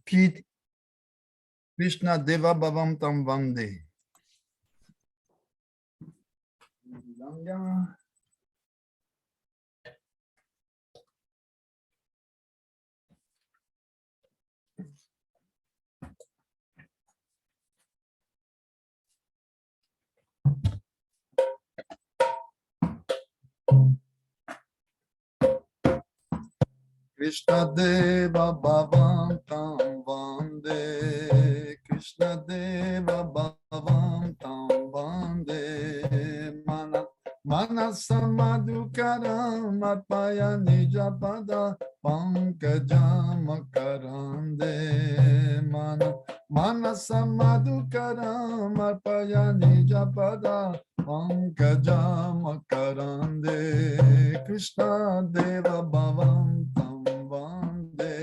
Pete Krishna Deva Bhavam Tam Vande. Krishna Deva Bhavam Tam Vande, Krishna Deva Bhavam Tam Vande, Manasa Madhukaram Arpaya Nijapada Pankajam Makarande, Manasa Madhukaram Arpaya Nijapada Pankajam Makarande, Krishna Deva Bhavam Tam Vande,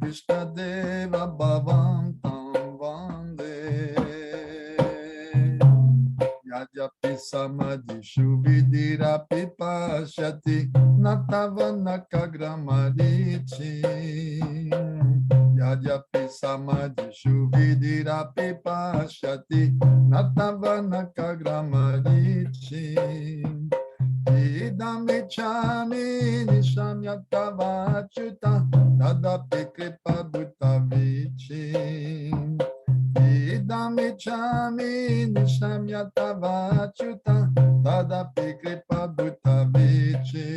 Krishna Deva Bhavam Tam Vande, Yajapi Samadhishu Vidirapi Pashyati Natavana Kagramarichi, Yajapi Samadhishu Vidirapi Pashyati Natavana Kagramarichi, Idamichami Nishamyatavachuta Tadapi Kripa Bhutavichi, Idamichami Nishamyatavachuta Tadapi Kripa Bhutavichi,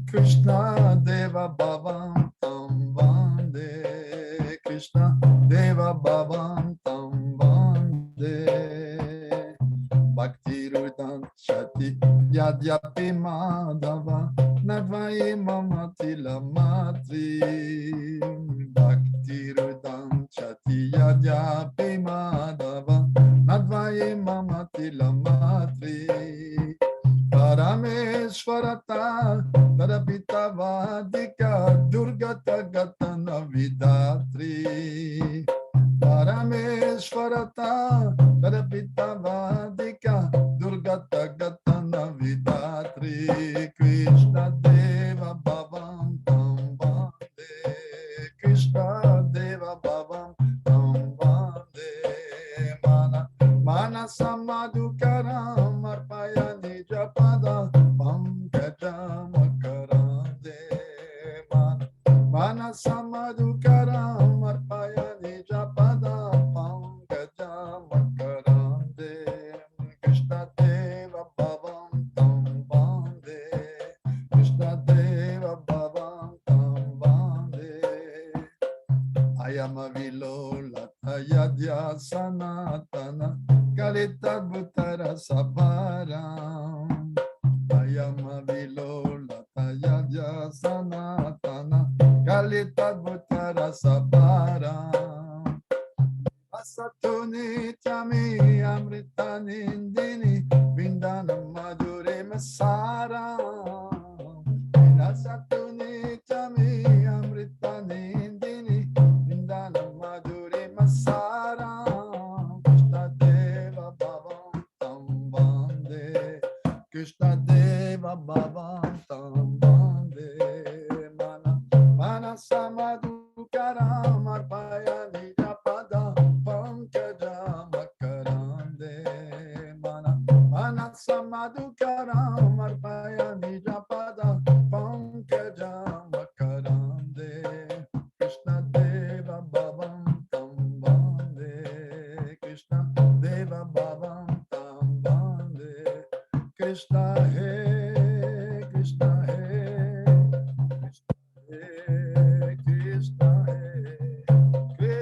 Krishna Deva Bhavam Tam Vande, Krishna Deva Bhavam Tam Vande, Bhakti Shati Yadyapi Madhava Nadvai Mamati Lamatri, Bhakti Shati Yadyapi Madhava Nadvai Mamati Lamatri, Parameshwarata Tarapita Vadika Durgata Gatana Vidatri, Parameshwarata Tarapita Vadika Durgata Gatana Vidatri, Krishna Deva Bhavam Tam Vande, Krishna Deva Bhavam Tam Vande, Manasa Madhukaram Arpaya Nijapada Pankajam Makarande, Manasa Madhukaram Arpaya Nijapada Pankajam Makarande, Krishna Deva Bhavam Tam Vande, Krishna Deva Bhavam Tam Vande, Ayama Vilola Tayadya Sanatana Kalita Bhutara Sabharam, Ayama Vilola Tayadya Sanatana Kalita Bhutara Sabharam, Asatuni Tami Amrita Nindini Vindana Madhure Masara, Asatuni Tami Amrita Nindini Vindana Madhure Masara, Krishna Deva Bhavam Tam Vande, Krishna Deva Bhavam Tam Vande, Manasa Madhukaram Arpaya Nijapada Pankajam Makarande, Manasa Madhukaram Arpaya Nijapada Pankajam Makarande, Krishna Deva Bhavam Tam Vande, Krishna Deva Bhavam Tam Vande, Krishna He, Krishna He, Krishna He, Krishna He,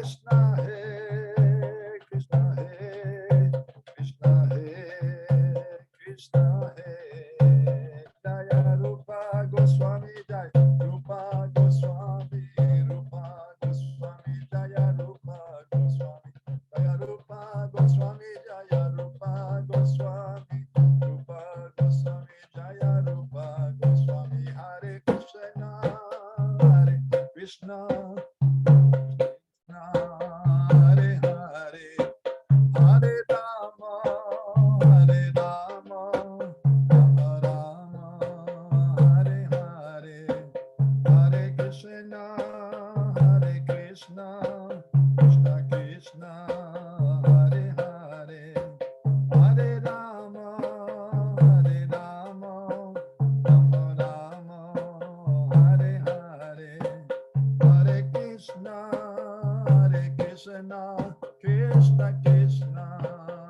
Krishna, Krishna Krishna,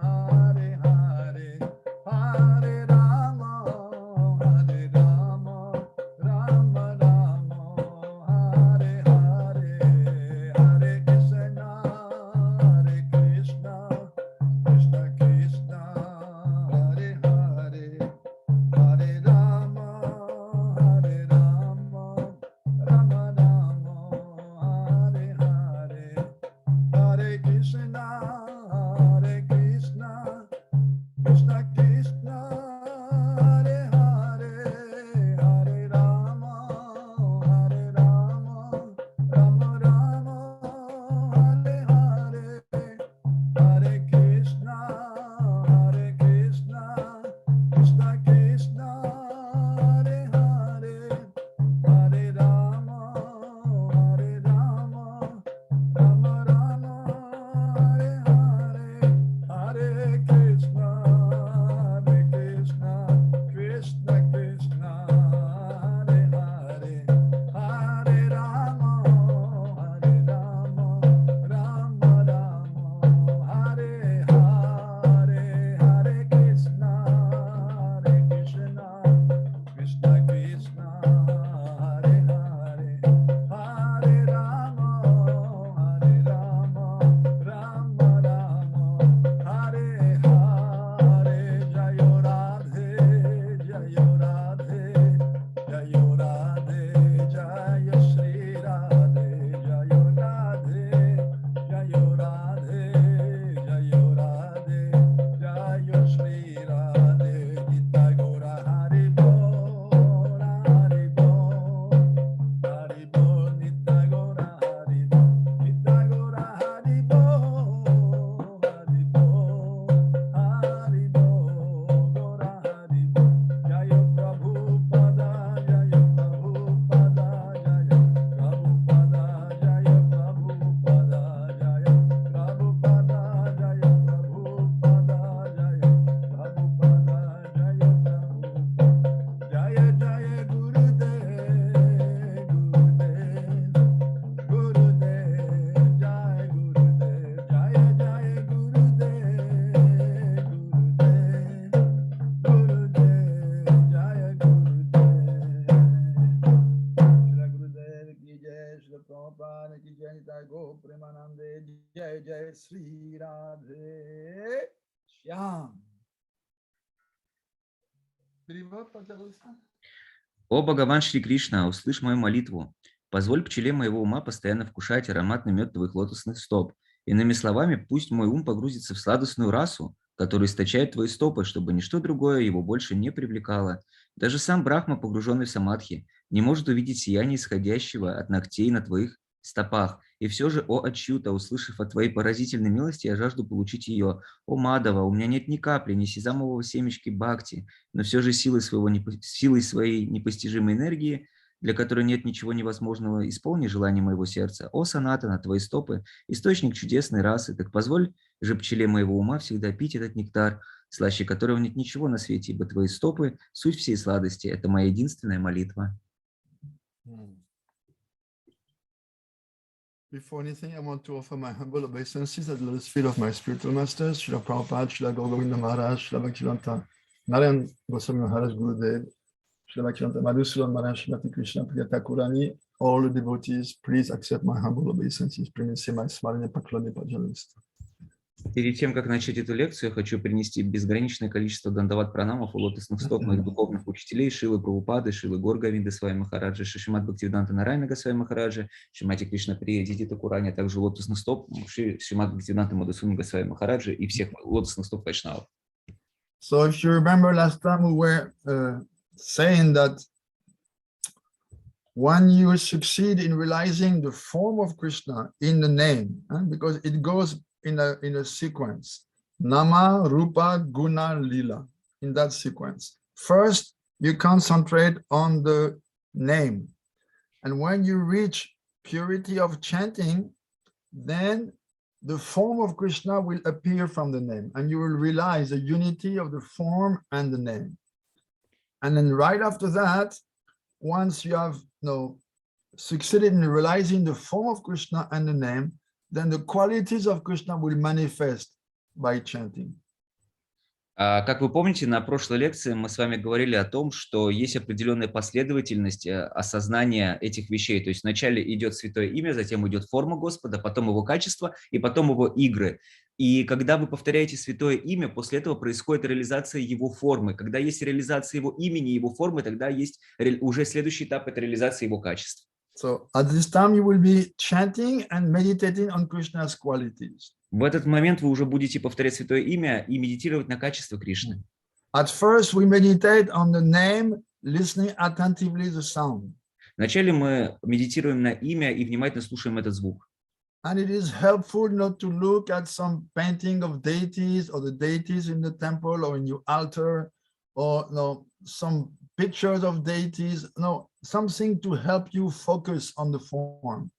Hare Hare, Hare Rama, Hare Rama, Rama Rama, Hare Hare, Hare Krishna, Hare Krishna, Krishna Krishna, Hare Hare, Hare Rama, Hare Rama, Rama Rama, Hare Hare, Hare Krishna, Hare Krishna, Krishna Krishna, Hare Hare, Hare Rama, Hare Rama, Rama Rama, Hare Hare, Hare Krishna, Hare Krishna, Krishna Krishna, Hare Hare, Hare Rama, Hare Rama, Rama Rama, Hare Hare, Hare Krishna, Hare Krishna, Krishna Krishna, Hare Hare, Hare Rama, Hare Rama, Rama Rama, Hare Hare, Hare Krishna, Hare Krishna, Krishna Krishna, Hare Hare, Hare Rama, Hare Rama, Rama Rama, Hare Hare, Jayo Radhe, Jayo Radhe, Jayo Radhe, Jayo Shri Radhe, Jayo Radhe, Jayo Radhe, Jayo Radhe, Jayo Shri Radhe, Nitya Gaura Hari Bol, Hari Bol, Hari Bol, Nitya Gaura Hari Bol, Nitya Gaura Hari Bol, Hari Bol, Hari Bol, Gaura Hari Bol, Jayo Prabhupada, Jayo Prabhupada, Jayo Prabhupada, Jayo Prabhupada, Jayo Prabhupada, Jayo Prabhupada, Jayo Prabhupada, Jayo Prabhupada, Jaya Jaya Gurudev, Gurudev, Gurudev, Jaya Gurudev, Jaya Jaya Gurudev, Gurudev, Gurudev, Jaya Gurudev. Shri Gurudev ki jai, Shri Prabhupada ki jai, Nitai Go Premanande, Jai Jai Sri Radhe Shyam. Перевод, пожалуйста. О Бхагаван Шри Кришна, услышь мою молитву. Позволь пчеле моего ума постоянно вкушать ароматный мед твоих лотосных стоп. Иными словами, пусть мой ум погрузится в сладостную расу, которую источают твои стопы, чтобы ничто другое его больше не привлекало. Даже сам Брахма, погруженный в самадхи, не может увидеть сияние, исходящего от ногтей на твоих стопах. И все же, о Ачюта, услышав о твоей поразительной милости, я жажду получить ее. О Мадава, у меня нет ни капли, ни сезамового семечки бхакти, но все же силой своей непостижимой энергии, для которой нет ничего невозможного, исполни желание моего сердца. О Санатана, твои стопы, источник чудесной расы, так позволь же пчеле моего ума всегда пить этот нектар, слаще которого нет ничего на свете, ибо твои стопы – суть всей сладости. Это моя единственная молитва. Before anything, I want to offer my humble obeisances at the lotus feet of my spiritual masters, Srila Prabhupada, Srila Govinda Maharaj, Srila Bhaktivedanta, Narayan Goswami Maharaj Gurudev, Srila Bhaktivedanta Madhusudan Maharaj, Srimati Krishna Priya Thakurani, all the devotees, please accept my humble obeisances. Принеси мои смиренные поклоны, пожалуйста. Перед тем, как начать эту лекцию, я хочу принести безграничное количество дандават пранамов у лотосных стоп моих духовных учителей Шрилы Прабхупады, Шрилы Горгавинды Махараджа, Шри Шримад Бхактиведанта Нарайана Махараджа, Шримати Кришна Прия Тхакура, а также лотосных стоп Шри Шримад Бхактиведанта Мадхусудана Махараджа и всех лотосных стоп вайшнавов. So if you remember last time we were saying that when you succeed in realizing the form of Krishna in the name, because it goes in a sequence, Nama, Rupa, Guna, Lila, in that sequence. First, you concentrate on the name. And when you reach purity of chanting, then the form of Krishna will appear from the name, and you will realize the unity of the form and the name. And then right after that, once you have succeeded in realizing the form of Krishna and the name, then the qualities of Krishna will manifest by chanting. Как вы помните, на прошлой лекции мы с вами говорили о том, что есть определенная последовательность осознания этих вещей. То есть вначале идет святое имя, затем идет форма Господа, потом его качество и потом его игры. И когда вы повторяете святое имя, после этого происходит реализация его формы. Когда есть реализация его имени, его формы, тогда есть уже следующий этап – это реализация его качеств. So at this time you will be chanting and meditating on Krishna's qualities. В этот момент вы уже будете повторять святое имя и медитировать на качество Кришны. At first we meditate on the name, listening attentively the sound. Вначале мы медитируем на имя и внимательно слушаем этот звук. And it is helpful not to look at some painting of deities or the deities in the temple or in your altar or some pictures of deities. No, something to help you focus on the form.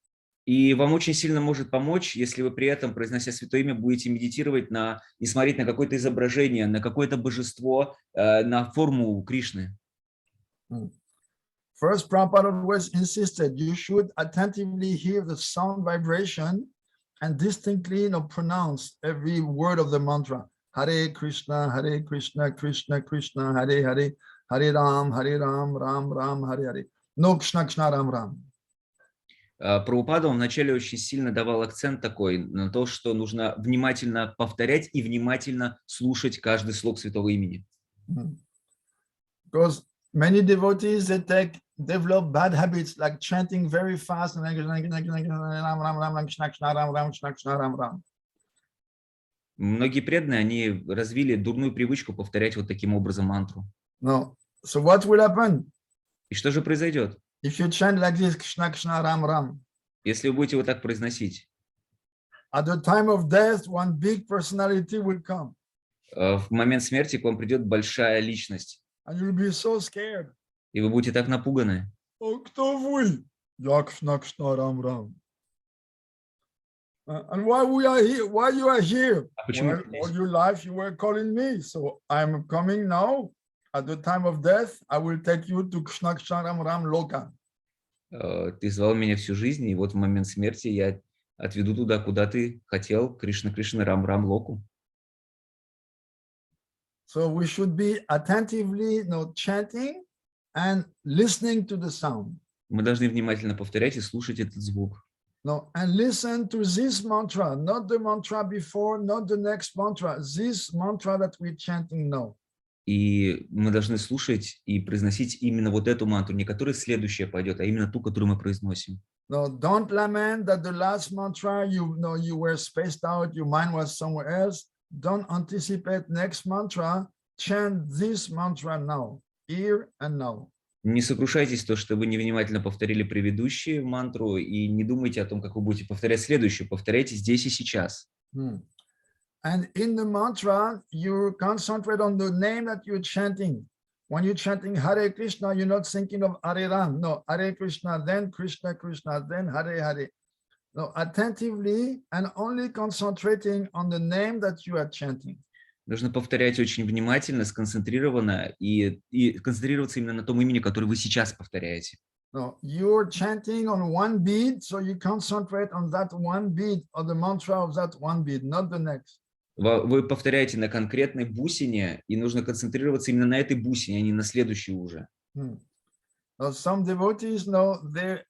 И вам очень сильно может помочь, если вы при этом, произнося святое имя, будете медитировать и смотреть на какое-то изображение, на какое-то божество, на форму Кришны. First, Prabhupada always insisted you should attentively hear the sound vibration and distinctly pronounce every word of the mantra. Hare Krishna, Krishna Krishna, Hare Hare, Hare Ram, Ram Ram, Hare Hare. No Krishna Krishna, Ram Ram. Прабхупада вначале очень сильно давал акцент такой на то, что нужно внимательно повторять и внимательно слушать каждый слог святого имени. Because many devotees develop bad habits like chanting very fast and Многие преданные, они развили дурную привычку повторять вот таким образом мантру. No. So what will happen? И что же произойдет? If you chant like this, Krishna Krishna Ram Ram, если вы будете вот так произносить, at the time of death, one big personality will come. В момент смерти к вам придет большая личность. And you'll be so scared. И вы будете так напуганы. Oh, кто вы? Я Krishna Krishna Ram Ram. And why we are here? Why you are here? Well, all your life you were calling me, so I'm coming now. At the time of death, I will take you to Krishna Krishna Ram Ram Loka. Ты звал меня всю жизнь, и вот в момент смерти я отведу туда, куда ты хотел, Кришна Кришна Рам Рам Локу. So we should be attentively chanting and listening to the sound. Мы должны внимательно повторять и слушать этот звук. No, and listen to this mantra, not the mantra before, not the next mantra, this mantra that we're chanting now. И мы должны слушать и произносить именно вот эту мантру, не которая следующая пойдет, а именно ту, которую мы произносим. No, don't lament that the last mantra you were spaced out, your mind was somewhere else. Don't anticipate next mantra. Chant this mantra now, here and now. Не сокрушайтесь то, что вы невнимательно повторили предыдущую мантру, и не думайте о том, как вы будете повторять следующую. Повторяйте здесь и сейчас. And in the mantra, you concentrate on the name that you're chanting. When you're chanting Hare Krishna, you're not thinking of Hare Ram. No, Hare Krishna, then Krishna Krishna, then Hare Hare. No, attentively and only concentrating on the name that you are chanting. Нужно повторять очень внимательно, сконцентрированно и концентрироваться именно на том имени, которое вы сейчас повторяете. No, you're chanting on one beat, so you concentrate on that one beat or the mantra of that one beat, not the next. Вы повторяете на конкретной бусине, и нужно концентрироваться именно на этой бусине, а не на следующей уже. Some devotees they're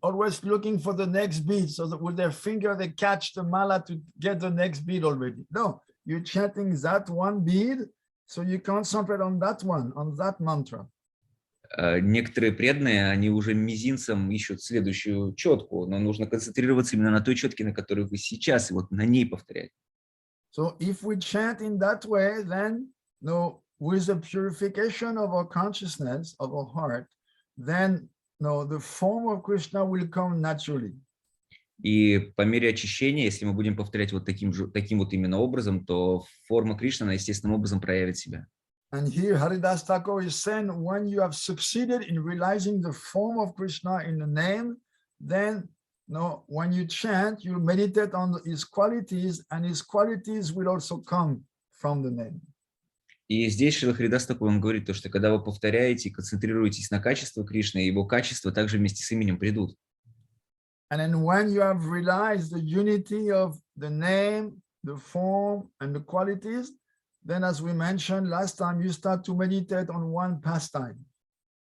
always looking for the next beat, so that with their finger they catch the mala to get the next beat already. No, you're chanting that one beat, so you concentrate on that one, on that mantra. Некоторые преданные, они уже мизинцем ищут следующую четку, но нужно концентрироваться именно на той четке, на которой вы сейчас, и вот на ней повторять. So if we chant in that way, then with the purification of our consciousness, of our heart, then the form of Krishna will come naturally. И по мере очищения, если мы будем повторять вот таким вот именно образом, то форма Кришны, она естественным образом проявит себя. And here Haridas Thakur is saying, when you have succeeded in realizing the form of Krishna in the name, then when you chant, you meditate on his qualities, and his qualities will also come from the name. И здесь Шрила Харидас Тхакур, он говорит, что когда вы повторяете и концентрируетесь на качестве Кришны, его качества также вместе с именем придут. And then when you have realized the unity of the name, the form, and the qualities, then as we mentioned last time, you start to meditate on one pastime.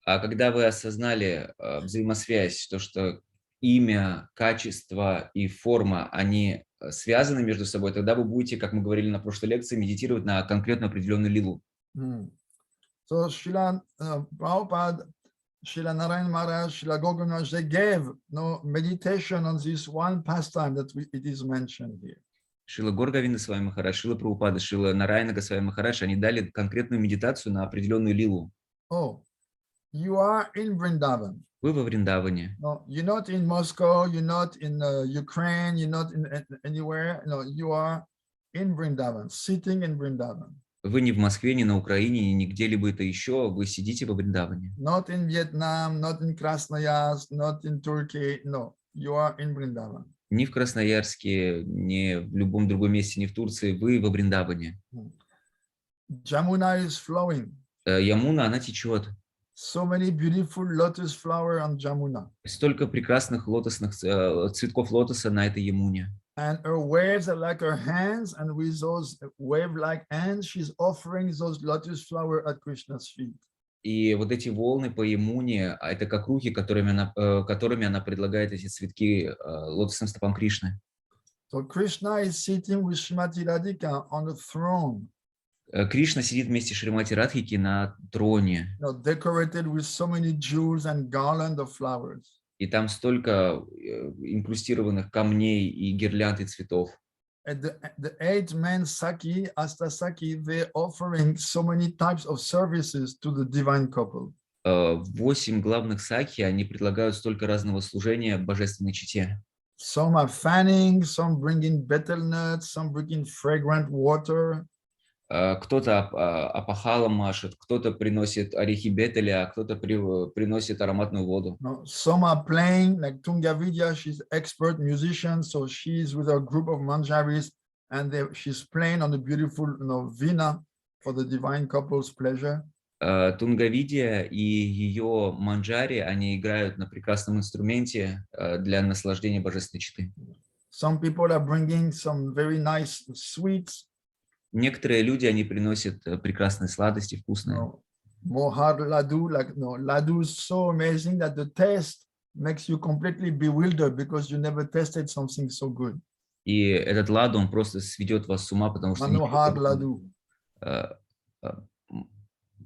А когда вы осознали взаимосвязь, то, что имя, качество и форма, они связаны между собой, тогда вы будете, как мы говорили на прошлой лекции, медитировать на конкретно определенную лилу. So Srila Prabhupada, Srila Narayana Maharaj, Srila Govinda, they gave meditation on this one pastime that it is mentioned here. Шрила Говинда Свами Махарадж, Шрила Прабхупада, Шрила Нараяна Госвами Махарадж, они дали конкретную медитацию на определенную лилу. Oh, you are in Vrindavan. Вы во Вриндаване. No, you're not in Moscow, you're not in Ukraine, you're not in anywhere. No, you are in Vrindavan, sitting in Vrindavan. Вы не в Москве, не на Украине, не где-либо это еще, вы сидите во Вриндаване. Not in Vietnam, not in Krasnoyarsk, not in Turkey. No, you are in Vrindavan. Ни в Красноярске, ни в любом другом месте, ни в Турции, вы во Вриндаване. Jamuna is flowing. Ямуна, она течет. So many beautiful lotus flower on Jamuna. Столько прекрасных лотосных цветков лотоса на этой Ямуне. And her waves are like her hands, and with those wave-like hands, she's offering those lotus flower at Krishna's feet. И вот эти волны по Ямуне, это как руки, которыми она предлагает эти цветки лотосным стопам Кришны. So Krishna is sitting with Srimati Radhika on the throne. Кришна сидит вместе с Шримати Радхики на троне. Decorated with so many jewels and garland of flowers. И там столько инкрустированных камней и гирлянд и цветов. The 8 men Saki, Astasaki, they're offering so many types of services to the divine couple. 8 главных саки, они предлагают столько разного служения божественной чете. Some are fanning, some bringing betel nuts, some bringing fragrant water. Кто-то опахалом машет, кто-то приносит орехи бетеля, кто-то приносит ароматную воду. Some are playing, like Tunga Vidya, she's expert musician, so she's with a group of manjaris, and she's playing on the beautiful veena for the divine couple's pleasure. Тунгавидия и ее манджари, они играют на прекрасном инструменте для наслаждения божественной читы. Some people are bringing some very nice sweets. Некоторые люди, они приносят прекрасные сладости, вкусные. Mohar laddu, like laddu is so amazing that the taste makes you completely bewildered because you never tasted something so good. И этот ладу, он просто сведет вас с ума, потому что... Manohar laddu.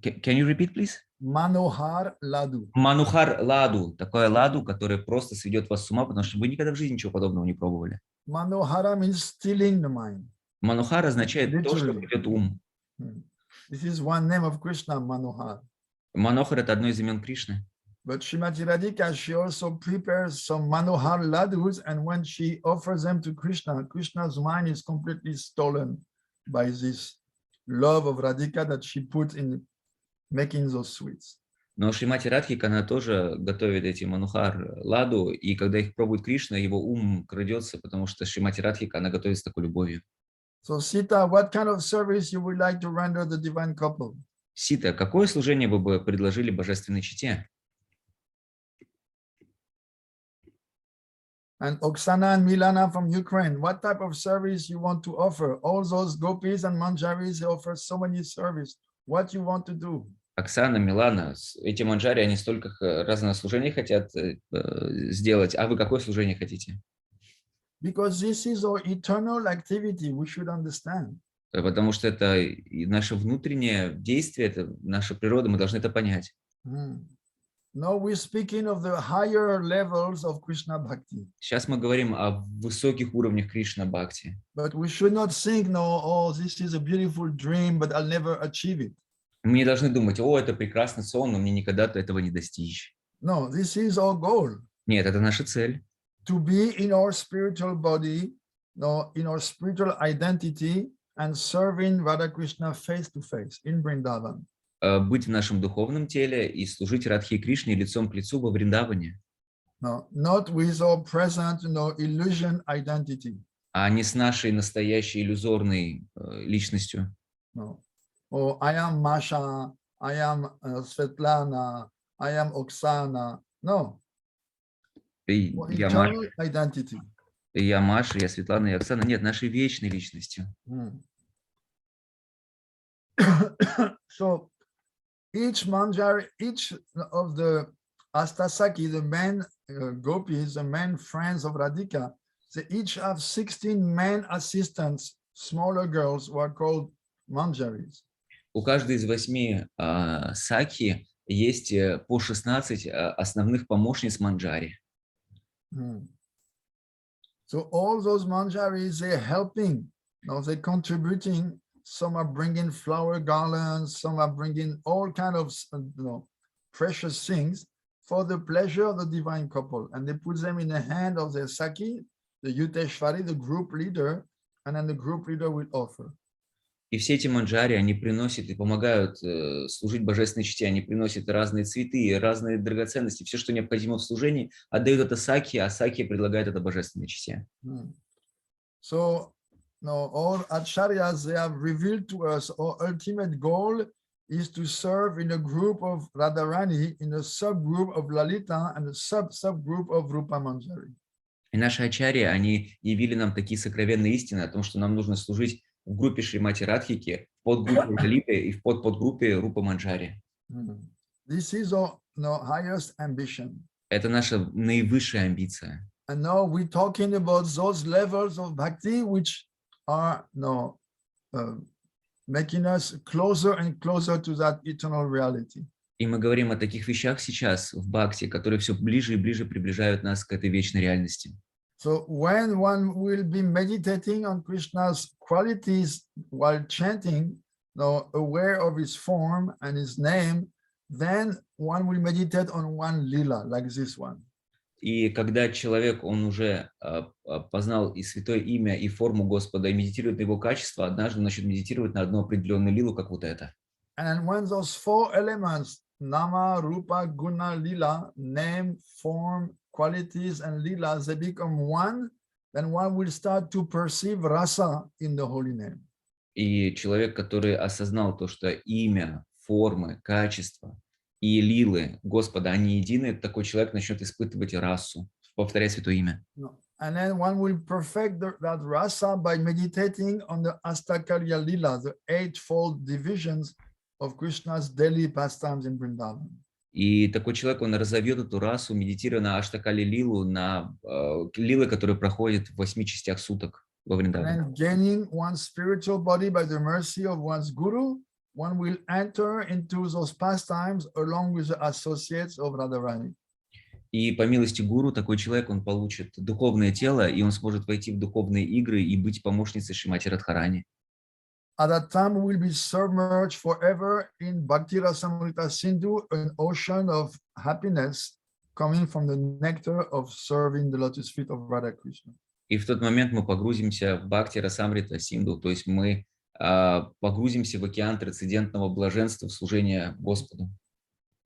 Can you repeat, please? Manohar laddu. Манухар ладу, такое ладу, которое просто сведет вас с ума, потому что вы никогда в жизни ничего подобного не пробовали. Manohara means stealing the mind. Манухар означает то, что ведет ум. This is one name of Krishna, Manohar. Манохар — это одно из имен Кришны. But Srimati Radhika, she also prepares some Manohar ladus, and when she offers them to Krishna, Krishna's mind is completely stolen by this love of Radhika that she put in making those sweets. Но Шримати Радхика, она тоже готовит эти манухар ладу, и когда их пробует Кришна, его ум крадется, потому что Шримати Радхика, она готовит с такой любовью. So Sita, what kind of service you would like to render the divine couple? Сита, какое служение вы бы предложили божественной чете? And Oksana and Milana from Ukraine, what type of service you want to offer? All those gopis and manjaris, they offer so many service. What you want to do? Оксана, Милана, эти манджари, они столько разного служения хотят сделать. А вы какое служение хотите? Because this is our eternal activity, we should understand. Потому что это наше внутреннее действие, это наша природа, мы должны это понять. Now we're speaking of the higher levels of Krishna Bhakti. Сейчас мы говорим о высоких уровнях Кришна Бхакти. But we should not think, no, oh, this is a beautiful dream, but I'll never achieve it. Мы не должны думать, о, это прекрасный сон, но мне никогда этого не достичь. No, this is our goal. Нет, это наша цель. To be in our spiritual body, no, in our spiritual identity, and serving Radha Krishna face to face in Vrindavan. Быть в нашем духовном теле и служить Радхе Кришне лицом к лицу во Вриндаване. No, not with our present, illusion identity. А не с нашей настоящей иллюзорной личностью. No. Oh, I am Masha, I am Svetlana, I am Oksana. No. or Я Маша, eternal identity? я Маша, я Светлана, я Оксана. Нет, нашей вечной личностью. So each manjari, each of the Astasaki, the men gopis, the men friends of Radhika, they each have 16 men assistants, smaller girls who are called manjaris. У каждой из 8 саки есть по 16 основных помощниц манджари. So all those manjaris, they're helping, they're contributing. Some are bringing flower garlands, some are bringing all kind of precious things for the pleasure of the divine couple. And they put them in the hand of their Saki, the Yuteshwari, the group leader, and then the group leader will offer. И все эти манджари, они приносят и помогают служить божественной чете, они приносят разные цветы, разные драгоценности, все, что необходимо в служении, отдают это Саки, а Саки предлагает это божественной чете. So, all acharyas, they have revealed to us our ultimate goal is to serve in a group of Radharani, in a subgroup of Lalita, and a subgroup of Rupa Manjari. И наши ачарьи, они явили нам такие сокровенные истины о том, что нам нужно служить в группе Шримати Радхики, в подгруппе Лалиты и в подгруппе Рупа Манджари. This is our highest ambition. Это наша наивысшая амбиция. And now we're talking about those levels of bhakti which are making us closer and closer to that eternal reality. И мы говорим о таких вещах сейчас в бхакти, которые все ближе и ближе приближают нас к этой вечной реальности. So when one will be meditating on Krishna's qualities while chanting, aware of his form and his name, then one will meditate on one lila, like this one. И когда человек, он уже познал и святое имя, и форму Господа, и медитирует на его качество, однажды начнет медитировать на одну определенную лилу, как вот это. And when those 4 elements, nama, rupa, guna, lila, name, form, qualities, and lila, they become one, then one will start to perceive rasa in the holy name. И человек, который осознал то, что имя, формы, качество и лилы Господа, они едины, такой человек начнет испытывать расу, повторяя святое имя. And then one will perfect that rasa by meditating on the Astakarya Lila, the 8-fold divisions of Krishna's daily pastimes in Vrindavan. И такой человек, он разовьет эту расу, медитируя на Аштакали Лилу, на лилы, которые проходят в 8 частях суток во Вриндаване. And gaining one's spiritual body by the mercy of one's guru, one will enter into those pastimes along with the associates of Radharani. И по милости гуру такой человек, он получит духовное тело, и он сможет войти в духовные игры и быть помощницей Шримати Радхарани. At that time, we will be submerged forever in Bhakti Rasamrita Sindhu, an ocean of happiness coming from the nectar of serving the lotus feet of Radha Krishna. И в тот момент мы погрузимся в Бхакти Расамрита Синду, то есть мы погрузимся в океан трансцендентного блаженства в служение Господу.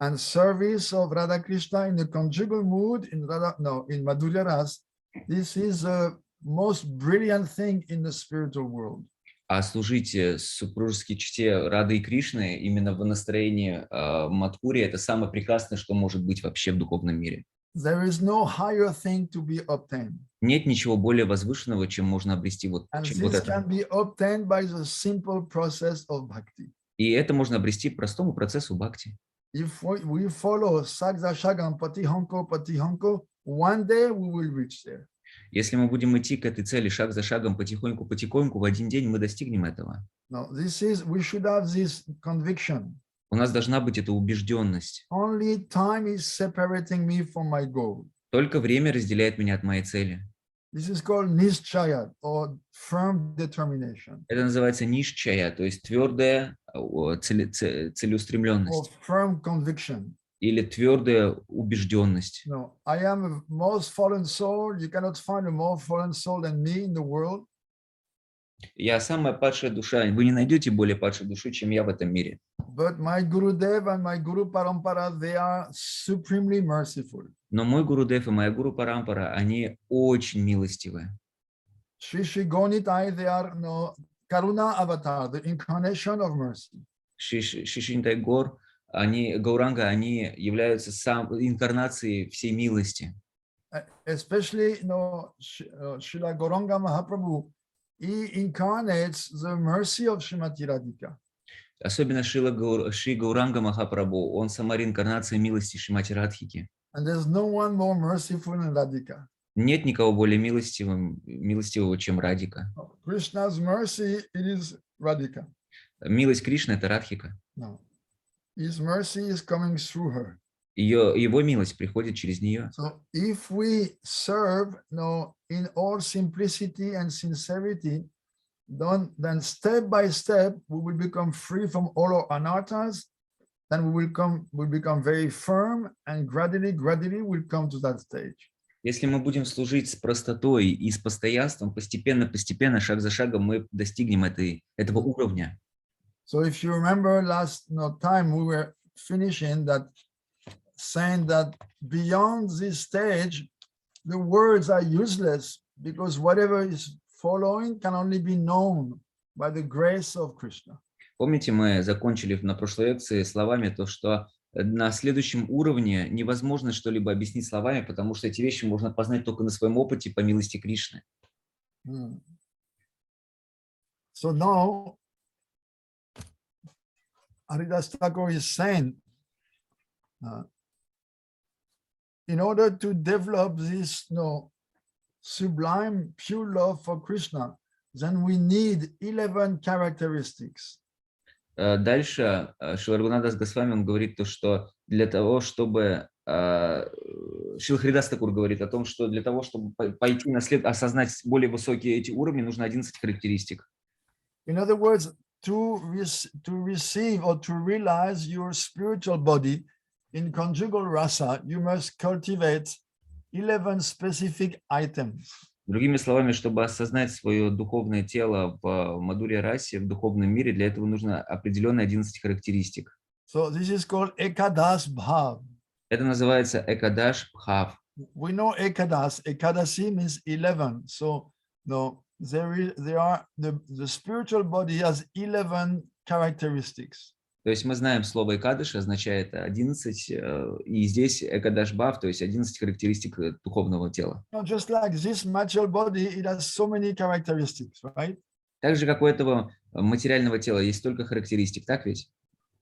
And service of Radha Krishna in the conjugal mood in Madhurya Ras, this is the most brilliant thing in the spiritual world. А служить супружеской чете Рады и Кришны именно в настроении Мадхури — это самое прекрасное, что может быть вообще в духовном мире. There is no higher thing to be obtained. Нет ничего более возвышенного, чем можно обрести вот, And чем this вот это. can be obtained by the simple process of bhakti. И это можно обрести простому процессу бхакти. If we follow Sakza Shagam Patihonko, one day we will reach there. Если мы будем идти к этой цели шаг за шагом, потихоньку, в один день мы достигнем этого. No, we should have this conviction. У нас должна быть эта убежденность. Only time is separating me from my goal. Только время разделяет меня от моей цели. This is called nishchaya, or firm determination. Это называется нишчая, то есть твердая целеустремленность. Or firm conviction. Или твердая убежденность. No, I am the most fallen soul. You cannot find a more fallen soul than me in the world. Я самая падшая душа. Вы не найдете более падшей души, чем я в этом мире. But my Gurudev and my Guru Parampara, they are supremely merciful. Но мой Гурудев и моя Гуру Парампара, они очень милостивы. Shri Gonitai, they are Karuna Avatar, the incarnation of mercy. Шишинтай Гор, Гауранга, они являются инкарнацией всей милости. especially, Srila Gauranga Mahaprabhu, he incarnates the mercy of Srimati Radhika. Особенно Шри Гауранга Махапрабху, он сама реинкарнация милости Шримати Радхики. And there's no one more merciful than Radhika. Нет никого более милостивого, чем Радхика. Krishna's mercy, it is Radhika. Милость Кришны – это Радхика. No. His mercy is coming through her. Его милость приходит через нее. So if we serve in all simplicity and sincerity, then step by step we will become free from all our anarthas. Then we become very firm, and gradually we'll come to that stage. Если мы будем служить с простотой и с постоянством, постепенно, шаг за шагом, мы достигнем этого уровня. So if you remember last time we were finishing that, saying that beyond this stage, the words are useless because whatever is following can only be known by the grace of Krishna. Помните, мы закончили на прошлой лекции словами то, что на следующем уровне невозможно что-либо объяснить словами, потому что эти вещи можно познать только на своем опыте по милости Кришны. So now, Haridas Thakur is saying, in order to develop this sublime, pure love for Krishna, then we need 11 characteristics. Дальше Шрила Рагунатдас Госвами, он говорит то, что для того, чтобы... Шрила Харидас Тхакур говорит о том, что для того, чтобы пойти осознать более высокие эти уровни, нужно 11 характеристик. In other words, to receive or to realize your spiritual body in conjugal rasa, you must cultivate 11 specific items. Другими словами, чтобы осознать свое духовное тело в мадхурья расе, в духовном мире, для этого нужно определенные 11 характеристик. So this is called Ekadash Bhav. Это называется Экадаш Бхав. We know Ekadash. Ekadasi means 11. So the spiritual body has 11 characteristics. То есть мы знаем, слово Экадаш означает 11, и здесь Экадаш Бхав, то есть 11 характеристик духовного тела. Just like this material body, it has so many characteristics, right? Так же, как у этого материального тела есть столько характеристик, так ведь?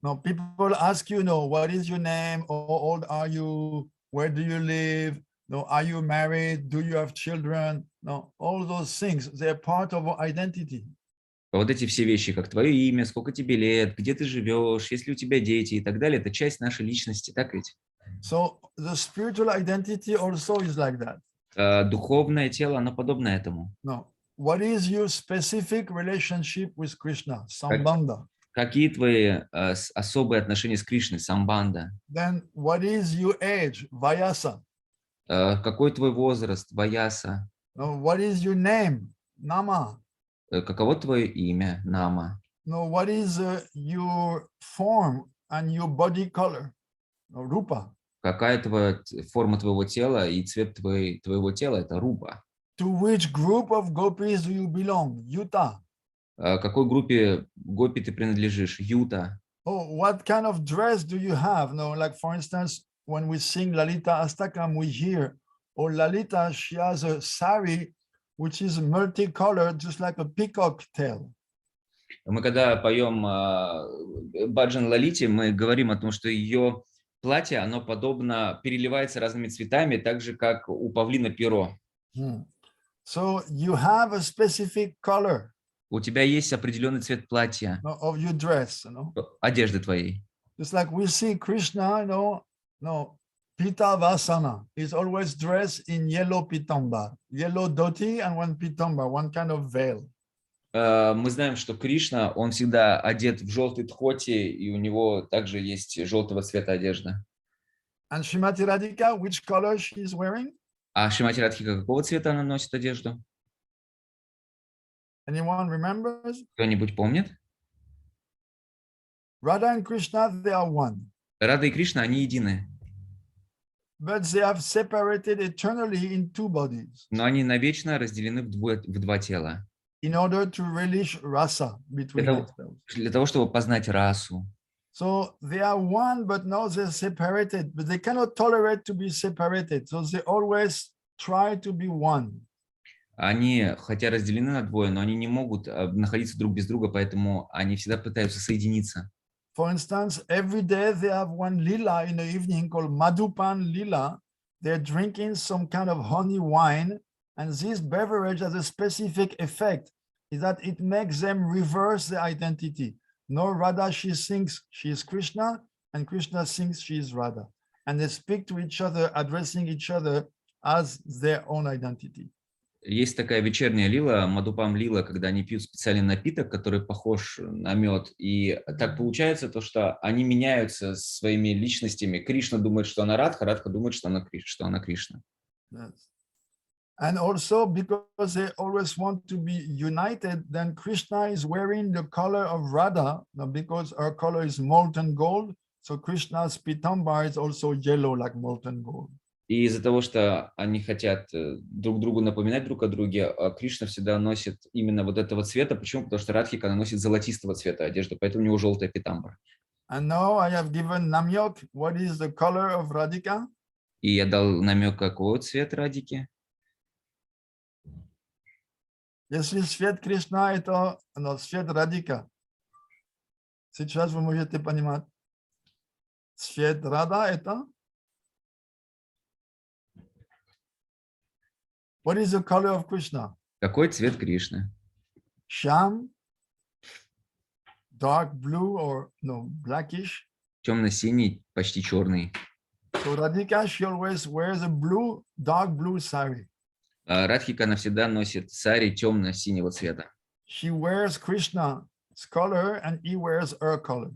Now people ask you, what is your name? How old are you? Where do you live? Are you married? Do you have children? All those things, they're part of our identity. Вот эти все вещи, как твое имя, сколько тебе лет, где ты живешь, есть ли у тебя дети и так далее, это часть нашей личности, так ведь? So the spiritual identity also is like that. Духовное тело, оно подобно этому. No. What is your specific relationship with Krishna? Sambandha. Какие твои особые отношения с Кришной? Самбанда. Then what is your age? Vayasa. Какой твой возраст? Ваяса. What is your name? Nama. Каково твое имя? Нама. What is your form and your body color? Rupa. Какая форма твоего тела и цвет твоего тела? Это рупа. To which group of gopis do you belong? Yuta. Какой группе гопи ты принадлежишь? Юта. What kind of dress do you have? Like for instance, when we sing Lalita Astakam, we hear, Lalita, she has a sari which is multicolored, just like a peacock tail. Мы когда поем баджан Лалите, мы говорим о том, что ее платье, оно подобно, переливается разными цветами, так же, как у павлина перо. So you have a specific color. У тебя есть определенный цвет платья, of your dress, одежды твоей. Just like we see Krishna, Pita Vasana is always dressed in yellow pitamba, yellow dhoti and one pitamba, one kind of veil. Мы знаем, что Кришна, он всегда одет в желтый дхоти, и у него также есть желтого цвета одежда. And Srimati Radhika, which color she is wearing? А Шримати Радхика какого цвета она носит одежду? Anyone remembers? Кто-нибудь помнит? Radha and Krishna, they are one. Рада и Кришна, они едины. But they have separated eternally in two bodies. Но они навечно разделены в два тела. In order to relish rasa between themselves. Для того, чтобы познать расу. So they are one, but now they're separated. But they cannot tolerate to be separated. So they always try to be one. Они, хотя разделены на двое, но они не могут находиться друг без друга, поэтому они всегда пытаются соединиться. For instance, every day they have one lila in the evening called Madhupan Lila. They're drinking some kind of honey wine, and this beverage has a specific effect, is that it makes them reverse their identity. No, Radha, she thinks she is Krishna, and Krishna thinks she is Radha. And they speak to each other, addressing each other as their own identity. Есть такая вечерняя лила, мадхупам лила, когда они пьют специальный напиток, который похож на мед. И так получается то, что они меняются своими личностями. Кришна думает, что она Радха, Радха думает, что она Кришна. Yes. And also because they always want to be united, then Krishna is wearing the color of Radha, because her color is molten gold. So Krishna's pitambar is also yellow like molten gold. И из-за того, что они хотят друг другу напоминать друг о друге, Кришна всегда носит именно вот этого цвета. Почему? Потому что Радхика, она носит золотистого цвета одежду, поэтому у него желтая питамбара. And now I have given Namyok. What is the color of Radhika? И я дал намек, какой цвет Радхики. Если цвет Кришна, это цвет Радхика. Сейчас вы можете понимать. Цвет Рада это? What is the color of Krishna? Какой цвет Кришны? Sham, dark blue or no, blackish. Темно-синий, почти черный. So Radhika, she always wears a blue, dark blue sari. Радхика, она всегда носит сари темно-синего цвета. She wears Krishna's color and he wears her color.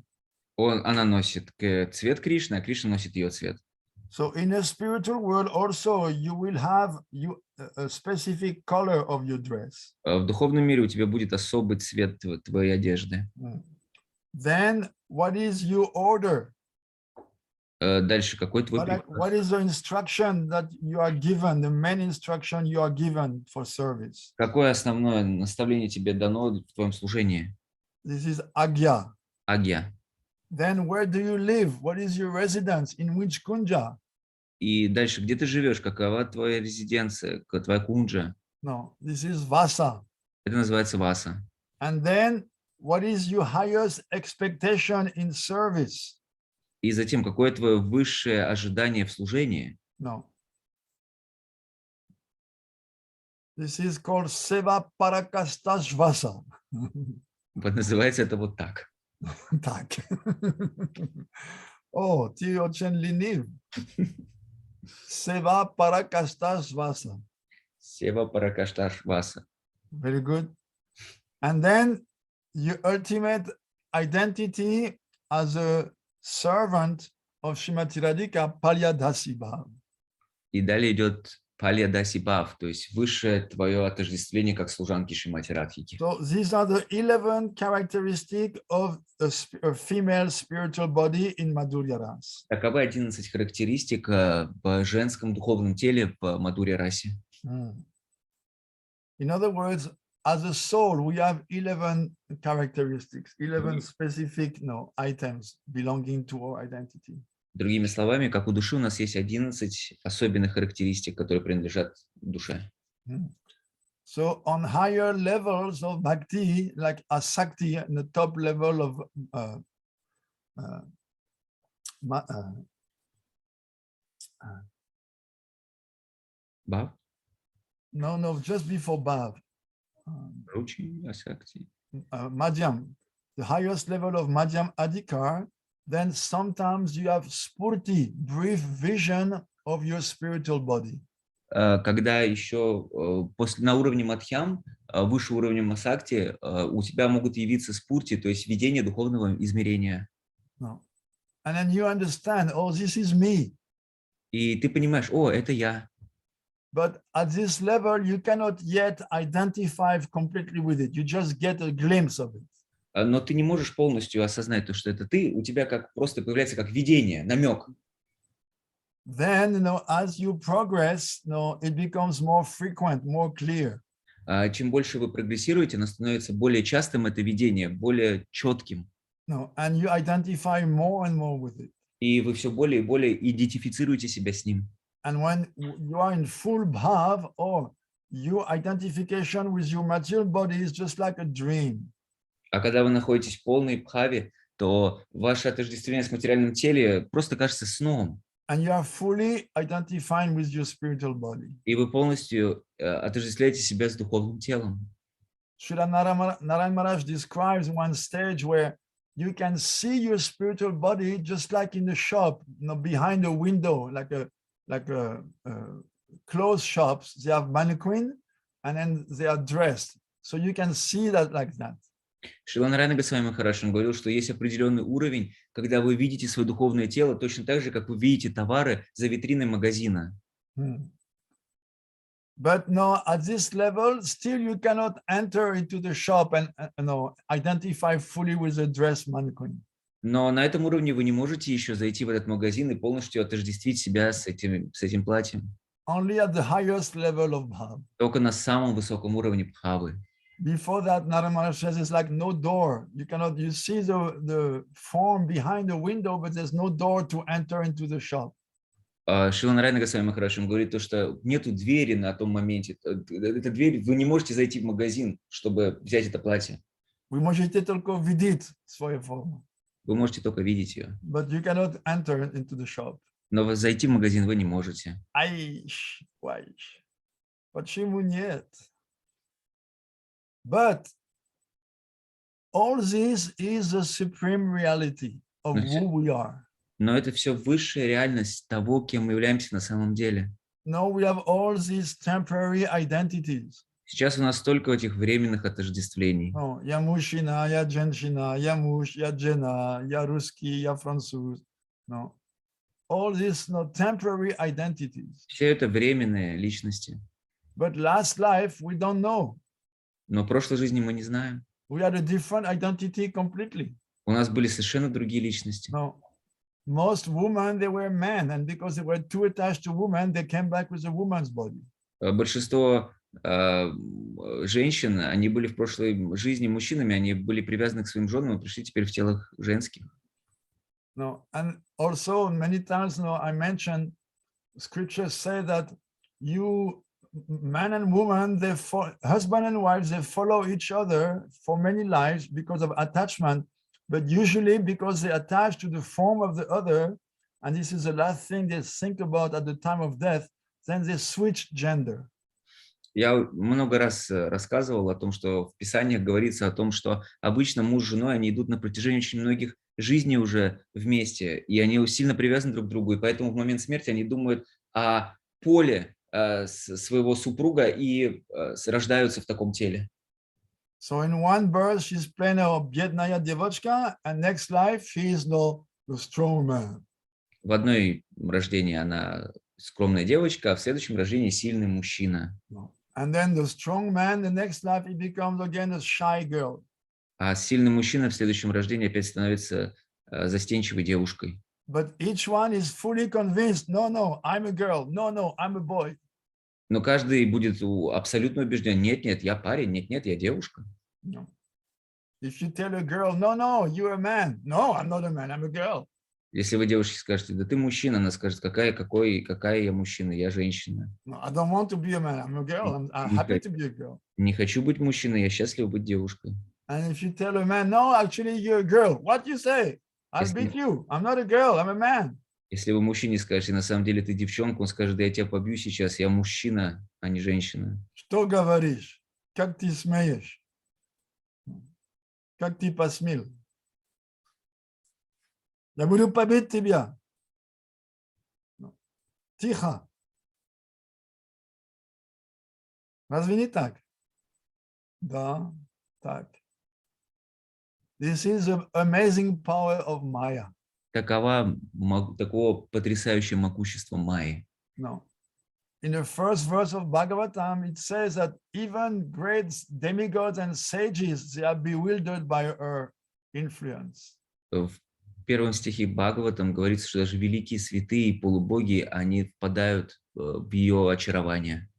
Она носит цвет Кришны, а Кришна носит ее цвет. So in the spiritual world also you will have a specific color of your dress. В духовном мире у тебя будет особый цвет твоей одежды. Then what is your order? Дальше, какой твой приказ? What is the instruction that you are given, the main instruction you are given for service? Какое основное наставление тебе дано в твоем служении? This is Agya. Агья. Then where do you live? What is your residence? In which kunja? И дальше, где ты живешь? Какова твоя резиденция? Твоя кунджа? No, this is Vasa. Это называется васа. And then what is your highest expectation in service? И затем, какое твое высшее ожидание в служении? No. This is called Seva Parakastashvasa. Вот называется это вот так. Так. О, ты очень ленив. Seva Parakastashvasa. Сева Паракашташ Васа. Very good. And then your ultimate identity as a servant of Srimati Radhika, Palyadasi Bhav. И далее идет Пальядаси Бхав, то есть высшее твое отождествление как служанки Шримати Радхики. So these are the 11 characteristics of a female spiritual body in Madhurya Ras. Таковы 11 характеристик в женском духовном теле в Мадхурья Расе. In other words, as a soul, we have 11 characteristics, 11 specific items belonging to our identity. Другими словами, как у души у нас есть 11 особенных характеристик, которые принадлежат душе. So on higher levels of bhakti, like asakti, and the top level of Бхав? No, just before bhav. Ручи, асакти. Madhyam, the highest level of Madhyam Adhikar, then sometimes you have spurti, brief vision of your spiritual body. Когда еще на уровне Мадхьям, выше уровня Масакти, у тебя могут явиться спурти, то есть видение духовного измерения. No. And then you understand, oh, this is me. И ты понимаешь, о, это я. But at this level, you cannot yet identify completely with it. You just get a glimpse of it. Но ты не можешь полностью осознать то, что это ты. У тебя как просто появляется как видение, намек. Then, as you progress, it becomes more frequent, more clear. Чем больше вы прогрессируете, оно становится более частым, это видение, более четким. And you identify more and more with it. И вы все более и более идентифицируете себя с ним. And when you are in full bhav, or your identification with your material body is just like a dream. А когда вы находитесь в полной бхаве, то ваше отождествление с материальным телом просто кажется сном. And you are fully identifying with your spiritual body. И вы полностью отождествляете себя с духовным телом. Shri Narayana Maharaj describes one stage where you can see your spiritual body just like in the shop, behind a window, like a clothes shops. They have mannequin and then they are dressed. So you can see that like that. Шрила Нарайана Госвами Махарадж говорил, что есть определенный уровень, когда вы видите свое духовное тело точно так же, как вы видите товары за витриной магазина. But no, at this level, still you cannot enter into the shop and identify fully with the dress mannequin. Но на этом уровне вы не можете еще зайти в этот магазин и полностью отождествить себя с этим платьем. Only at the highest level of bhav. Только на самом высоком уровне бхавы. Before that, Narayana Maharaj says it's like no door. You see the form behind the window, but there's no door to enter into the shop. Шрила Нарайана Госвами Махарадж говорит, то, что нету двери на том моменте. Эта дверь, вы не можете зайти в магазин, чтобы взять это платье. Вы можете только видеть свою форму. Вы можете только видеть ее. But you cannot enter into the shop. Но зайти в магазин вы не можете. Почему нет? But all this is the supreme reality of who we are. Но это все высшая реальность того, кем мы являемся на самом деле. Now we have all these temporary identities. Сейчас у нас столько этих временных отождествлений. Я мужчина, я женщина, я муж, я жена, я русский, я француз. No. All these temporary identities. Все это временные личности. But last life we don't know. Но в прошлой жизни мы не знаем. We had a different identity completely. У нас были совершенно другие личности. No. Most women, they were men, and because they were too attached to women, they came back with a woman's body. Большинство женщин, они были в прошлой жизни мужчинами, они были привязаны к своим женам и пришли теперь в телах женских. No, and also many times, I mentioned scriptures say that you, man and woman, husband and wives, they follow each other for many lives because of attachment, but usually because they attach to the form of the other, and this is the last thing they think about at the time of death, then they switch gender. Я много раз рассказывал о том, что в Писаниях говорится о том, что обычно муж с женой, они идут на протяжении очень многих жизней уже вместе, и они сильно привязаны друг к другу, и поэтому в момент смерти они думают о поле своего супруга и рождаются в таком теле. So in one birth, she's playing a biedная девочка, and next life, she is the strong man. В одной рождении она скромная девочка, а в следующем рождении сильный мужчина. And then the strong man, the next life, he becomes again a shy girl. А сильный мужчина в следующем рождении опять становится застенчивой девушкой. But each one is fully convinced, no, I'm a girl, no, I'm a boy. Но каждый будет абсолютно убежден, нет, я парень, нет, я девушка. No. If you tell a girl, no, you're a man. No, I'm not a man, I'm a girl. Если вы девушке скажете, да ты мужчина, она скажет, какая я мужчина, я женщина. No, I don't want to be a man, I'm a girl, I'm happy to be a girl. Не хочу быть мужчиной, я счастлив быть девушкой. And if you tell a man, no, actually you're a girl, what you say? I'll beat you, I'm not a girl, I'm a man. Если вы мужчине скажете, на самом деле ты девчонка, он скажет, да я тебя побью сейчас, я мужчина, а не женщина. Что говоришь? Как ты смеешь? Как ты посмел? Я буду побить тебя. Тихо. Разве не так? Да, так. This is the amazing power of Maya. Такого потрясающее могущество Майи. No. In the first verse of Bhagavatam, it says that even great demigods and sages, they are bewildered by her influence. В первом стихе Бхагаватам говорится, что даже великие святые и полубоги, они впадают в ее очарование.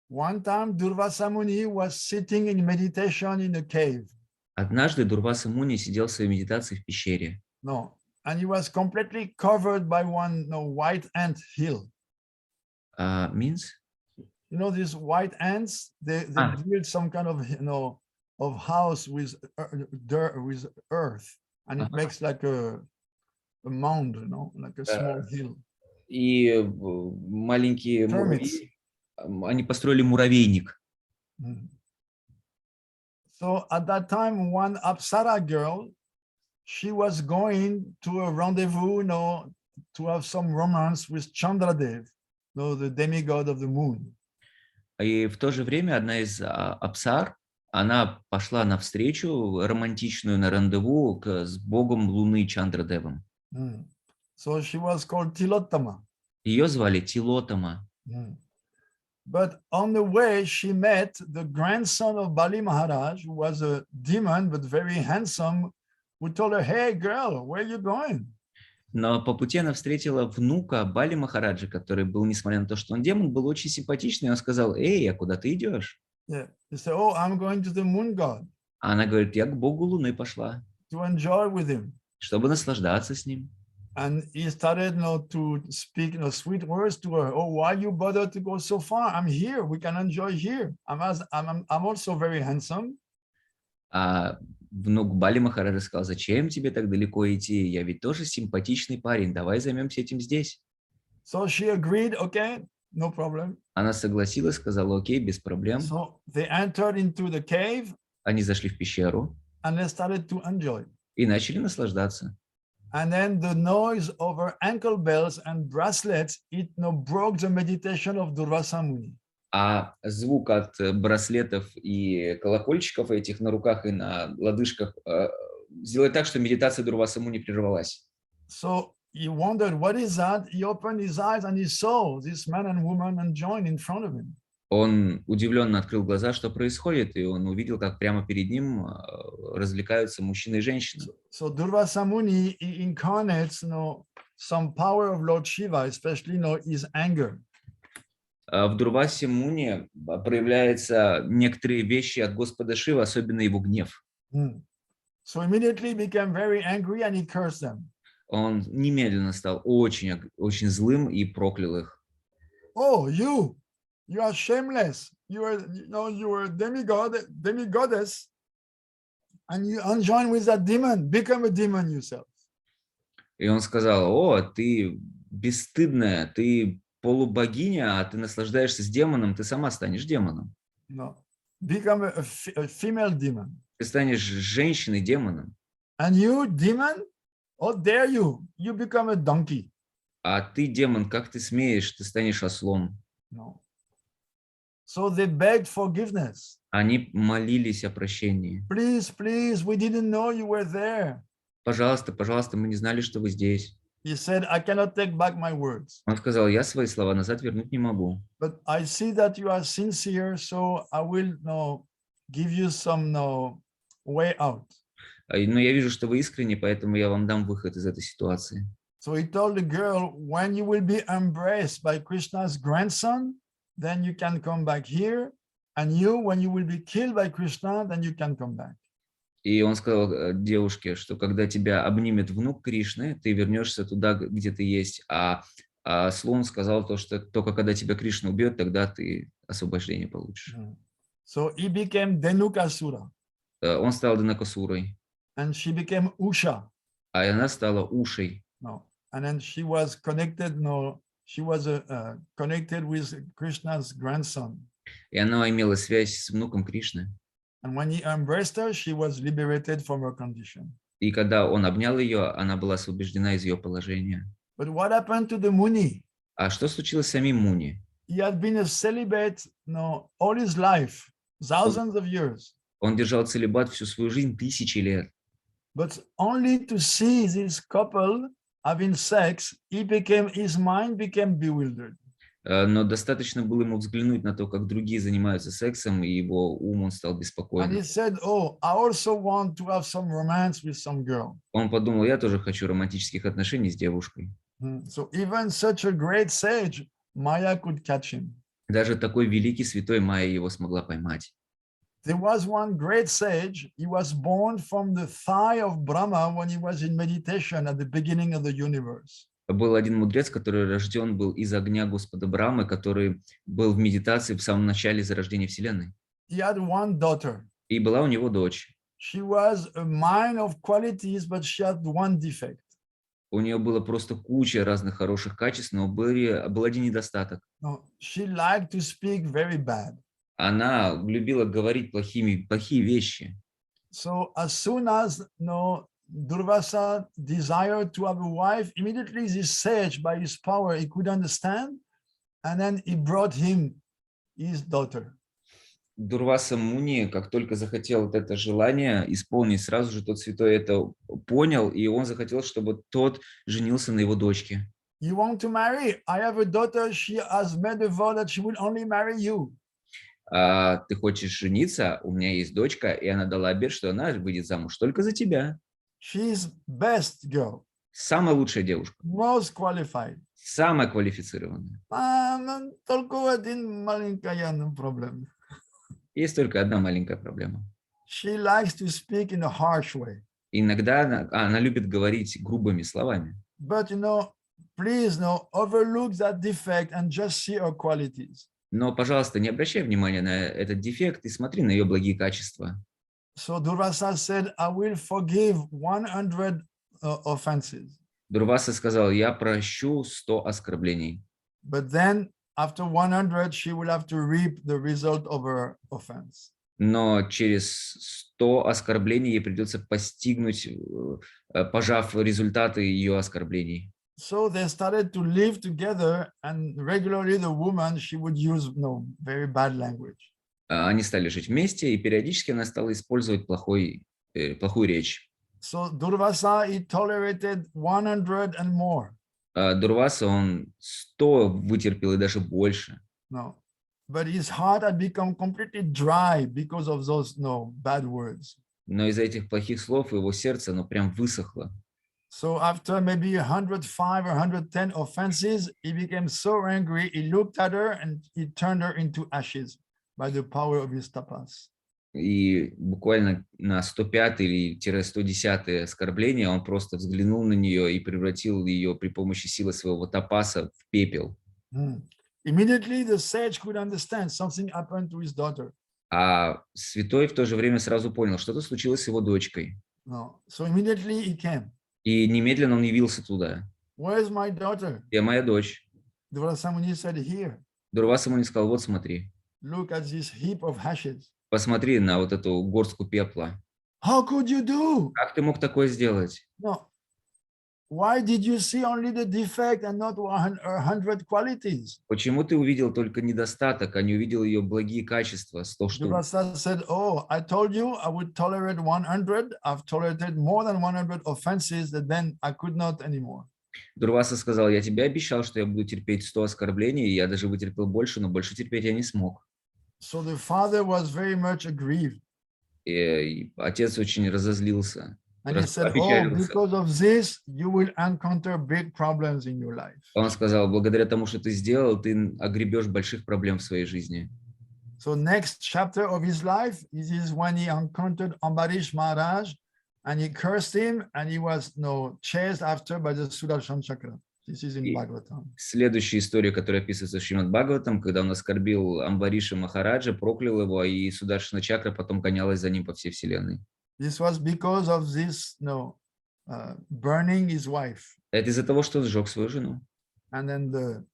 One time, Durvasa Muni was sitting in meditation in a cave. Однажды Дурваса Муни сидел в своей медитации в пещере. No, and he was completely covered by one white ant hill. Means? You know, these white ants, they build some kind of, of house with dirt, with earth, and it makes like a mound, like a small hill. И маленькие муравьи, они построили муравейник. So at that time, one Apsara girl, she was going to a rendezvous, to have some romance with Chandradev, the demigod of the moon. И в то же время одна из апсар, она пошла навстречу романтичную на рандеву с богом Луны Чандрадевом. So she was called Tilottama. Ее звали Тилотама. But on the way, she met the grandson of Bali Maharaj, who was a demon, but very handsome, who told her, "Hey, girl, where are you going?" Но по пути она встретила внука Бали Махараджа, который был, несмотря на то, что он демон, был очень симпатичный. Он сказал: «Эй, а куда ты идешь?» Yeah. He said, "Oh, I'm going to the moon god." А она говорит: «Я к богу Луны пошла, to enjoy with him. чтобы наслаждаться с ним». And he started to speak sweet words to her. "Oh, why you bother to go so far? I'm here. We can enjoy here. I'm also very handsome." А внук Бали Махараджа сказал: «Зачем тебе так далеко идти? Я ведь тоже симпатичный парень. Давай займемся этим здесь». So she agreed. Okay, no problem. Она согласилась, сказала: «Окей, без проблем». So they entered into the cave. Они зашли в пещеру. And they started to enjoy. И начали наслаждаться. And then the noise of her ankle bells and bracelets, it broke the meditation of Durvasa Muni. А звук от браслетов и колокольчиков этих на руках и на лодыжках сделает так, что медитация Дурваса Муни прервалась. So he wondered, what is that? He opened his eyes and he saw this man and woman enjoying in front of him. Он удивленно открыл глаза, что происходит, и он увидел, как прямо перед ним развлекаются мужчина и женщина. So Durvasa Muni, he incarnates, some power of Lord Shiva, especially, his anger. В Дурвасе Муни проявляются некоторые вещи от Господа Шивы, особенно его гнев. So immediately became very angry and he cursed them. Он немедленно стал очень, очень злым и проклял их. Oh, you are shameless. You are a demigoddess, and you unjoin with that demon. Become a demon yourself. И он сказал: «О, ты бесстыдная, ты полубогиня, а ты наслаждаешься с демоном, ты сама станешь демоном». No, become a female demon. Ты станешь женщиной-демоном. And you, demon, how dare you? You become a donkey. А ты, демон, как ты смеешь? Ты станешь ослом. No. So they begged forgiveness. Они молились о прощении. Please, please, we didn't know you were there. Пожалуйста, пожалуйста, мы не знали, что вы здесь. He said, I cannot take back my words. Он сказал: «Я свои слова назад вернуть не могу. But I see that you are sincere, so I will give you some way out. Но я вижу, что вы искренне, поэтому я вам дам выход из этой ситуации». So he told the girl, when you will be embraced by Krishna's grandson, then you can come back here. And you, when you will be killed by Krishna, then you can come back. И он сказал девушке, что когда тебя обнимет внук Кришны, ты вернешься туда, где ты есть. А слон сказал то, что только когда тебя Кришна убьет, тогда ты освобождение получишь. So he became Dhenukasura. Он стал Дhenukasурой. And she became Usha. А она стала Ушей. No. And then she was connected. She was connected with Krishna's grandson. И она имела связь с внуком Кришны. And when he embraced her, she was liberated from her condition. И когда он обнял ее, она была освобождена из ее положения. But what happened to the Muni? А что случилось с самим Муни? He had been a celibate, all his life, thousands of years. Он держал целибат всю свою жизнь, тысячи лет. But only to see this couple having sex, his mind became bewildered. Но достаточно было ему взглянуть на то, как другие занимаются сексом, и его ум, он стал And беспокойным. he said, "Oh, I also want to have some romance with some girl." Он подумал: я тоже хочу романтических отношений с девушкой. So even such a great sage, Maya could catch him. Даже такой великий святой Майя его смогла поймать. There was one great sage. He was born from the thigh of Brahma when he was in meditation at the beginning of the universe. Был один мудрец, который рожден был из огня Господа Брамы, который был в медитации в самом начале зарождения Вселенной. He had one daughter. И была у него дочь. She was a mine of qualities, but she had one defect. У нее было просто куча разных хороших качеств, но был один недостаток. No, she liked to speak very bad. Она любила говорить плохие вещи. So as soon as Durvasa desired to have a wife, immediately this sage, by his power, he could understand, and then he brought him his daughter. Дурваса Муни, как только захотел вот это желание исполнить, сразу же тот святой это понял, и он захотел, чтобы тот женился на его дочке. You want to marry? I have a daughter. She has made a vow that she will only marry you. Ты хочешь жениться? У меня есть дочка, и она дала обет, что она выйдет замуж только за тебя. She's best girl. Самая лучшая девушка. Most qualified. Самая квалифицированная. Только один маленькая проблема. Есть только одна маленькая проблема. She likes to speak in a harsh way. Иногда она любит говорить грубыми словами. But please overlook that defect and just see her qualities. Но, пожалуйста, не обращай внимания на этот дефект и смотри на ее благие качества. So Durvasa said, I will forgive 100 offenses. Дурваса сказал, я прощу 100 оскорблений. But then, after 100, she will have to reap the result of her offense. Но через 100 оскорблений ей придется постигнуть, пожав результаты ее оскорблений. So they started to live together, and regularly the woman, she would use very bad language. Они стали жить вместе, и периодически она стала использовать плохую речь. So Durvasa, he tolerated 100 and more. Дурваса, он 100 вытерпел и даже больше. No, but his heart had become completely dry because of those bad words. Но из-за этих плохих слов его сердце, прям высохло. So after maybe 105 or 110 offenses, he became so angry, he looked at her and he turned her into ashes by the power of his tapas. И буквально на 105 или 110 оскорбление он просто взглянул на нее и превратил ее при помощи силы своего тапаса в пепел. Immediately the sage could understand something happened to his daughter. А святой в то же время сразу понял, что-то случилось с его дочкой. No. So immediately he came. И немедленно он явился туда. Where's my daughter? Где моя дочь? Durvasa Muni said, here. Дурваса Муни сказал, вот смотри. Look at this heap of ashes. Посмотри на вот эту горстку пепла. How could you do? Как ты мог такое сделать? No. Why did you see only the defect and not 100 qualities? Почему ты увидел только недостаток, а не увидел ее благие качества? 100 штук. Durvasa said, oh, I told you I would tolerate 100. I've tolerated more than 100 offenses that then I could not anymore. Дурваса сказал, я тебе обещал, что я буду терпеть 100 оскорблений, и я даже вытерпел больше, но больше терпеть я не смог. So the father was very much aggrieved. И отец очень разозлился. And he said, oh, because of this, you will encounter big problems in your life. Он сказал, благодаря тому, что ты сделал, ты огребешь больших проблем в своей жизни. So next chapter of his life is when he encountered Ambarish Maharaj, and he cursed him, and he was chased after by the Sudarshan Chakra. This is in Bhagavatam. Следующая история, которая описывается в Шримад Бхагаватам, когда он оскорбил Амбариша Махараджа, проклял его, и Сударшана Чакра потом гонялась за ним по всей вселенной. This was because of this, burning his wife. Это из-за того, что он сжег свою жену. And then the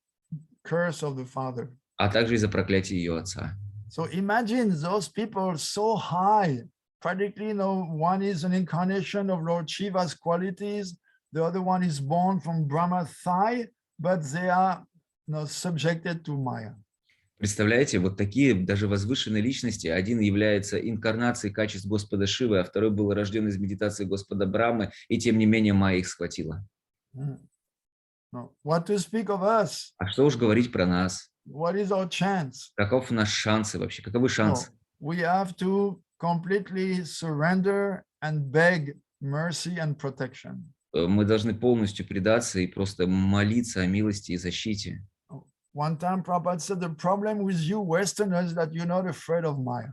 curse of the father. А также из-за проклятия ее отца. So imagine those people so high. Practically, one is an incarnation of Lord Shiva's qualities. The other one is born from Brahma's thigh, but they are subjected to Maya. Представляете, вот такие даже возвышенные личности. Один является инкарнацией качеств Господа Шивы, а второй был рожден из медитации Господа Брамы, и тем не менее Майя их схватила. What to speak of us? А что уж говорить про нас? What is our chance? Каков наш шансы вообще? Каковы шансы? We have to completely surrender and beg mercy and protection. Мы должны полностью предаться и просто молиться о милости и защите. One time Prabhupada said, the problem with you Westerners is that you're not afraid of Maya.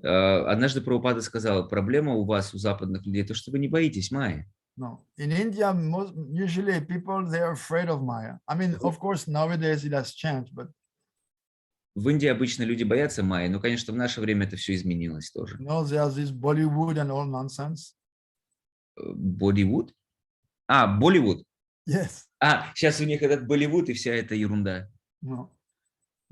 Однажды Прабхупада сказал, проблема у вас, у западных людей, то, что вы не боитесь майи. No, in India, usually people, they're afraid of Maya. I mean, of course, nowadays it has changed, but В Индии обычно люди боятся майи, но, конечно, в наше время это все изменилось тоже. you know, there's this Bollywood and all nonsense. Бодивуд? Болливуд. Yes. Сейчас у них этот Болливуд и вся эта ерунда. No.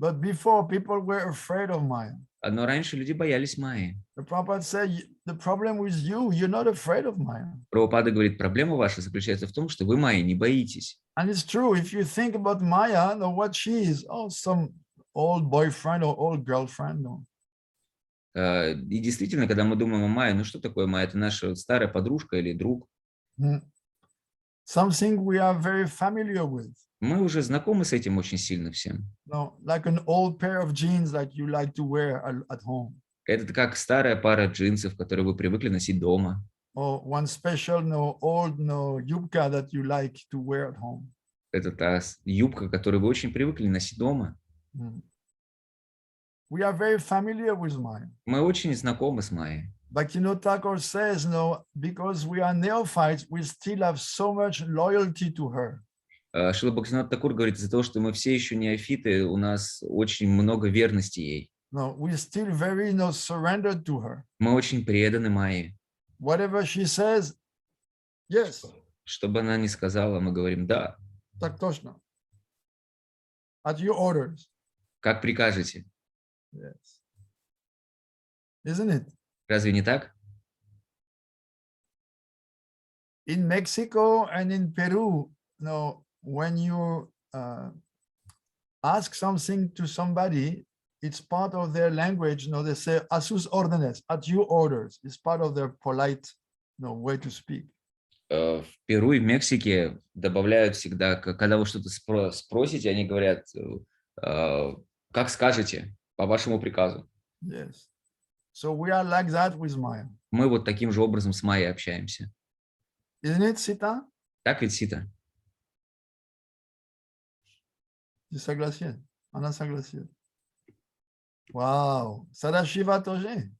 But before, people were afraid of Maya. Но раньше люди боялись майи. The Prabhupada said, the problem with you, you're not afraid of Maya. Прабхупада говорит, проблема ваша заключается в том, что вы майи не боитесь. And it's true. If you think about Maya, no, what she is, oh, some old boyfriend or old girlfriend. No. И действительно, когда мы думаем о майе, ну что такое майя? Это наша старая подружка или друг. Something we are very familiar with. Мы уже знакомы с этим очень сильно всем. No, like an old pair of jeans that you like to wear at home. Это как старая пара джинсов, которые вы привыкли носить дома. Or one special, old, yubka that you like to wear at home. Это та юбка, которую вы очень привыкли носить дома. We are very familiar with Maya. Мы очень знакомы с майей. Bhaktivinoda Thakur says, no, because we are neophytes, we still have so much loyalty to her. Шрила Бхактивинода Тхакур говорит, из-за того, что мы все еще неофиты, у нас очень много верности ей. No, we still very surrendered to her. Мы очень преданы майе. Whatever she says, yes. Что бы она ни сказала, мы говорим да. Так точно. At your orders. Как прикажете. Yes. Isn't it? Разве не так? In Mexico and in Peru, when you ask something to somebody, it's part of their language. They say "a sus órdenes," at your orders. It's part of their polite, way to speak. В Перу и в Мексике добавляют всегда, когда вы что-то спросите, они говорят, как скажете, по вашему приказу. Yes. So we are like that with Maya. Мы вот таким же образом с майей общаемся. Isn't it, Sita? Так ведь, Сита? Tu согласен? Она согласен. Вау. Садашива тоже.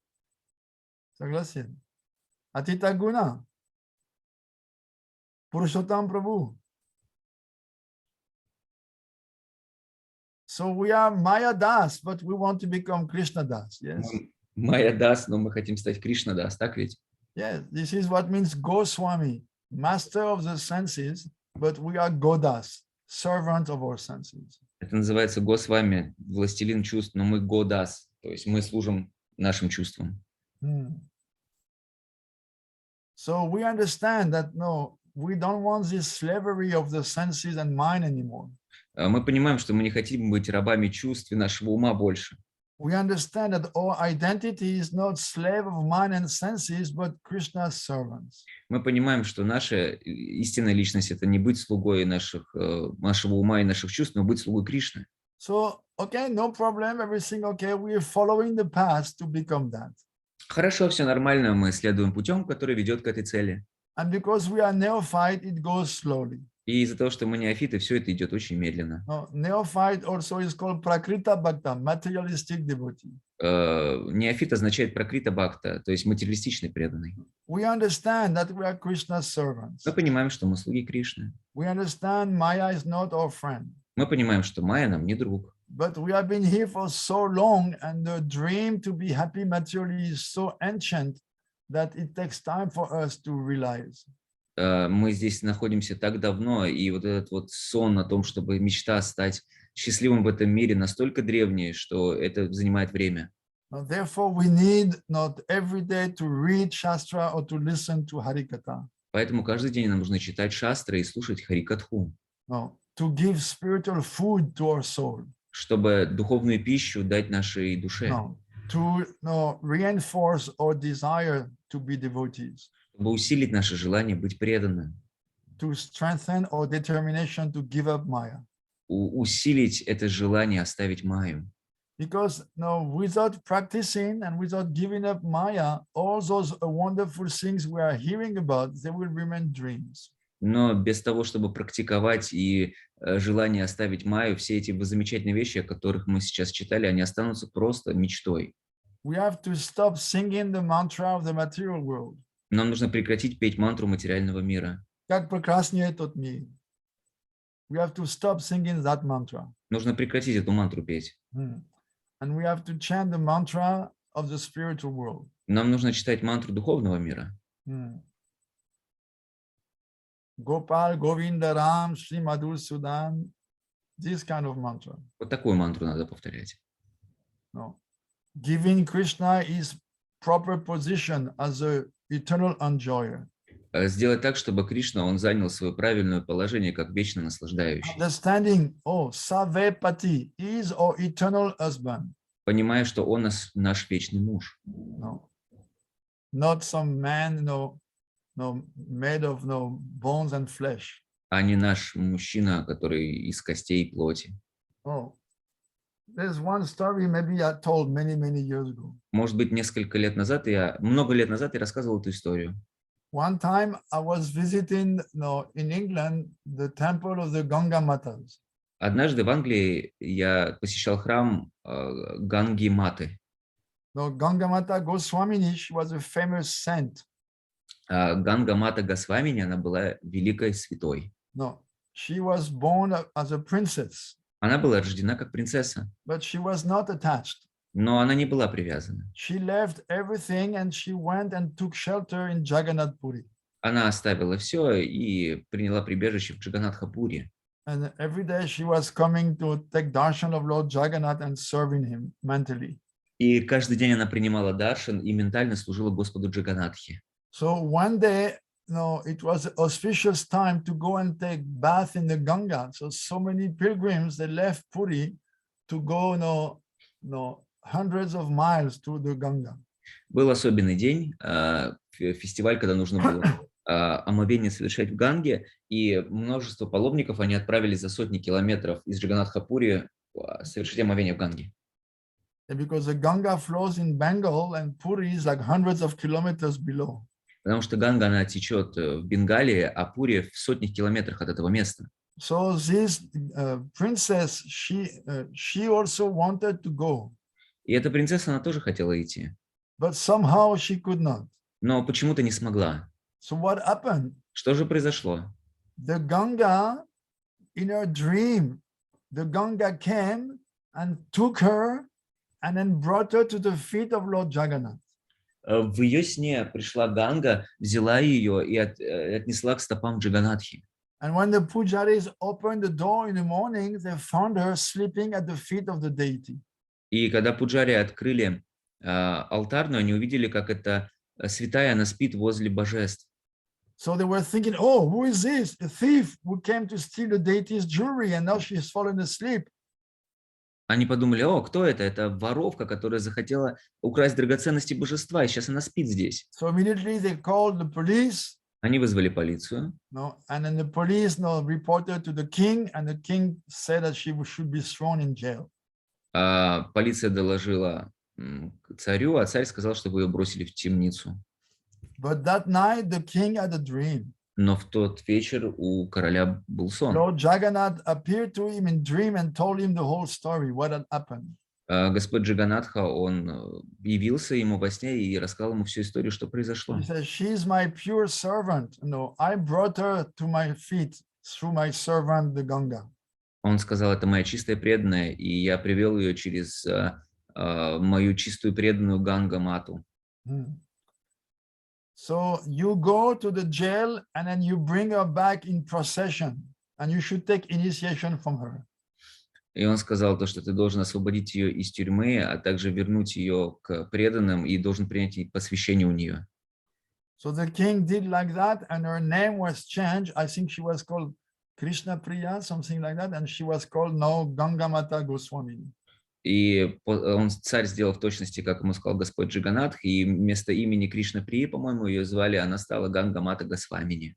Согласен. Атита Гуна. Пурушоттам Прабhu. So we are Maya Das, but we want to become Krishna Das. Yes. Майя Дас, но мы хотим стать Кришна Дас, так ведь? Yes. This is what means Goswami, master of the senses, but we are Godas, servant of our senses. Это называется Госвами, властелин чувств, но мы Годас, то есть мы служим нашим чувствам. So we understand that we don't want this slavery of the senses and mind anymore. Мы понимаем, что мы не хотим быть рабами чувств и нашего ума больше. We understand that our identity is not slave of mind and senses, but Krishna's servants. Мы понимаем, что наша истинная личность – это не быть слугой нашего ума и наших чувств, но быть слугой Кришны. So, okay, no problem, everything okay. We are following the path to become that. Хорошо, все нормально, мы следуем путем, который ведет к этой цели. And because we are neophyte, it goes slowly. И из-за того, что мы неофиты, все это идет очень медленно. Neophyte also is called prakrita bhakta, materialistic devotee. Неофит означает пракрита бхакта, то есть материалистичный преданный. We understand that we are Krishna's servants. Мы понимаем, что мы слуги Кришны. We understand Maya is not our friend. Мы понимаем, что майя нам не друг. But we have been here for so long, and the dream to be happy materially is so ancient that it takes time for us to realize. Мы здесь находимся так давно, и вот этот вот сон о том, чтобы мечта стать счастливым в этом мире, настолько древняя, что это занимает время. Therefore, we need not every day to read Shastra or to listen to Harikatha. Поэтому каждый день нам нужно читать шастры и слушать Харикатху. To give spiritual food to our soul. Чтобы духовную пищу дать нашей душе. To reinforce our desire to be devotees. Чтобы усилить наше желание быть преданным. To strengthen our determination to give up Maya. Усилить это желание оставить майю. Because without practicing and without giving up Maya, all those wonderful things we are hearing about, they will remain dreams. Но без того, чтобы практиковать и желание оставить майю, все эти замечательные вещи, о которых мы сейчас читали, они останутся просто мечтой. We have to stop singing the mantra of the material world. Нам нужно прекратить петь мантру материального мира. Как прекраснее тот мир. We have to stop singing that mantra. Нужно прекратить эту мантру петь. And we have to chant the mantra of the spiritual world. Нам нужно читать мантру духовного мира. Gopal, Govinda, Ram, Shri Madhusudan, this kind of mantra. Вот такую мантру надо повторять. No. Giving Krishna his proper position as the eternal enjoyer. Сделать так, чтобы Кришна, он занял свое правильное положение, как вечно наслаждающий. Understanding, oh, Savepati is our eternal husband. Понимая, что он наш вечный муж. No. Not some man, made of bones and flesh. А не наш мужчина, который из костей и плоти. Oh, there's one story maybe I told many years ago. Может быть, много лет назад я рассказывал эту историю. One time I was visiting, in England, the temple of the Ganga Matas. Однажды в Англии я посещал храм Ганги Маты. Ganga Mata Goswamini, she was a famous saint. Ганга Мата Госвамини, она была великой святой. No, she was born as a princess. Она была рождена как принцесса. But she was not attached. Но она не была привязана. She left everything and she went and took shelter in Jagannath Puri. Она оставила все и приняла прибежище в Джаганатхапуре. And every day she was coming to take darshan of Lord Jagannath and serving him mentally. И каждый день она принимала даршан и ментально служила Господу Джаганатхе. So one day, it was auspicious time to go and take bath in the Ganga. So many pilgrims, they left Puri to go, hundreds of miles to the Ganga. Был особенный день, фестиваль, когда нужно было омовение совершать в Ганге, и множество паломников, они отправились за сотни километров из Джаганатхапури совершить омовение в Ганге. Because the Ganga flows in Bengal and Puri is like hundreds of kilometers below. Потому что Ганга, она течет в Бенгалии, а Пури в сотнях километрах от этого места. So this princess, she also wanted to go. И эта принцесса, она тоже хотела идти. But somehow she could not. Но почему-то не смогла. So what happened? Что же произошло? The Ganga, in her dream, the Ganga came and took her and then brought her to the feet of Lord Jagannath. В ее сне пришла Ганга, взяла ее и отнесла к стопам Джаганатхи. And when the pujaris opened the door in the morning, they found her sleeping at the feet of the deity. И когда пуджари открыли алтарную, они увидели, как эта святая, она спит возле божеств. So they were thinking, oh, who is this? A thief who came to steal the deity's jewelry and now she has fallen asleep. Они подумали, о, кто это? Это воровка, которая захотела украсть драгоценности божества, и сейчас она спит здесь. So immediately they called the police. Они вызвали полицию. And then the police reported to the king, and the king said that she should be thrown in jail. Полиция доложила царю, а царь сказал, чтобы ее бросили в темницу. But that night the king had a dream. Но в тот вечер у короля был сон. Lord Jagannath appeared to him in dream and told him the whole story, what had happened. Господь Джаганатха, он явился ему во сне и рассказал ему всю историю, что произошло. He said, she is my pure servant. I brought her to my feet through my servant, the Ganga. Он сказал, это моя чистая преданная, и я привел ее через мою чистую преданную Ганга-мату. So you go to the jail and then you bring her back in procession, and you should take initiation from her. И он сказал то, что ты должен освободить ее из тюрьмы, а также вернуть ее к преданным и должен принять посвящение у нее. So the king did like that, and her name was changed. I think she was called Krishna Priya, something like that, and she was called now Ganga Mata Goswamini. И царь сделал в точности, как ему сказал Господь Джаганатх, и вместо имени Кришна Прии, по-моему, ее звали, она стала Ганга Мата Госвамини.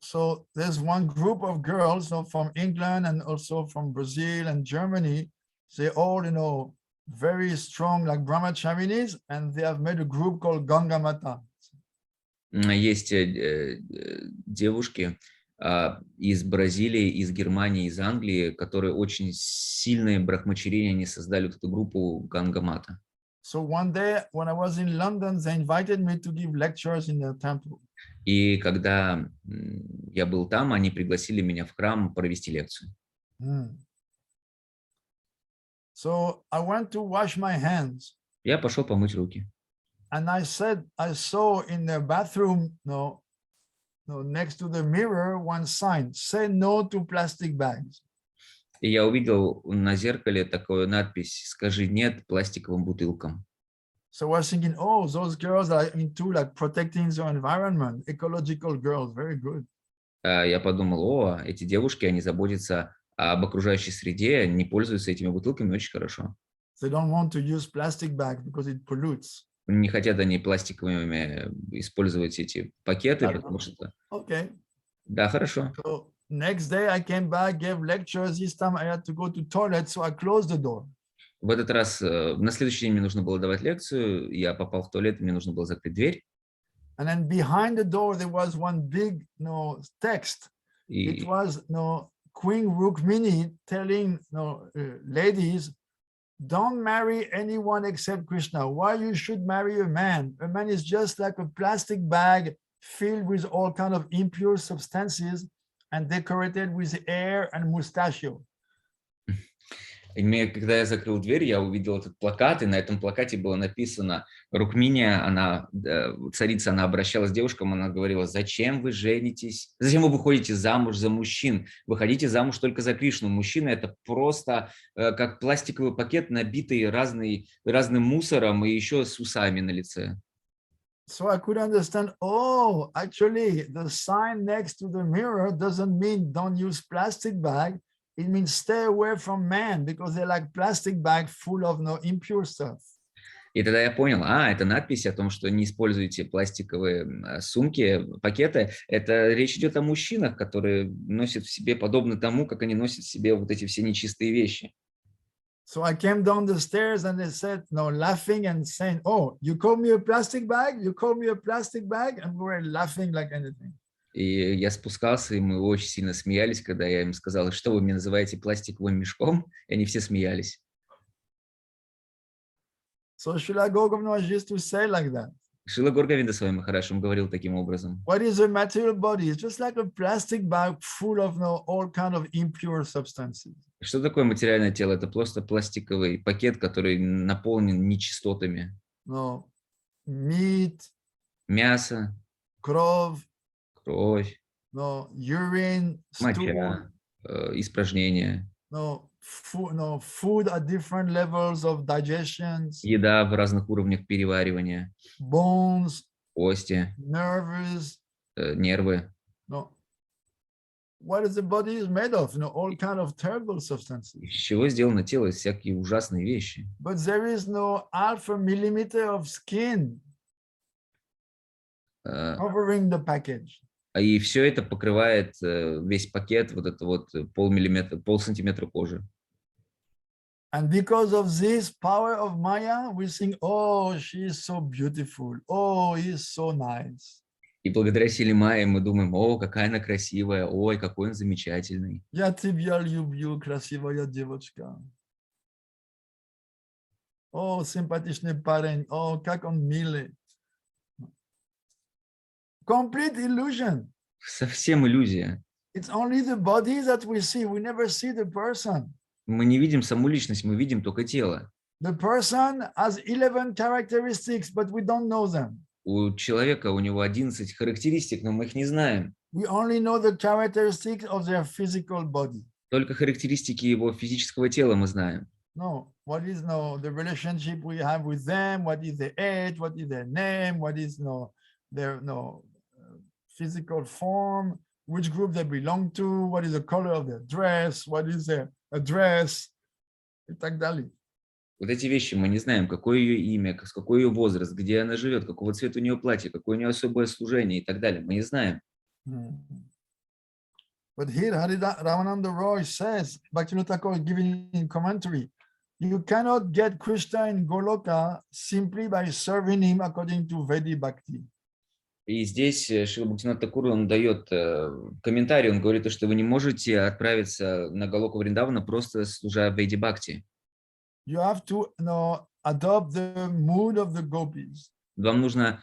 So there's one group of girls from England and also from Brazil and Germany. They all, very strong, like brahmacharinis, and they have made a group called Ganga Mata. Есть девушки из Бразилии, из Германии, из Англии, которые очень сильные брахмачарини, они создали вот эту группу Ганга Мата. So one day when I was in London, they invited me to give lectures in the temple. И когда я был там, они пригласили меня в храм провести лекцию. So I went to wash my hands. Я пошел помыть руки. And I saw in the bathroom, next to the mirror, one sign, say no to plastic bags. И я увидел на зеркале такую надпись: «Скажи нет пластиковым бутылкам». So I was thinking, oh, those girls are into like protecting the environment, ecological girls, very good. Я подумал: о, эти девушки, они заботятся об окружающей среде, не пользуются этими бутылками, очень хорошо. They don't want to use plastic bags because it pollutes. Не хотят они пластиковыми использовать эти пакеты, потому что... Okay. Да, хорошо. So next day I came back, gave lectures. This time I had to go to toilet, so I closed the door. В этот раз, на следующий день мне нужно было давать лекцию, я попал в туалет, мне нужно было закрыть дверь. And then behind the door there was one big text. It was Queen Rukmini telling ladies, don't marry anyone except Krishna. Why you should marry a man? A man is just like a plastic bag filled with all kind of impure substances and decorated with hair and mustachio. И когда я закрыл дверь, я увидел этот плакат, и на этом плакате было написано: Рукмини, она, царица, она обращалась к девушкам, она говорила: зачем вы женитесь, зачем вы выходите замуж за мужчин, выходите замуж только за Кришну. Мужчина — это просто как пластиковый пакет, набитый разным мусором и еще с усами на лице. So I could understand, oh, actually the sign next to the mirror doesn't mean don't use plastic bag. It means stay away from men because they're like plastic bag full of impure stuff. И тогда я понял, это надпись о том, что не используйте пластиковые сумки, пакеты. Это речь идет о мужчинах, которые носят в себе подобно тому, как они носят в себе вот эти все нечистые вещи. So I came down the stairs and they said, laughing and saying, oh, you call me a plastic bag? You call me a plastic bag? And we were laughing like anything. И я спускался, и мы очень сильно смеялись, когда я им сказал: что вы меня называете пластиковым мешком? И они все смеялись. So Srila Gauravana used to say like that. Шрила Говиндасвами Махарадж говорил таким образом. What is a material body? It's just like a plastic bag full of all kind of impure substances. Что такое материальное тело? Это просто пластиковый пакет, который наполнен нечистотами. Meat, мясо, кровь, urine, моча, испражнения. Food at different levels of digestion. Еда в разных уровнях переваривания. Bones, кости, nerves, нервы. What is the body is made of? All kind of terrible substances. Из чего сделано тело? Всякие ужасные вещи. But there is no half a millimeter of skin covering the package. И все это покрывает весь пакет, вот это вот полсантиметра кожи. And because of this power of Maya, we think, oh, she is so beautiful. Oh, he is so nice. И благодаря силе Майи мы думаем: о, какая она красивая, ой, какой он замечательный. Я тебя люблю, красивая девочка. О, симпатичный парень, о, как он милый. Complete illusion. Совсем иллюзия. It's only the body that we see. We never see the person. Мы не видим саму личность, мы видим только тело. The person has 11 characteristics, but we don't know them. У человека, у него 11 характеристик, но мы их не знаем. We only know the characteristics of their physical body. Только характеристики его физического тела мы знаем. What is the relationship we have with them? What is their age? What is their name? What is their physical form? Which group they belong to? What is the color of their dress? What is their address? И так далее. Вот эти вещи мы не знаем: какое ее имя, какой ее возраст, где она живет, какого цвета у нее платье, какое у нее особое служение и так далее. Мы не знаем. But here Ramananda Roy says, Bhaktivinoda Thakur giving in commentary, you cannot get Krishna in Goloka simply by serving him according to Vedic Bhakti. И здесь Шрила Бхактивинода Тхакур, он дает комментарий, он говорит, что вы не можете отправиться на Галоку Вриндавана, просто служа Веди Бхакти. You have to adopt the mood of the gopis. Вам нужно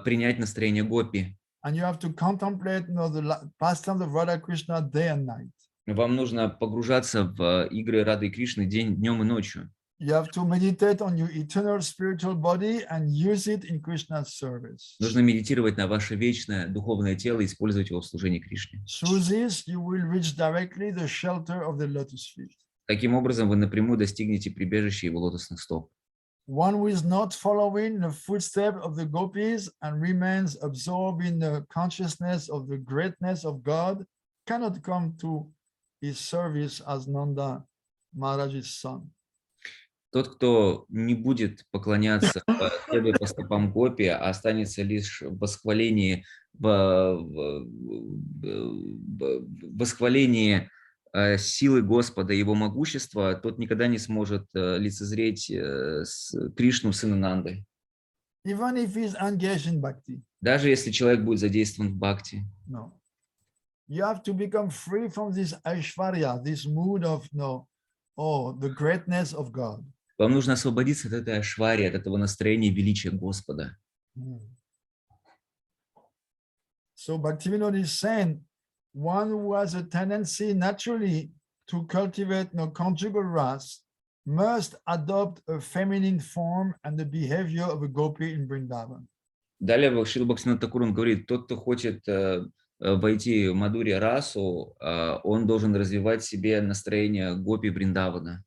принять настроение гопи. And you have to contemplate, the pastimes of Radha Krishna day and night. Вам нужно погружаться в игры Рады и Кришны днем и ночью. You have to meditate on your eternal spiritual body and use it in Krishna's service. Нужно медитировать на ваше вечное духовное тело и использовать его в служении Кришне. Through this, you will reach directly the shelter of the lotus feet. Таким образом, вы напрямую достигнете прибежища его лотосных стоп. One who is not following the footsteps of the gopis and remains absorbed in the consciousness of the greatness of God cannot come to his service as Nanda Maharaj's son. Тот, кто не будет поклоняться, следуя по стопам гопи, а останется лишь в восхвалении, силы Господа и его могущества, тот никогда не сможет лицезреть Кришну, сына Нанды. Even if he's engaged in bhakti. Даже если человек будет задействован в бхакти. No. You have to become free from this aishvarya, this mood of the greatness of God. Вам нужно освободиться от этой ашвари, от этого настроения величия Господа. So Bhaktivinoda is saying, one who has a tendency naturally to cultivate conjugal wrath must adopt a feminine form and the behavior of a gopi in Vrindavan. Далее Шрила Бхактивинода Тхакура говорит, тот, кто хочет войти в Мадхурья расу, он должен развивать в себе настроение гопи Вриндавана.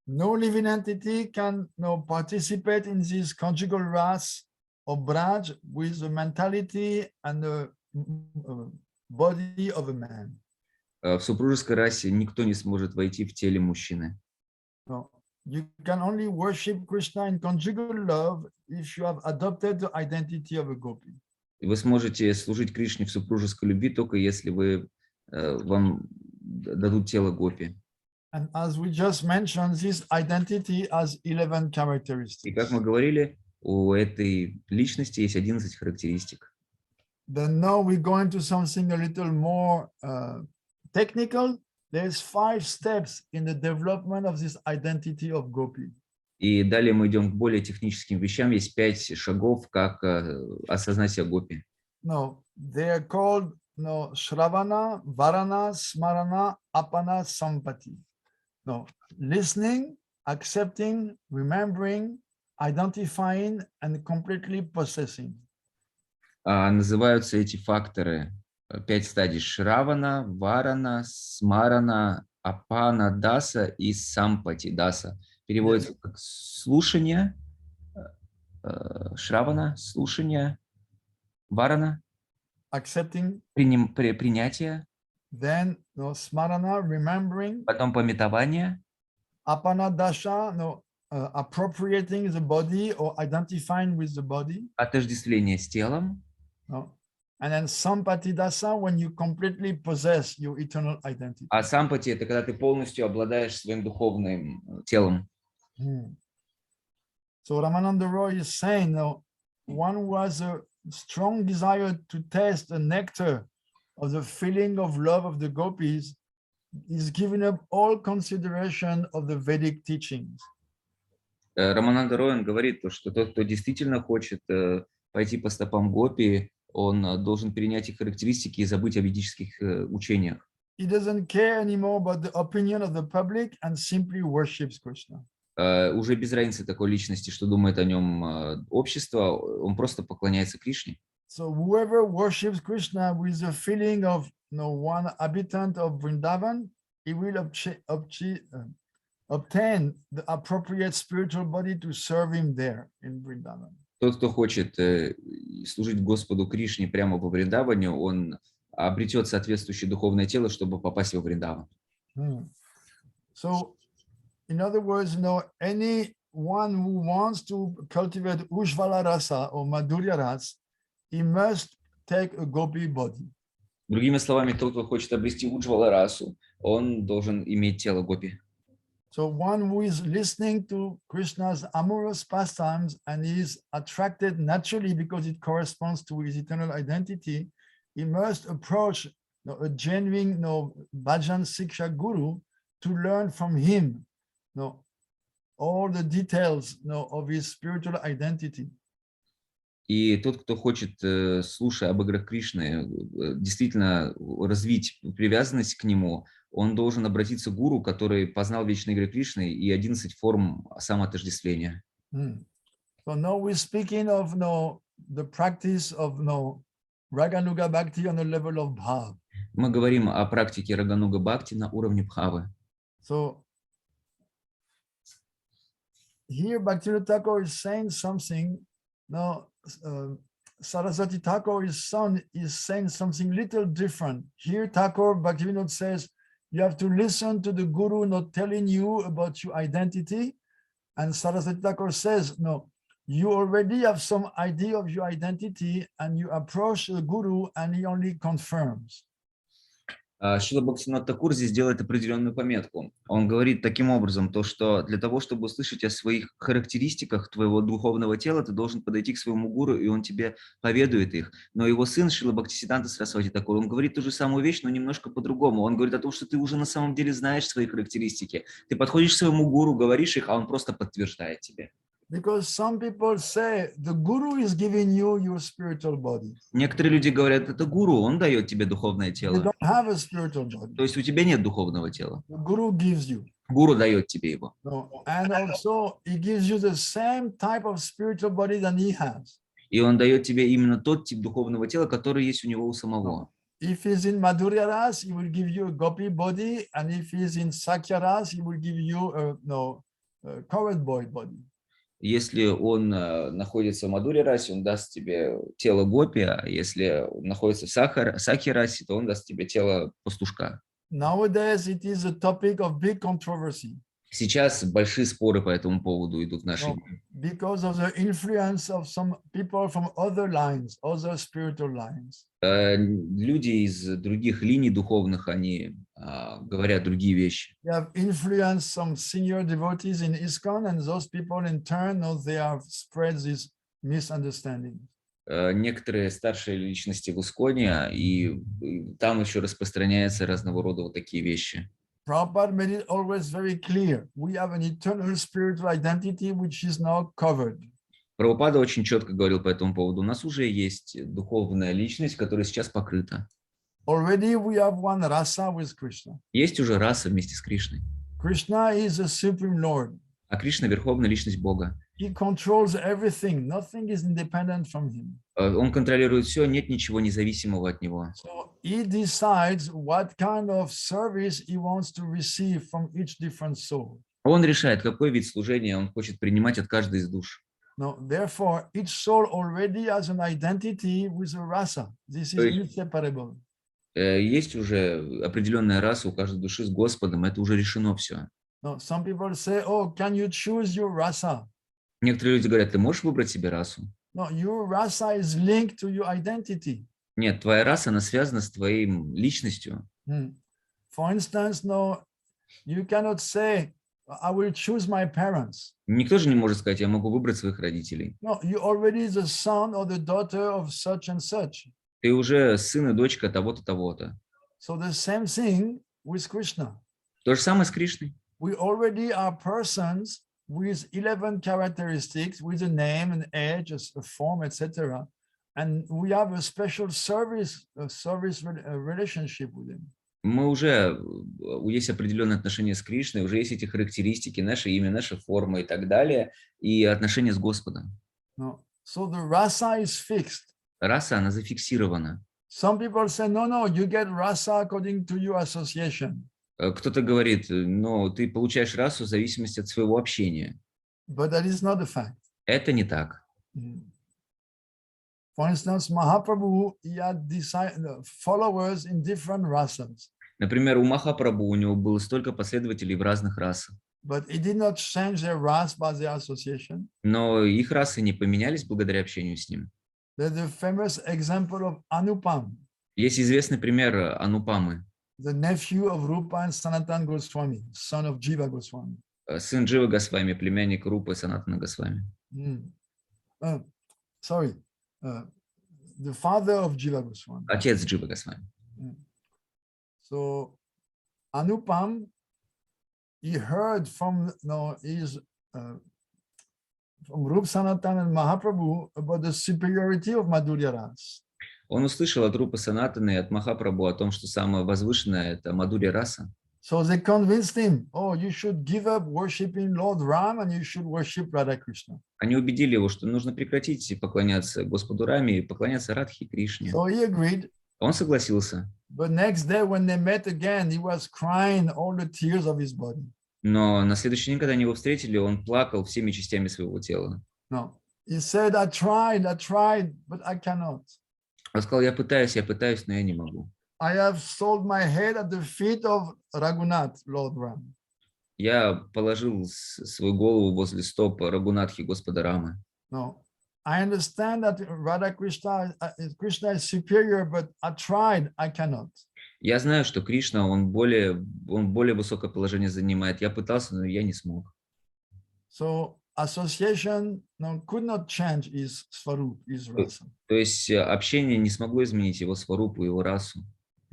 No living entity can participate in this conjugal wrath or braj with the mentality and the body of a man. В супружеской расе никто не сможет войти в теле мужчины. No. You can only worship Krishna in conjugal love if you have adopted the identity of a gopi. Вы сможете служить Кришне в супружеской любви только если вам дадут тело гопи. And as we just mentioned, this identity has 11 characteristics. И как мы говорили, у этой личности есть 11 характеристик. Then now we go into something a little more technical. There's 5 steps in the development of this identity of gopi. И далее мы идем к более техническим вещам. Есть 5 шагов, как осознать себя гопи. No, they are called Shravana, Varana, Smarana, Apana, Sampati. No, listening, accepting, remembering, identifying, and completely possessing. Называются эти факторы 5 стадий: Шравана, Варана, Смарана, Апана, Даса и Сампати, Даса. Переводится как слушание, Шравана, слушание, Варана, accepting, принятие, then Smarana, remembering, потом памятование, Apana Dasha, appropriating the body or identifying with the body. отождествление с телом. No. And then Sampati Dasa, when you completely possess your eternal identity. А сампати — это когда ты полностью обладаешь своим духовным телом. So Ramananda Roy is saying, one who has a strong desire to taste the nectar of the feeling of love of the gopis is giving up all consideration of the Vedic teachings. Рамананда Рой говорит, что тот, кто действительно хочет пойти по стопам гопи, он должен перенять их характеристики и забыть о ведических учениях. He doesn't care anymore about the opinion of the public and simply worships Krishna. Уже без разницы такой личности, что думает о нем общество, он просто поклоняется Кришне. So whoever worships Krishna with the feeling of one habitant of Vrindavan, he will obtain the appropriate spiritual body to serve him there in Vrindavan. Тот, кто хочет служить Господу Кришне прямо во Вриндаване, он обретет соответствующее духовное тело, чтобы попасть во Вриндаван. So, in other words, anyone who wants to cultivate Ujjvala Rasa or Madhurya Rasa, he must take a gopi body. Другими словами, тот, кто хочет обрести Уджвала расу, он должен иметь тело гопи. So one who is listening to Krishna's amorous pastimes and is attracted naturally because it corresponds to his eternal identity, he must approach a genuine Bhajan Siksha Guru to learn from him all the details, of his spiritual identity. И тот, кто хочет, слушая об играх Кришны, действительно развить привязанность к нему, он должен обратиться к гуру, который познал вечные игры Кришны и 11 форм самоотождествления. So now we're speaking of the practice of Raganuga Bhakti on the level of Bhav. Мы говорим о практике Рагануга Бхакти на уровне Бхавы. So here Bhaktivinoda Thakur is saying something. Now Saraswati Thakur's son is saying something little different. Here Thakur Bhaktivinoda says you have to listen to the guru not telling you about your identity, and Saraswati Thakur says no, you already have some idea of your identity and you approach the guru and he only confirms. Шрила Бхактивинода Тхакур здесь делает определенную пометку. Он говорит таким образом, то, что для того, чтобы услышать о своих характеристиках твоего духовного тела, ты должен подойти к своему гуру, и он тебе поведает их. Но его сын Шрила Бхактивидантой Сарасвати Тхакур, он говорит ту же самую вещь, но немножко по-другому. Он говорит о том, что ты уже на самом деле знаешь свои характеристики. Ты подходишь к своему гуру, говоришь их, а он просто подтверждает тебе. Because some people say the guru is giving you your spiritual body. Некоторые люди говорят, это гуру, он дает тебе духовное You тело. don't have a spiritual body. То есть у тебя нет духовного тела. The guru gives you. Гуру дает тебе его. And also he gives you the same type of spiritual body that he has. И он дает тебе именно тот тип духовного тела, который есть у него у самого. If he's in Madhurya Ras, he will give you a gopi body, and if he's in Sakya Ras, he will give you a current boy body. Если он находится в Мадхурья расе, он даст тебе тело гопи, а если он находится в Сакья расе, то он даст тебе тело пастушка. Nowadays, it is a topic of big controversy. Сейчас большие споры по этому поводу идут в наши дни. Because of the influence of some people from other lines, other spiritual lines. Люди из других линий духовных, они говорят другие вещи. They have influenced some senior devotees in ISKCON, and those people in turn, they have spread this misunderstanding. Некоторые старшие личности в Исконе, и там еще распространяются разного рода вот такие вещи. Prabhupada made it always very clear. We have an eternal spiritual identity which is now covered. Прабхупада очень четко говорил по этому поводу. У нас уже есть духовная личность, которая сейчас покрыта. Already we have one rasa with Krishna. Есть уже раса вместе с Кришной. Krishna is the Supreme Lord. А Кришна — верховная личность Бога. He controls everything. Nothing is independent from him. Он контролирует все, нет ничего независимого от него. So he decides what kind of service he wants to receive from each different soul. Он решает, какой вид служения он хочет принимать от каждой из душ. Now, therefore, each soul already has an identity with a rasa. This is inseparable. Есть уже определенная раса у каждой души с Господом, это уже решено все. Now, some people say, "Oh, can you choose your rasa?" Некоторые люди говорят, ты можешь выбрать себе расу? No, your rasa is linked to your identity. Нет, твоя раса, она связана с твоей личностью. For instance, no, you cannot say, "I will choose my parents." Никто же не может сказать, я могу выбрать своих родителей. No, you already the son or the daughter of such and such. Ты уже сын и дочка того-то, того-то. So the same thing with Krishna. То же самое с Кришной. We already are persons with 11 characteristics, with a name, an age, a form, etc. And we have a special service relationship with him. Мы уже, есть определенные отношения с Кришной, уже есть эти характеристики, наше имя, наша форма и так далее, и отношения с Господом. No. So the rasa is fixed. Раса, она зафиксирована. Some people say, no, you get rasa according to your association. Кто-то говорит, но ты получаешь расу в зависимости от своего общения. But that is not the fact. Это не так. For instance, Mahaprabhu, he had followers in different rasas. Например, у Махапрабху у него было столько последователей в разных расах. But he did not change their ras by their association. Но их расы не поменялись благодаря общению с ним. There's the famous example of Anupam. Есть известный пример Анупамы. The nephew of Rupa and Sanatana Goswami, son of Jiva Goswami. Сын Дживы Госвами, племянник Рупы Санатана Госвами. The father of Jiva Goswami. Отец Дживы Госвами. So Anupam, he heard from his from Rup Sanatana and Mahaprabhu about the superiority of Madhurya Ras. Он услышал от Рупы Санатаны и от Махапрабху о том, что самое возвышенное – это Мадхурья раса. So they convinced him, oh, you should give up worshiping Lord Ram and you should worship Radha Krishna. Они убедили его, что нужно прекратить поклоняться Господу Раме и поклоняться Радхе и Кришне. So he agreed. Он согласился. But next day when they met again, he was crying all the tears of his body. Но на следующий день, когда они его встретили, он плакал всеми частями своего тела. No, he said, I tried, but I cannot. Он сказал, я пытаюсь, но я не могу. I have sold my head at the feet of Raghunath, Lord Ram. Я положил свою голову возле стоп Рагунатхи Господа Рамы. No, I understand that Radha Krishna is superior, but I tried, I cannot. Я знаю, что Кришна, он более высокое положение занимает. Я пытался, но я не смог. So association could not change his svarup, his rasa. То есть общение не смогло изменить его сварупу, его расу.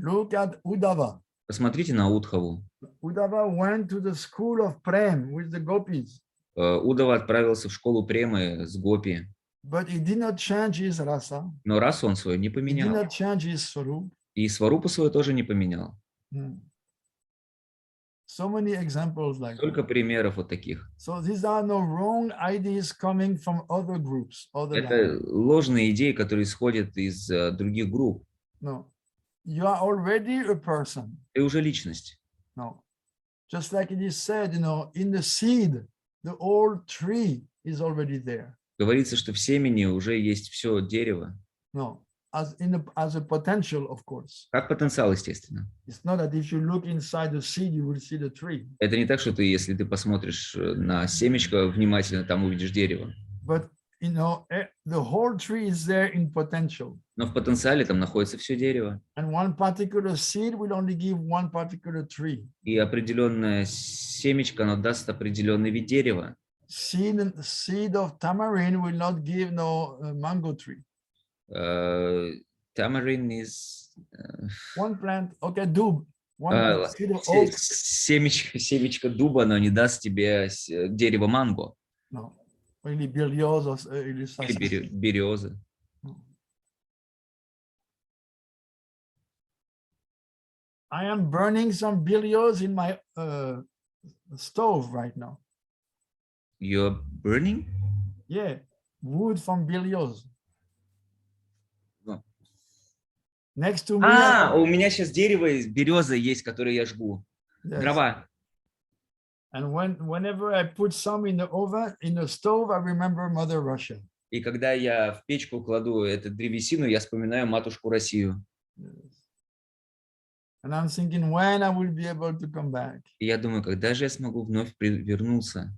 Look at Uddhava. Посмотрите на Удхаву. Uddhava went to the school of Prem with the gopis. Удава отправился в школу Премы с гопи. But he did not change his rasa. Но расу он свою не He did поменял. not change his svarup. И сварупу свою тоже не поменял. So many examples like Только that. примеров вот таких. So these are no wrong ideas coming from other groups, other Это ложные идеи, которые исходят из других групп. No, you are already a person. Ты уже личность. No, just like it is said, in the seed, the whole tree is already there. Говорится, что в семени уже есть все дерево. No, as a potential, of course. Как потенциал, естественно. It's not that if you look inside the seed, you will see the tree. Это не так, что ты, если ты посмотришь на семечко внимательно, там увидишь дерево. But the whole tree is there in potential. Но в потенциале там находится все дерево. And one particular seed will only give one particular tree. И определенное семечко, оно даст определенный вид дерева. Seed of tamarind will not give no mango tree. Tamarind is... One plant, okay, dub. One seed of oak. Семечко дуба, оно не даст тебе дерево манго. No, или береза. Или березы. I am burning some berries in my stove right now. You're burning? Yeah, wood from berries. No. Next to me. У меня сейчас дерево из березы есть, которое я жгу. Yes. Дрова. And whenever I put some in the oven, in the stove, I remember Mother Russia. И когда я в печку кладу эту древесину, я вспоминаю матушку Россию. Yes. And I'm thinking when I will be able to come back. И я думаю, когда же я смогу вновь вернуться?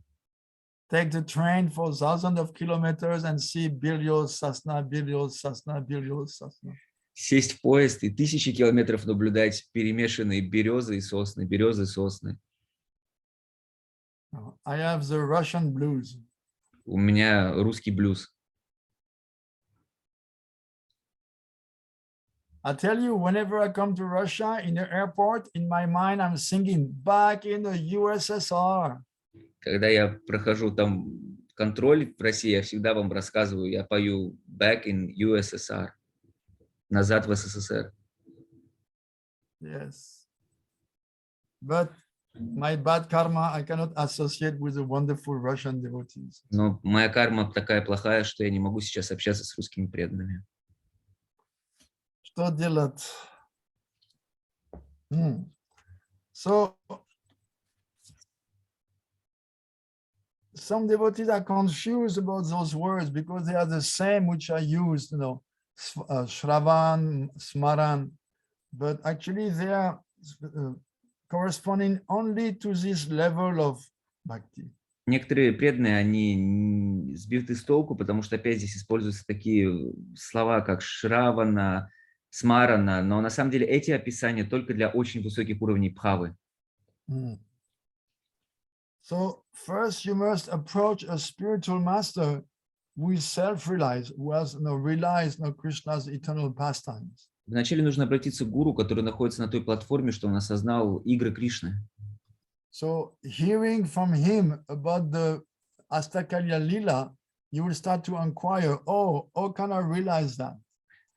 Take the train for thousands of kilometers and see berries, sasna, berries, sasna, berries, sasna. Сесть в поезд и 1000 километров наблюдать перемешанные березы и сосны, березы и сосны. I have the Russian blues. У меня русский блюз. I tell you, whenever I come to Russia in the airport, in my mind, I'm singing back in the USSR. Когда я прохожу там контроль в России, я всегда вам рассказываю, я пою Back in USSR, назад в СССР. Yes. But my bad karma, I cannot associate with the wonderful Russian devotees. Но моя карма такая плохая, что я не могу сейчас общаться с русскими преданными. Что делать? So, some devotees are confused about those words because they are the same which are used, Shravan, Smaran, but actually they are corresponding only to this level of bhakti. Некоторые преданные, они сбиты с толку, потому что опять здесь используются такие слова, как Шравана, Смарана, но на самом деле эти описания только для очень высоких уровней бхавы. So first you must approach a spiritual master who is self-realized, who has realized Krishna's eternal pastimes. Вначале нужно обратиться к гуру, который находится на той платформе, что он осознал игры Кришны. So hearing from him about the Astakalya Lila, you will start to inquire, oh, how can I realize that?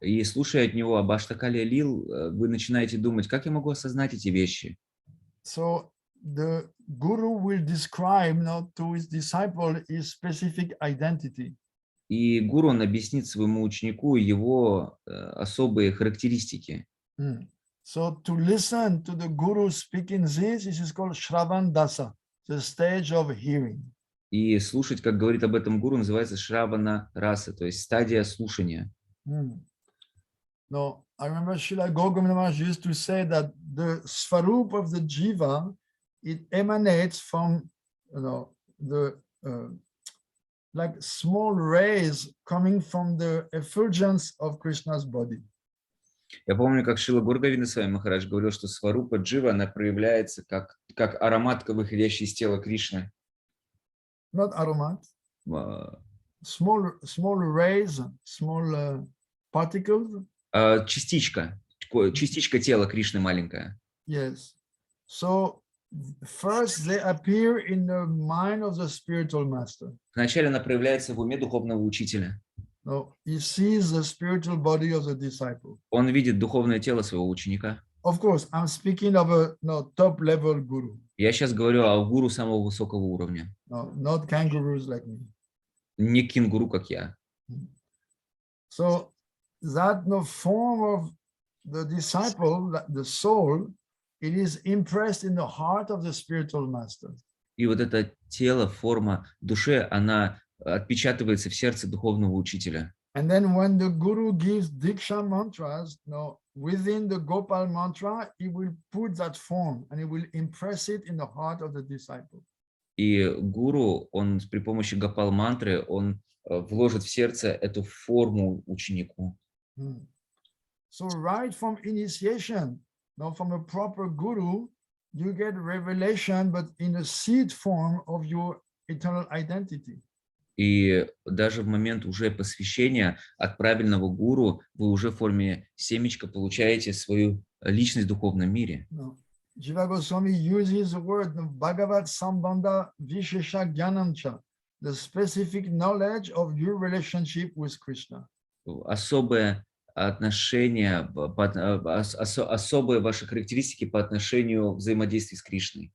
И слушая от него об Аштакале Лил, вы начинаете думать, как я могу осознать эти вещи? So the guru will describe to his disciple his specific identity. И гуру, он объяснит своему ученику его особые характеристики. So to listen to the guru speaking this is called Shravan Dasa, the stage of hearing. И слушать, как говорит об этом гуру, называется Шравана Раса, то есть стадия слушания. No, I remember Srila Gautam Maharaj used to say that the svarup of the jiva, it emanates from, the like small rays coming from the effulgence of Krishna's body. Я помню, как Шрила Гургавинда Махарадж говорил, что сварупа джива, она проявляется как аромат, выходящий из тела Кришны. Not aromat. Small rays, small particles. Частичка тела Кришны маленькая. Yes. So first they appear in the mind of the spiritual master. Вначале она проявляется в уме духовного учителя. No, he sees the spiritual body of the disciple. Он видит духовное тело своего ученика. Of course, I'm speaking of a top level guru. Я сейчас говорю о гуру самого высокого уровня. No, not kangaroos like me. Не кенгуру, как я. So that form of the disciple, the soul, it is impressed in the heart of the spiritual master. И вот это тело, форма души, она отпечатывается в сердце духовного учителя. And then when the guru gives diksha mantras, within the Gopal mantra, he will put that form and he will impress it in the heart of the disciple. И гуру, он при помощи гопал мантры, он вложит в сердце эту форму ученику. So right from initiation, from a proper guru, you get revelation, but in a seed form of your eternal identity. И даже в момент уже посвящения от правильного гуру вы уже в форме семечка получаете свою личность в духовном мире. Jiva Goswami uses the word Bhagavat Sambandha Vishesha Jnanamcha, the specific knowledge of your relationship with Krishna. Особое отношение, особые ваши характеристики по отношению взаимодействия с Кришной.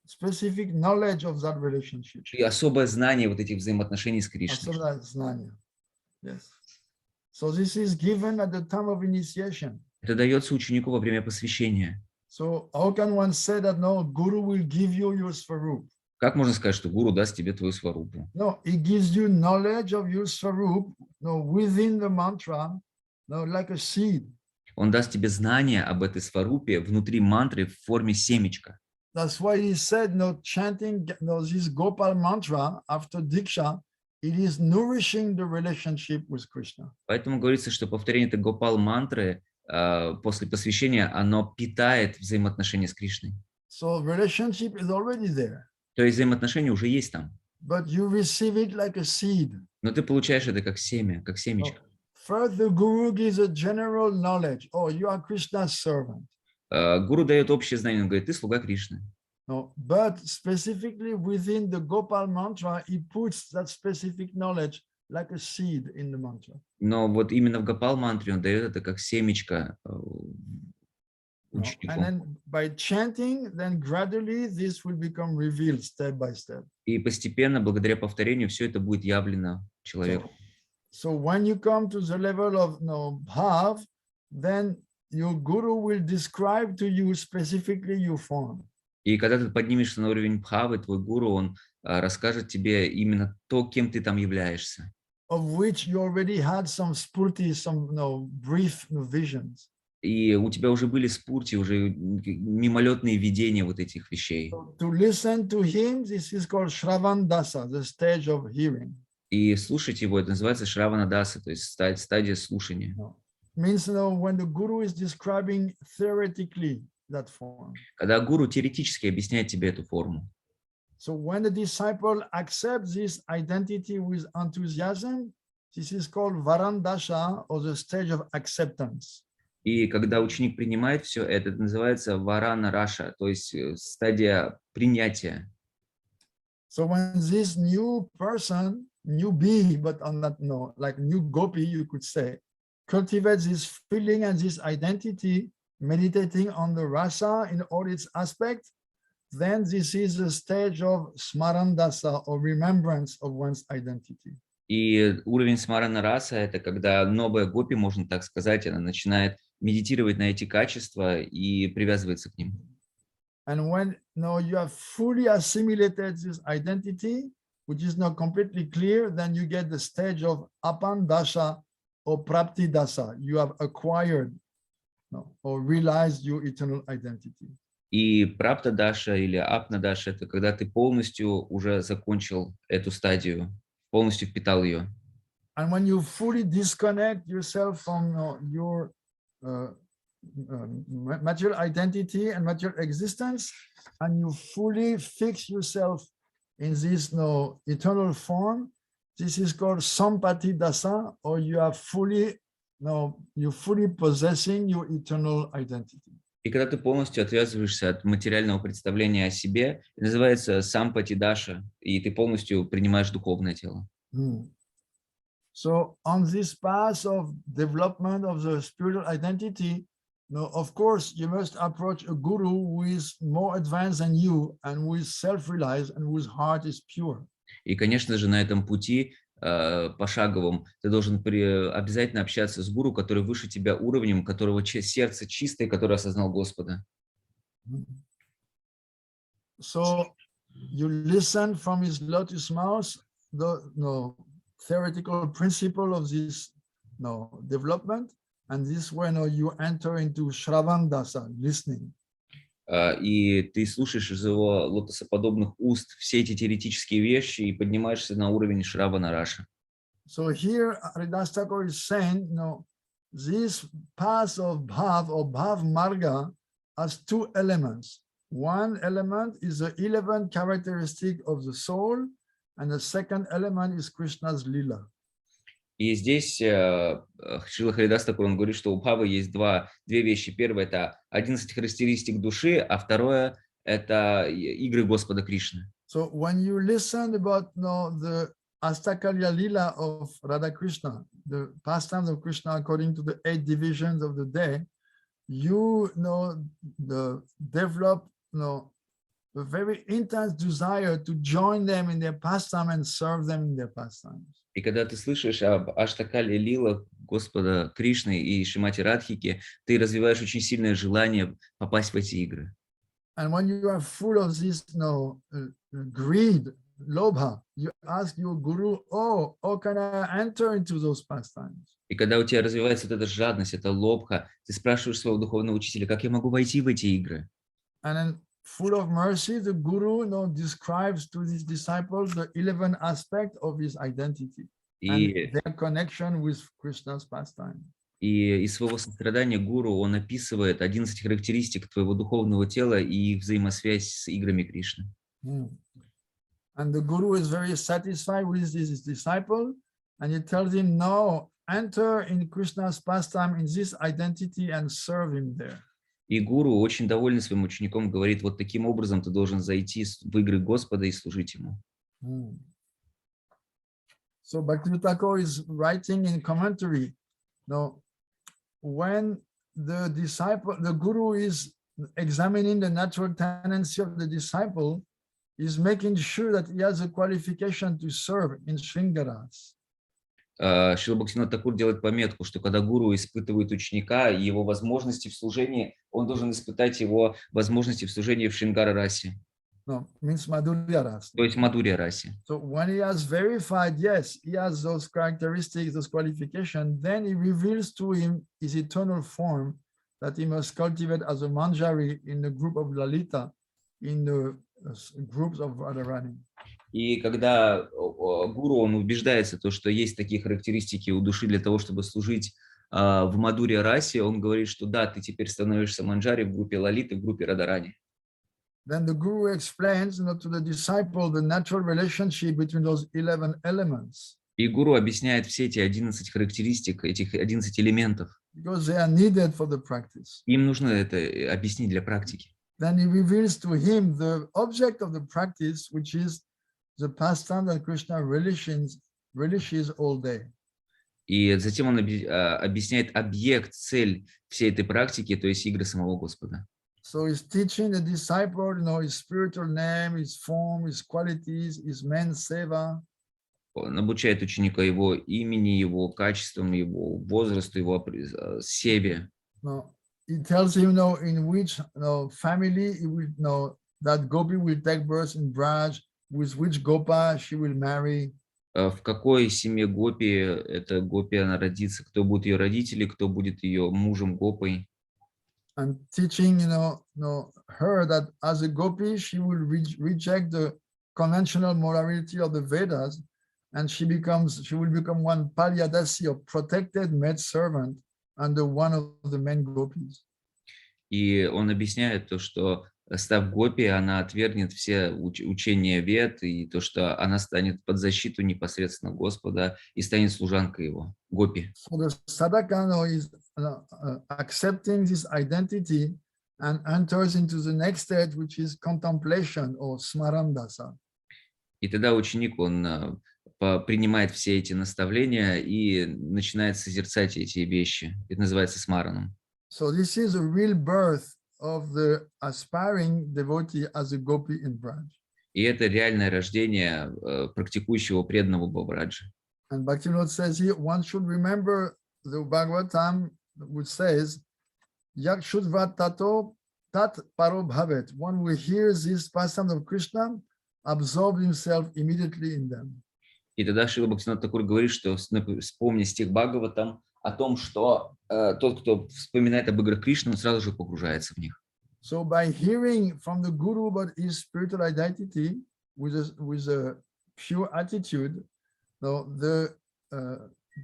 Specific knowledge of that relationship. И особое знание вот этих взаимоотношений с Кришной. Yes. So this is given at the time of initiation. Это дается ученику во время посвящения. So how can one say that guru will give you your svarup? Как можно сказать, что гуру даст тебе твою сварупу? No, he gives you knowledge of your svarup, within the mantra, like a seed. Он даст тебе знание об этой сварупе внутри мантры в форме семечка. That's why he said, chanting this Gopal mantra after Diksha, it is nourishing the relationship with Krishna. Поэтому говорится, что повторение этой Гопал мантры после посвящения, оно питает взаимоотношения с Кришной. So relationship is already there. То есть взаимоотношения уже есть там. But you receive it like a seed. Но ты получаешь это как семя, как семечко. First, the guru gives a general knowledge. Oh, you are Krishna's servant. Гуру дает общее знание, он говорит, ты слуга Кришны. No, but specifically within the Gopal mantra, he puts that specific knowledge like a seed in the mantra. Но вот именно в Гопал мантре он дает это как семечко ученику. And then by chanting, then gradually this will become revealed step by step. И постепенно, благодаря повторению, все это будет явлено человеку. So when you come to the level of bhav, then your guru will describe to you specifically your form. И когда ты поднимешься на уровень бхавы, твой гуру, он расскажет тебе именно то, кем ты там являешься. Of which you already had some spurti, some brief visions. И у тебя уже были спурти, уже мимолетные видения вот этих вещей. So to listen to him, this is called Shravan Dasa, the stage of hearing. И слушать его, это называется Шравана Даса, то есть стадия слушания. Means when the guru is describing theoretically that form. Когда гуру теоретически объясняет тебе эту форму. So when the disciple accepts this identity with enthusiasm, this is called Varandasha, or the stage of acceptance. И когда ученик принимает все это, это называется Варана Раша, то есть стадия принятия. So when this new person, newbie, but on that no, like new gopi, you could say, cultivates this feeling and this identity, meditating on the rasa in all its aspects, then this is a stage of smarandasa, or remembrance of one's identity. И уровень смарана раса – это когда новая гопи, можно так сказать, она начинает медитировать на эти качества и привязывается к ним. And when you have fully assimilated this identity, which is not completely clear, then you get the stage of apandasa or praptidasa. You have acquired or realized your eternal identity. И прапта-даша или апна-даша – это когда ты полностью уже закончил эту стадию, полностью впитал ее. And when you fully disconnect yourself from your material identity and material existence, and you fully fix yourself in this eternal form, this is called sampati dasa, or you are fully possessing your eternal identity. И когда ты полностью отвязываешься от материального представления о себе, называется сампати даша, и ты полностью принимаешь духовное тело. So on this path of development of the spiritual identity, of course, you must approach a guru who is more advanced than you and who is self-realized and whose heart is pure. И, конечно же, на этом пути пошаговом ты должен обязательно общаться с гуру, который выше тебя уровнем, которого сердце чистое, который осознал Господа. So you listen from his lotus mouth the theoretical principle of this development, and this way you enter into Shravan Dasa, listening. И ты слушаешь из его лотосоподобных уст все эти теоретические вещи и поднимаешься на уровень Шравана Раша. So here Haridas Thakur is saying, this path of bhav or bhav marga has two elements. One element is the 11 characteristic of the soul, and the second element is Krishna's lila. И здесь Шрила Харидас Тхакур, он говорит, что у бхавы есть две вещи. Первое – это 11 характеристик души, а второе – это игры Господа Кришны. So when you listen about the Astakalya Lila of Radha Krishna, the pastimes of Krishna according to the 8 divisions of the day, you develop a very intense desire to join them in their pastime and serve them in their pastimes. И когда ты слышишь об Аштакале Лила Господа Кришны и Шримати Радхике, ты развиваешь очень сильное желание попасть в эти игры. And when you are full of this greed, lobha, you ask your guru, how can I enter into those pastimes? И когда у тебя развивается вот эта жадность, эта лобха, ты спрашиваешь своего духовного учителя, как я могу войти в эти игры? And then, full of mercy, the guru describes to his disciples the 11 aspects of his identity and their connection with Krishna's pastime. И из своего сострадания гуру он описывает 11 характеристик твоего духовного тела и их взаимосвязь с играми Кришны. And the guru is very satisfied with his disciple, and he tells him, no, enter in Krishna's pastime in this identity and serve him there. И гуру, очень довольный своим учеником, говорит, вот таким образом ты должен зайти в игры Господа и служить ему. So Bhaktivinoda Thakur is writing in commentary, when the guru is examining the natural tendency of the disciple, is making sure that he has a qualification to serve in Shringaras. Шрила Бхактивинода Тхакур делает пометку, что когда гуру испытывает ученика и его возможности в служении, он должен испытать его возможности в служении в Шрингара-расе. No, means Madhurya Rasa. То есть Мадхурья-расе. So when he has verified, yes, he has those characteristics, those qualifications, then he reveals to him his eternal form that he must cultivate as a manjari in the group of Lalita, in the groups of Radharani. И когда гуру, он убеждается, что есть такие характеристики у души для того, чтобы служить в Мадхурья-расе, он говорит, что да, ты теперь становишься манджари в группе Лалиты, в группе Радharani. Then the guru explains to the disciple the natural relationship between those 11 elements. И гуру объясняет все эти 11 характеристик, этих 11 элементов. Because they are needed for the practice. Им нужно это объяснить для практики. Then he reveals to him the object of the practice, which is the pastime that Krishna relishes all day. И затем он объясняет объект, цель всей этой практики, то есть игры самого Господа. So he's teaching the disciple, his spiritual name, his form, his qualities, his main seva. Он обучает ученика его имени, его качествам, его возрасту, его севе. No, he tells him, in which family he will that Gopi will take birth in Braj, with which Gopa she will marry. В какой семье Гопи эта Гопи она родится, кто будут ее родители, кто будет ее мужем Гопой. And teaching, her that as a Gopi, she will reject the conventional morality of the Vedas, and she will become one Paryadasi, or protected maid servant, under one of the main Gopis. И он объясняет то, что став Гопи, она отвергнет все учения Вед, и то, что она станет под защиту непосредственно Господа и станет служанкой его, Гопи. So the sadhaka is accepting this identity and enters into the next stage, which is contemplation or smarandasa. И тогда ученик, он принимает все эти наставления и начинает созерцать эти вещи. Это называется смараном. So this is a real birth of the aspiring devotee as a Gopi in Braj. И это реальное рождение практикующего преданного Бхавраджа. And Bhaktivinoda says here, one should remember the Bhagavatam, which says, Yak Shudvatato tat paro bhavet. One who hears this pastime of Krishna absorbs himself immediately in them. И тогда Шрила Бхактивинода Тхакур говорит, что вспомни стих Бхагаватам о том, что тот, кто вспоминает об играх Кришны, он сразу же погружается в них. So by hearing from the Guru about his spiritual identity with a pure attitude, the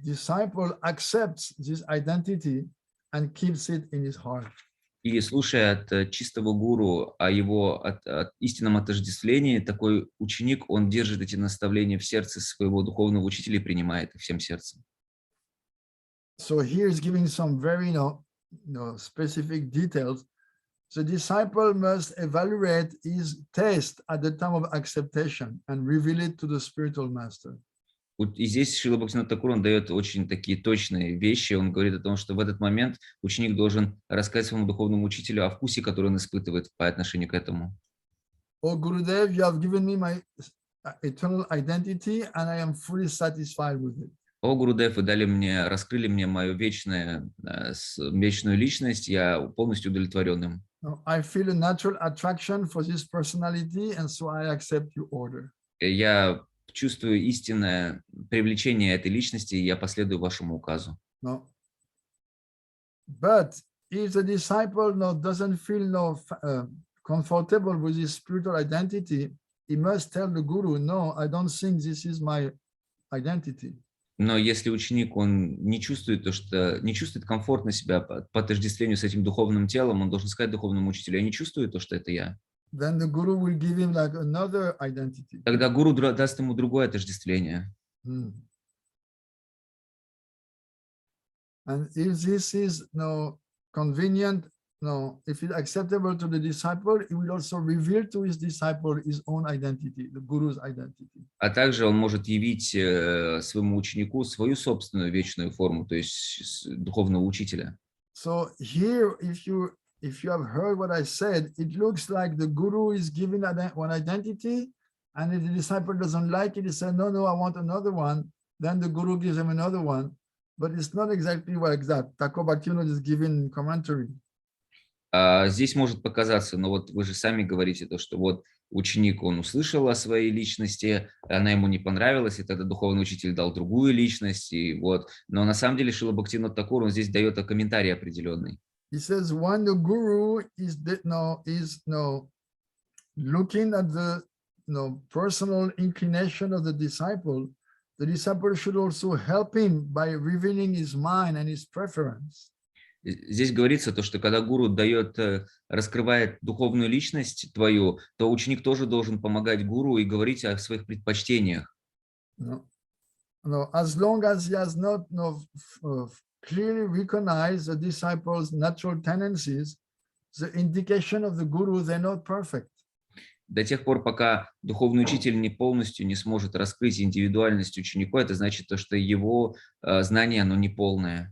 disciple accepts this identity and keeps it in his heart. И слушая от чистого гуру о его от истинном отождествлении, такой ученик, он держит эти наставления в сердце своего духовного учителя и принимает их всем сердцем. So here is giving some very specific details. The disciple must evaluate his taste at the time of acceptation and reveal it to the spiritual master. И здесь Шрила Бхактивинода Тхакур, он дает очень такие точные вещи. Он говорит о том, что в этот момент ученик должен рассказать своему духовному учителю о вкусе, который он испытывает по отношению к этому. Oh Gurudev, you have given me my eternal identity and I am fully satisfied with it. О Гурудев, вы раскрыли мне мою вечную личность, я полностью удовлетворен им. I feel a natural attraction for this personality and so I accept your order. Я чувствую истинное привлечение этой личности, и я последую вашему указу. No. But if the disciple doesn't feel comfortable with his spiritual identity, he must tell the Guru, no, I don't think this is my identity. Но если ученик, он не чувствует комфортно себя по отождествлению с этим духовным телом, он должен сказать духовному учителю, я не чувствую то, что это я. Then the Guru will give him another identity. Тогда гуру даст ему другое отождествление. And if this is convenient, if it's acceptable to the disciple, he will also reveal to his disciple his own identity, the Guru's identity. А также он может явить своему ученику свою собственную вечную форму, то есть духовного учителя. So here, if you have heard what I said, it looks like the Guru is giving one identity, and if the disciple doesn't like it, he says, no, I want another one. Then the Guru gives him another one. But it's not exactly like that. Thakur Bhaktivinoda is giving commentary. Здесь может показаться, но вот вы же сами говорите, то, что вот ученик, он услышал о своей личности, она ему не понравилась, и тогда духовный учитель дал другую личность, и вот. Но на самом деле Шрила Бхактивинода Тхакур, он здесь дает комментарий определенный. He says when the Guru is looking at the personal inclination of the disciple should also help him by revealing his mind and his preference. Здесь говорится то, что когда гуру раскрывает духовную личность твою, то ученик тоже должен помогать гуру и говорить о своих предпочтениях. As long as he has not clearly recognized the disciple's natural tendencies, the indication of the Guru, they're not perfect. До тех пор, пока духовный учитель не полностью не сможет раскрыть индивидуальность ученику, это значит, то, что его знание, оно не полное.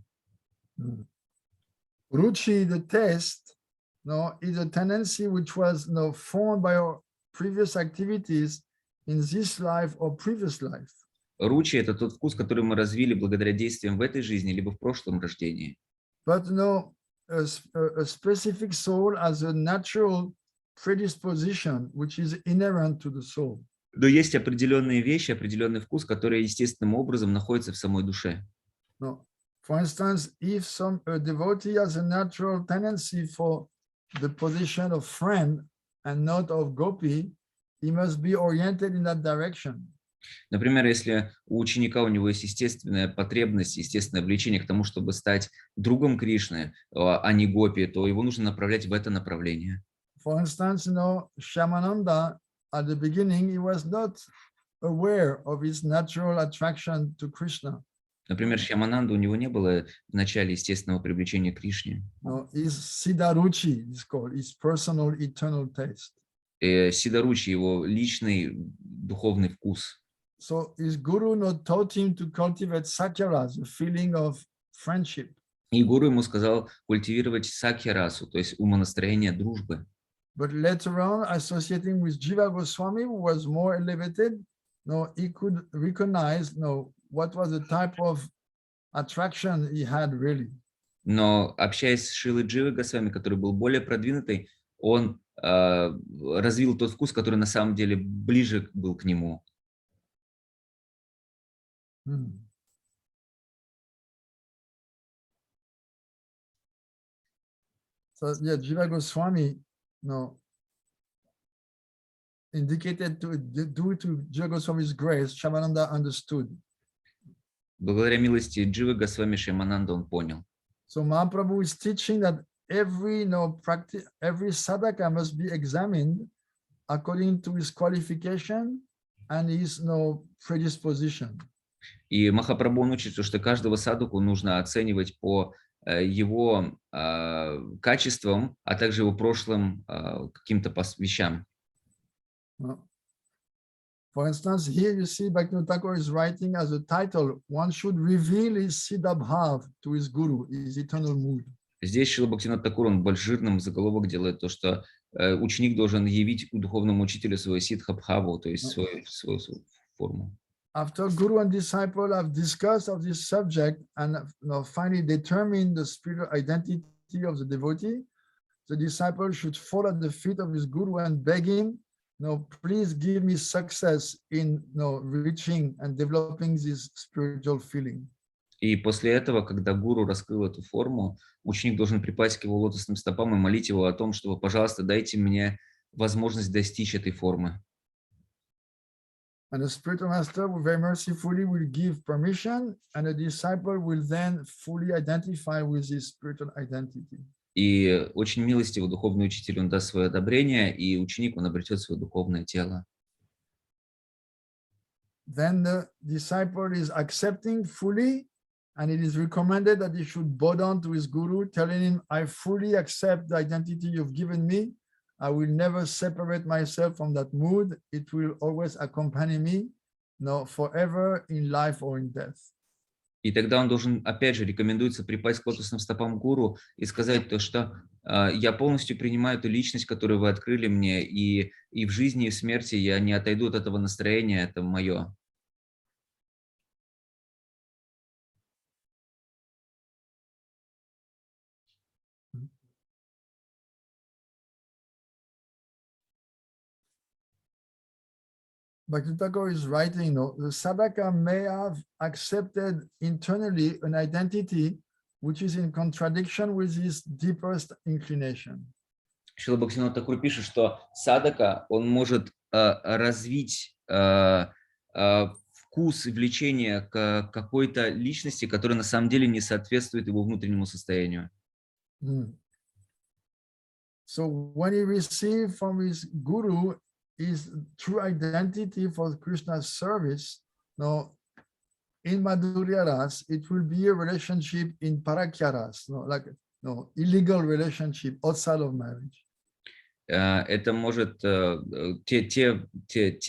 Ruchi, the taste, no, is a tendency which was formed by our previous activities in this life or previous life. Ручи – это тот вкус, который мы развили благодаря действиям в этой жизни, либо в прошлом рождении. But a specific soul has a natural predisposition which is inherent to the soul. Но есть определенные вещи, определенный вкус, который естественным образом находится в самой душе. No. For instance, if a devotee has a natural tendency for the position of friend and not of gopi, he must be oriented in that direction. Например, если у ученика у него есть естественная потребность, естественное влечение к тому, чтобы стать другом Кришны, а не гопи, то его нужно направлять в это направление. For instance, Shyamananda, at the beginning, he was not aware of his natural attraction to Krishna. Например, Шьямананда, у него не было в начале естественного привлечения к Кришне. No, his Siddharuchi is called, his personal eternal taste. Сидаручи, его личный духовный вкус. So his guru not taught him to cultivate sakyaras, a feeling of friendship. И гуру ему сказал культивировать сакья-расу, то есть умонастроение дружбы. But later on, associating with Jiva Goswami, who was more elevated, he could recognize what was the type of attraction he had really. Но общаясь с Шрилой Дживой Госвами, который был более продвинутый, он развил тот вкус, который на самом деле ближе был к нему. So yeah, Jiva Goswami, indicated due to Jiva Goswami's grace, Shyamananda understood. Благодаря милости Дживы Госвами Шьямананда он понял. So Mahaprabhu is teaching that every sadhaka must be examined according to his qualification and his predisposition. И Махапрабху он учит, что каждого садхаку нужно оценивать по его качествам, а также его прошлым каким-то вещам. For instance, here you see Bhaktivinoda Thakur is writing as a title, one should reveal his siddha bhav to his guru, his eternal mood. Здесь Шрила Бхактивинода Тхакур, он большим заголовок делает то, что ученик должен явить духовному учителю свою сиддха-бхаву, то есть свою форму. After guru and disciple have discussed of this subject and finally determined the spiritual identity of the devotee, the disciple should fall at the feet of his guru and beg him, please give me success in reaching and developing this spiritual feeling. И после этого, когда гуру раскрыл эту форму, ученик должен припасть к его лотосным стопам и молить его о том, чтобы, пожалуйста, дайте мне возможность достичь этой формы. And the spiritual master very mercifully will give permission, and the disciple will then fully identify with his spiritual identity. И очень милостиво духовный учитель, он даст свое одобрение, и ученик, он обретет свое духовное тело. Then the disciple is accepting fully, and it is recommended that he should bow down to his guru, telling him, I fully accept the identity you've given me. I will never separate myself from that mood. It will always accompany me, forever in life or in death. И тогда он должен, опять же, рекомендуется припасть к лотосным стопам гуру и сказать то, что я полностью принимаю эту личность, которую вы открыли мне, и в жизни, и в смерти я не отойду от этого настроения, это мое. Bhaktivinoda Thakur is writing, the sadhaka may have accepted internally an identity which is in contradiction with his deepest inclination. Шрила Бхактивинода Тхакур пишет, что садака, он может развить вкус и влечение к какой-то личности, которая на самом деле не соответствует его внутреннему состоянию. So when he received from his guru his true identity for Krishna's service, in Madhurya Ras, it will be a relationship in Parakya Ras, illegal relationship outside of marriage. Это может те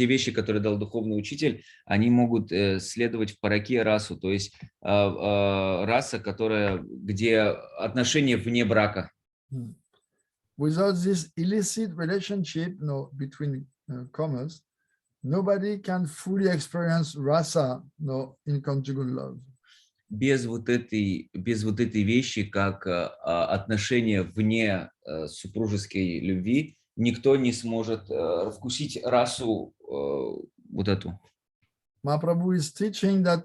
вещи, которые дал духовный учитель, они могут следовать в параке расу, то есть раса, где отношения вне брака. Without this illicit relationship, between commas, nobody can fully experience rasa, in conjugal love. Без вот этой вещи, как отношения вне супружеской любви, никто не сможет вкусить расу вот эту. Mahaprabhu is teaching that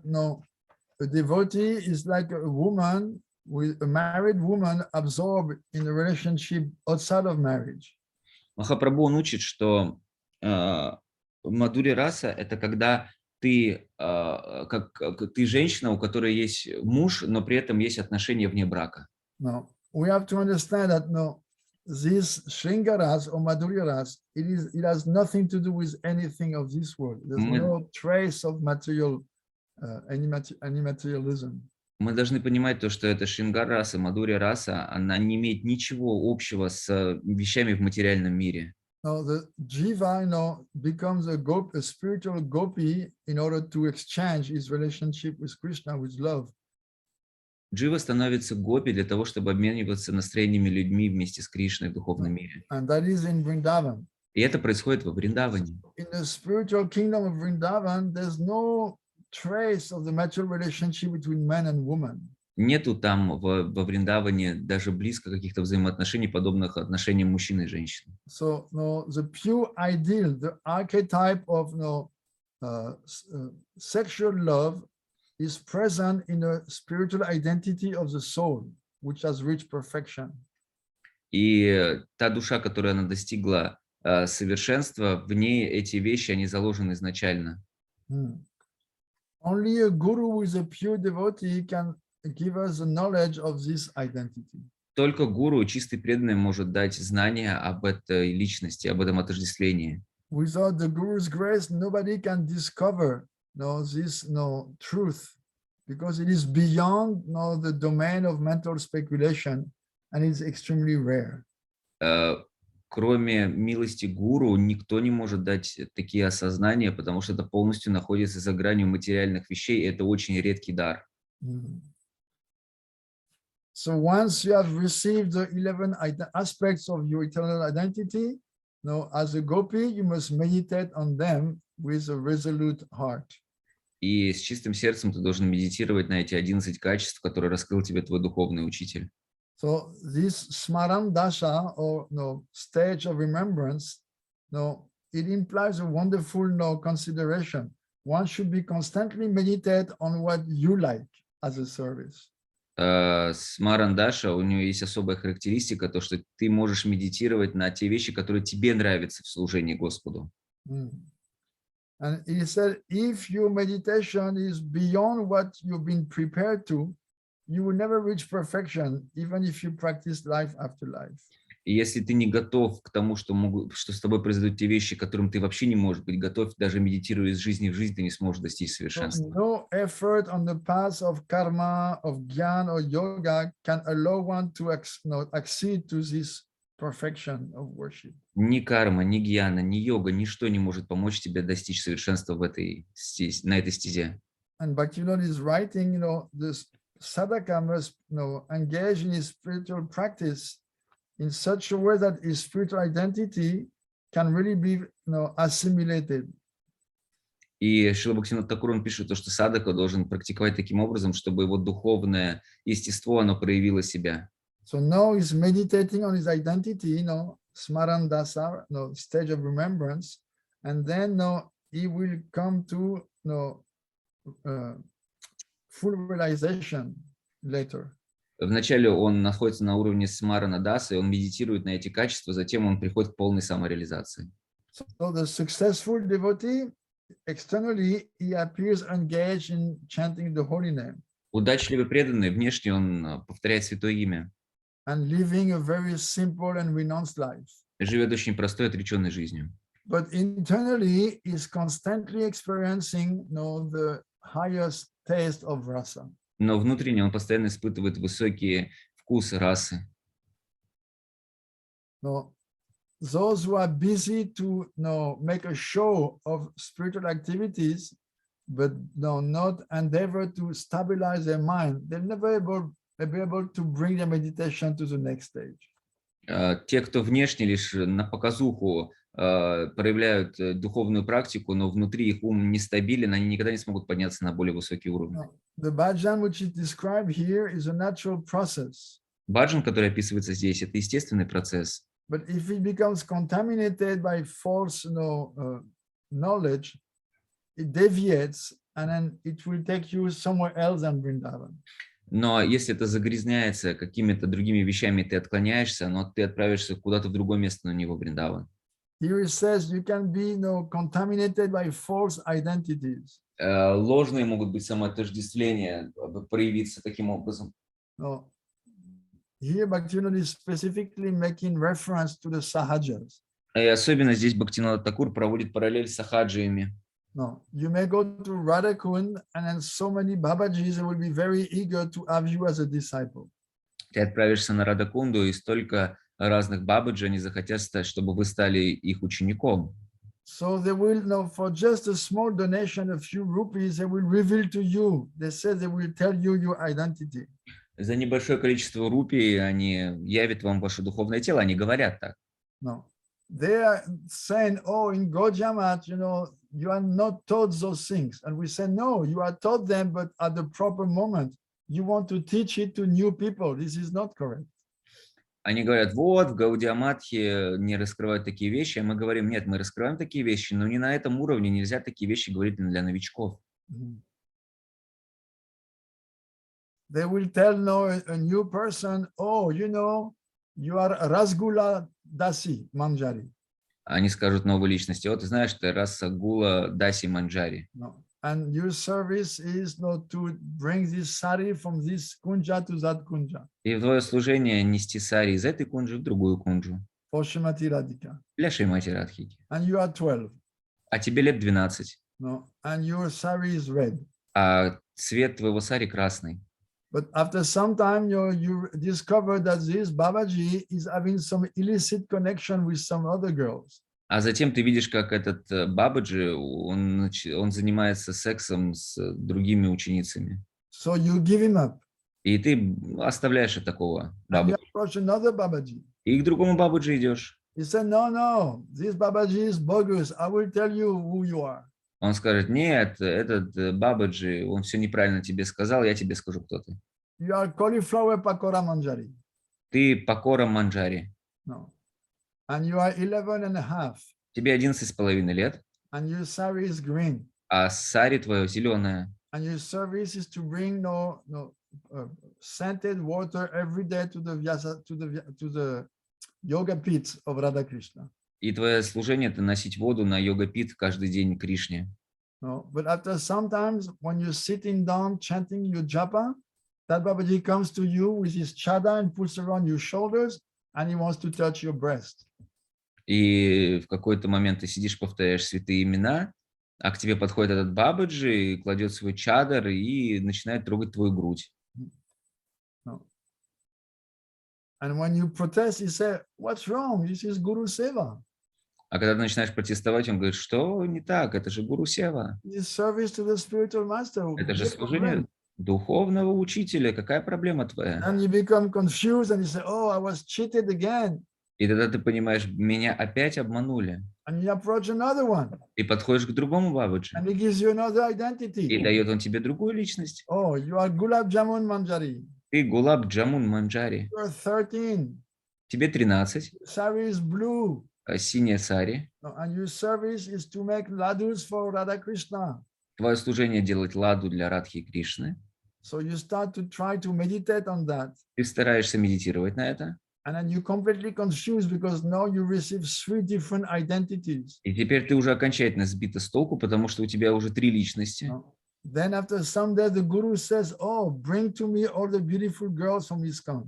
a devotee is like a woman, with a married woman absorbed in a relationship outside of marriage. Махапрабху он учит, что мадхурья раса — это когда ты женщина, у которой есть муж, но при этом есть отношения вне брака. Now, we have to understand that this Shringaras or Madhurya-ras, it has nothing to do with anything of this world. There's no trace of material, any materialism. Мы должны понимать то, что эта Шрингар-раса, Мадхурья-раса, она не имеет ничего общего с вещами в материальном мире. Now the jiva, becomes a spiritual gopi in order to exchange his relationship with Krishna with love. Джива становится гопи для того, чтобы обмениваться настроениями людьми вместе с Кришной в духовном мире. And that is in Vrindavan. И это происходит во Вриндаване. In the spiritual kingdom of Vrindavan, there's no trace of the material relationship between man and woman. Нету там во Вриндаване даже близко каких-то взаимоотношений, подобных отношениям мужчины и женщины. So, the pure ideal, the archetype of sexual love is present in the spiritual identity of the soul, which has reached perfection. И та душа, которая она достигла совершенства, в ней эти вещи, они заложены изначально. Only a guru who is a pure devotee can give us the knowledge of this identity. Только гуру, чистый преданный, может дать знания об этой личности, об этом отождествлении. Without the guru's grace, nobody can discover this truth, because it is beyond the domain of mental speculation, and it's extremely rare. Кроме милости гуру, никто не может дать такие осознания, потому что это полностью находится за гранью материальных вещей, и это очень редкий дар. So once you have received the 11 aspects of your eternal identity, as a gopi, you must meditate on them with a resolute heart. И с чистым сердцем ты должен медитировать на эти 11 качеств, которые раскрыл тебе твой духовный учитель. So this smaran dasha, or stage of remembrance, it implies a wonderful consideration. One should be constantly meditate on what you like as a service. Смарандаша, у нее есть особая характеристика, то, что ты можешь медитировать на те вещи, которые тебе нравятся в служении Господу. And he said, if your meditation is beyond what you've been prepared to, you will never reach perfection, even if you practice life after life. И если ты не готов к тому, что с тобой произойдут те вещи, к которым ты вообще не можешь быть готов, даже медитируя из жизни в жизнь, ты не сможешь достичь совершенства. No effort on the path of karma, of jnana or yoga can allow one to accede to this perfection of worship. Ни карма, ни гьяна, ни йога, ничто не может помочь тебе достичь совершенства на этой стезе. And Bhaktivinoda is writing, this sadhaka must engage in his spiritual practice in such a way that his spiritual identity can really be assimilated. И Шрила Бхактивинода Тхакура он пишет, что садака должен практиковать таким образом, чтобы его духовное естество, оно проявило себя. So now he's meditating on his identity, smarandasa, stage of remembrance, and then he will come to full realization later. Вначале он находится на уровне смарана дасы, он медитирует на эти качества, затем он приходит к полной самореализации. So the successful devotee, externally, he appears engaged in chanting the holy name. Удачливый преданный, внешне он повторяет святое имя. And living a very simple and renounced life. Живет очень простой, отреченной жизнью. But internally is constantly experiencing the highest taste of rasa. Но внутренне он постоянно испытывает высокие вкусы расы. those who are busy to make a show of spiritual activities, but not endeavor to stabilize their mind, they'll never be able to bring their meditation to the next stage. Те, кто внешне лишь на показуху проявляют духовную практику, но внутри их ум нестабилен, они никогда не смогут подняться на более высокий уровень. The bhajan which is described here is a natural process. Баджан, который описывается здесь, это естественный процесс. But if it becomes contaminated by false knowledge, it deviates and then it will take you somewhere else than Vrindavan. Но если это загрязняется какими-то другими вещами, ты отклоняешься, но ты отправишься куда-то в другое место, но не во Вриндаван. Here it says you can be contaminated by false identities. Ложные могут быть самоотождествления, проявиться таким образом. No. Here Bhaktivinoda is specifically making reference to the sahajas. И особенно здесь Бхактивинода Тхакур проводит параллель с сахаджиями. No, you may go to Radhakund and then so many Babajis will be very eager to have you as a disciple. Ты отправишься на Радакунду, и столько разных бабаджи, они захотят, чтобы вы стали их учеником. So they will, for just a small donation, a few rupees, they will reveal to you. They say they will tell you your identity. За небольшое количество рупий они явят вам ваше духовное тело, они говорят так. No, they are saying, oh, in Gojamat, you are not taught those things. And we say, no, you are taught them, but at the proper moment, you want to teach it to new people. This is not correct. Они говорят, вот, в Гаудиаматхе не раскрывают такие вещи, а мы говорим, нет, мы раскрываем такие вещи, но не на этом уровне, нельзя такие вещи говорить для новичков. They will tell a new person, oh, you are Rasgula Dasi Manjari. Они скажут новой личности, вот ты знаешь, ты Расагула Даси Манджари. No. And your service is to bring this sari from this kunja to that kunja. И твое служение нести сари из этой кунджи в другую кунджу. For Srimati Radhika. Для Шримати Радхики. And you are 12. А тебе лет 12. No. And your sari is red. А цвет твоего сари красный. But after some time, you discover that this Babaji is having some illicit connection with some other girls. А затем ты видишь, как этот Бабаджи, он занимается сексом с другими ученицами. So you give him up. И ты оставляешь такого Babaji. И к другому Бабаджи идешь. He said, no, this Babaji is bogus. I will tell you who you are. Он скажет, нет, этот Бабаджи, он все неправильно тебе сказал, я тебе скажу, кто ты. You are cauliflower pakora manjari. Ты Пакора Манджари. No. And you are 11 and a half. Тебе 11,5 лет. And your sari is green. А сари твое зеленое. And your service is to bring scented water every day to the yoga pits of Radha Krishna. И твое служение — это носить воду на йога-пит каждый день Кришне. No, but after sometimes when you're sitting down chanting your japa, that Babaji comes to you with his chada and puts around your shoulders and he wants to touch your breast. И в какой-то момент ты сидишь, повторяешь святые имена, а к тебе подходит этот Бабаджи, кладет свой чадр и начинает трогать твою грудь. No. And when you protest, he says, what's wrong? This is Guru Seva. А когда ты начинаешь протестовать, он говорит, что не так, это же Гуру Сева. This is service to the spiritual master. Это же служение духовного учителя, какая проблема твоя? And you become confused and you say, oh, I was cheated again. И тогда ты понимаешь, меня опять обманули. And you approach another one. Ты подходишь к другому Бабаджи. And he gives you another identity. И дает он тебе другую личность. Oh, you are Gulab Jamun Manjari. Ты Гулаб Джамун Манджари. You are 13. Тебе 13. Sari is blue. Синяя сари. And your service is to make ladus for Radha Krishna. Твое служение делать ладу для Радхи и Кришны. So you start to try to meditate on that. Ты стараешься медитировать на это. And then you're completely confused because now you receive 3 different identities. И теперь ты уже окончательно сбита с толку, потому что у тебя уже 3 личности. Then after some days the Guru says, oh, bring to me all the beautiful girls from ISKCON.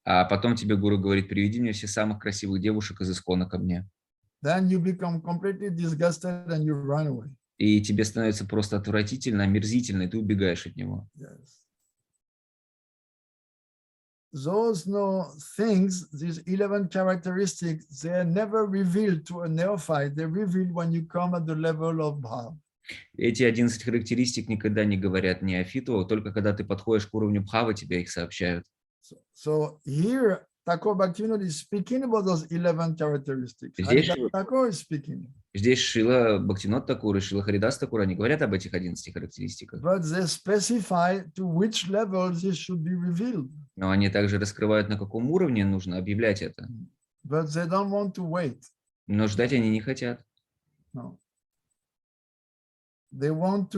А потом тебе Гуру говорит, приведи мне все самых красивых девушек из Искона ко мне. Then you become completely disgusted and you run away. И тебе становится просто отвратительно, омерзительно, и ты убегаешь от него. Yes. those things, these 11 characteristics, they are never revealed to a neophyte. They're revealed when you come at the level of bhav. Эти 11 характеристик никогда не говорят неофиту, только когда ты подходишь к уровню бхавы, тебе их сообщают. So here, Thakur Bhaktivinoda is speaking about those 11 characteristics. Thakur is speaking. Здесь Шрила Бхактивиноды Тхакура и Шрила Харидас Тхакура, они говорят об этих 11 характеристиках. But they specify to which level this should be revealed. Но они также раскрывают, на каком уровне нужно объявлять это. But they don't want to wait. Но ждать они не хотят. No. They don't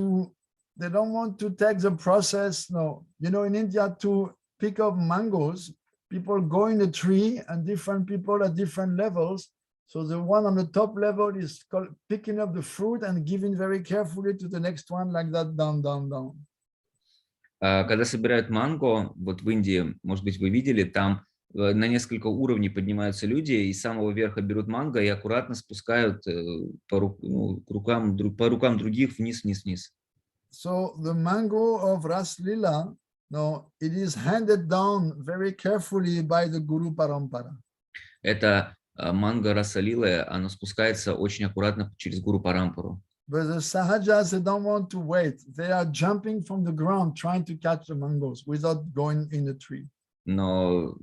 want to take the process. No, you know, in India, to pick up mangoes, people go in a tree and different people at different levels. So the one on the top level is picking up the fruit and giving very carefully to the next one, like that, down, down, down. Когда собирают манго, вот в Индии, может быть, вы видели, там на несколько уровней поднимаются люди, и с самого верха берут манго и аккуратно спускают по рукам других вниз, вниз, вниз. So the mango of Ras Lila, no, it is handed down very carefully by the Guru Parampara. Это манго Раса Лилы, оно спускается очень аккуратно через Гуру Парампару. But the Sahajas, they don't want to wait. They are jumping from the ground, trying to catch the mangoes without going in the tree. Но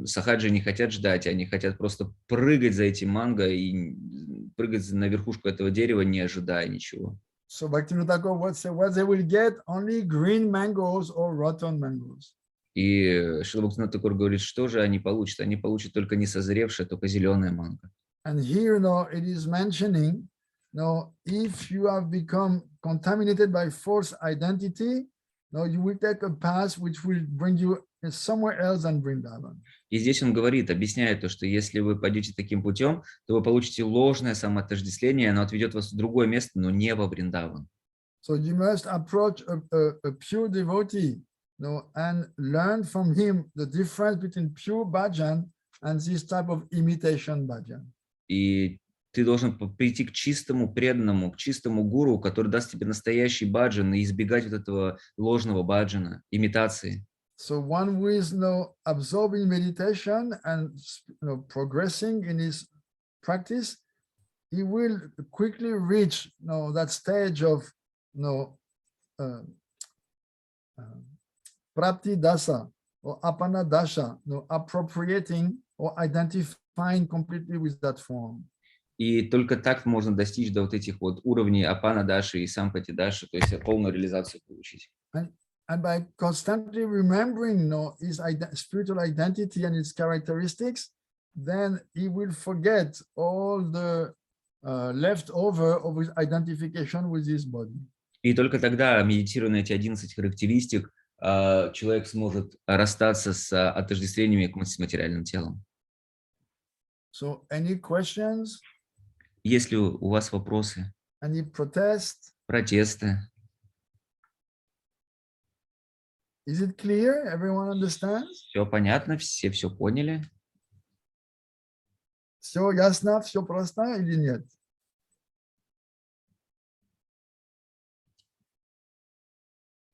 сахаджи не хотят ждать, они хотят просто прыгать за эти манго и прыгать на верхушку этого дерева, не ожидая ничего. So Bhaktivinoda Thakur would say, what they will get, only green mangoes or rotten mangoes. И Шрила Бхактивинода Тхакур говорит, что же они получат? Они получат только не созревшее, только зеленое манго. And here, it is mentioning, if you have become contaminated by false identity, you will take a path which will bring you somewhere else than Vrindavan. И здесь он говорит, объясняет то, что если вы пойдете таким путем, то вы получите ложное самоотождествление, оно отведет вас в другое место, но не во Вриндаван. So you must approach a pure devotee, and learn from him the difference between pure bhajan and this type of imitation bhajan. И ты должен прийти к чистому преданному, к чистому гуру, который даст тебе настоящий баджан, и избегать вот этого ложного баджана, имитации. So one who is absorbing meditation and progressing in his practice, he will quickly reach that stage of prapti dasa or apana dasha, appropriating or identifying completely with that form. И только так можно достичь до вот этих вот уровней апана даши и сампати даши, то есть полную реализацию получить. And by constantly remembering his spiritual identity and its characteristics, then he will forget all the leftover of his identification with his body. И только тогда, медитируя на эти 11 характеристик, человек сможет расстаться с отождествлениями с материальным телом. So, any questions? Есть ли у вас вопросы? Any Протесты? Is it clear? Everyone understands? Все понятно, все поняли? Все ясно, все просто или нет?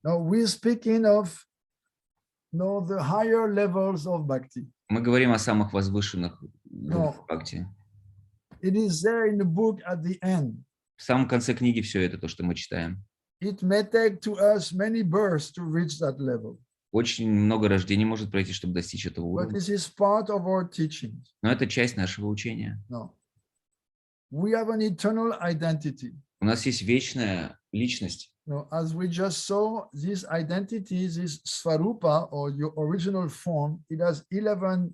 Now we're speaking of the higher levels of bhakti. Мы говорим о самых возвышенных бхакти. It is there in the book at the end. В самом конце книги все это то, что мы читаем. It may take to us many births to reach that level. Очень много рождений может пройти, чтобы достичь этого But уровня. this is part of our teaching. Но это часть нашего учения. No. We have an eternal identity. У нас есть вечная личность. As we just saw, this identity, this Svarupa, or your original form, it has 11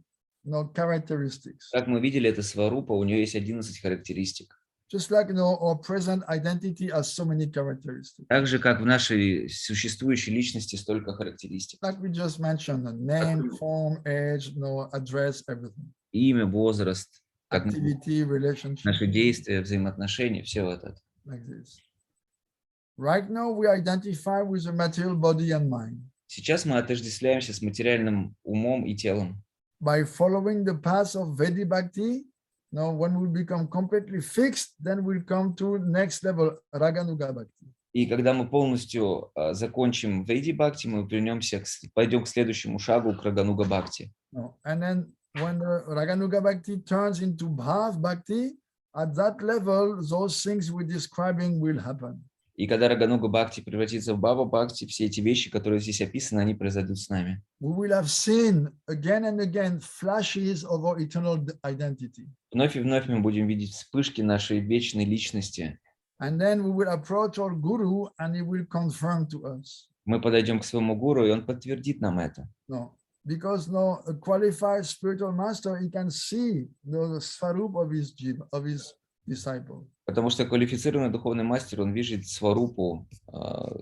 characteristics. Как мы видели, это сварупа, у нее есть 11 характеристик. Just like our present identity has so many characteristics. Так же, как в нашей существующей личности столько характеристик. Like we just mentioned, the name, form, age, address, everything. Имя, возраст, Activity, relationship. наши действия, взаимоотношения, все вот это. Like this. Right now, we identify with the material body and mind. Сейчас мы отождествляемся с материальным умом и телом. By following the path of Vedic Bhakti, when we become completely fixed, then we'll come to next level, Raganuga Bhakti. И когда мы полностью закончим Вейди Бхакти, мы пойдем к следующему шагу, к Рагануга Бхакти. No. And then when the Raganuga Bhakti turns into Bhav Bhakti, at that level, those things we're describing will happen. И когда Рагануга Бхакти превратится в Бхава Бхакти, все эти вещи, которые здесь описаны, они произойдут с нами. We will have seen again and again flashes of our eternal identity. Вновь и вновь мы будем видеть вспышки нашей вечной личности. And then we will approach our Guru and he will confirm to us. Мы подойдем к своему гуру, и он подтвердит нам это. No, because no, a qualified spiritual master, he can see the svarup of his disciple. Потому что квалифицированный духовный мастер, он видит сварупу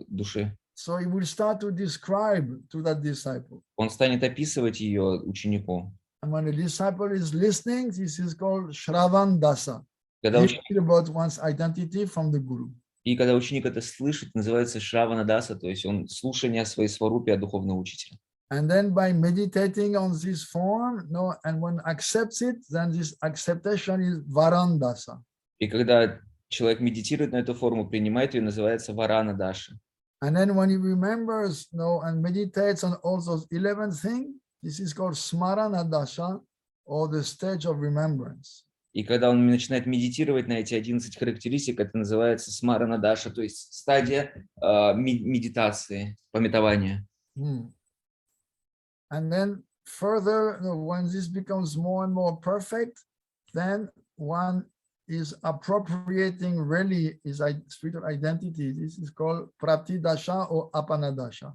души. So he will start to describe to that disciple. Он станет описывать ее ученику. And when the disciple is listening, this is called Shravan Dasa. Когда About one's identity from the Guru. И когда ученик это слышит, называется Шравана Даса, то есть он слушание о своей сварупе от духовного учителя. And then by meditating on this form, no, and one accepts it, then this acceptation is Varandasa. И когда человек медитирует на эту форму, принимает ее, называется Варана Даша. And then when he remembers, no, and meditates on all those 11 things, this is called Smarana Dasha, or the stage of remembrance. И когда он начинает медитировать на эти 11 характеристик, это называется Смарана Даша, то есть стадия медитации, памятования. And then further, when this becomes more and more perfect, then one is appropriating really his spiritual identity. This is called Prapti Dasha or Apana Dasha.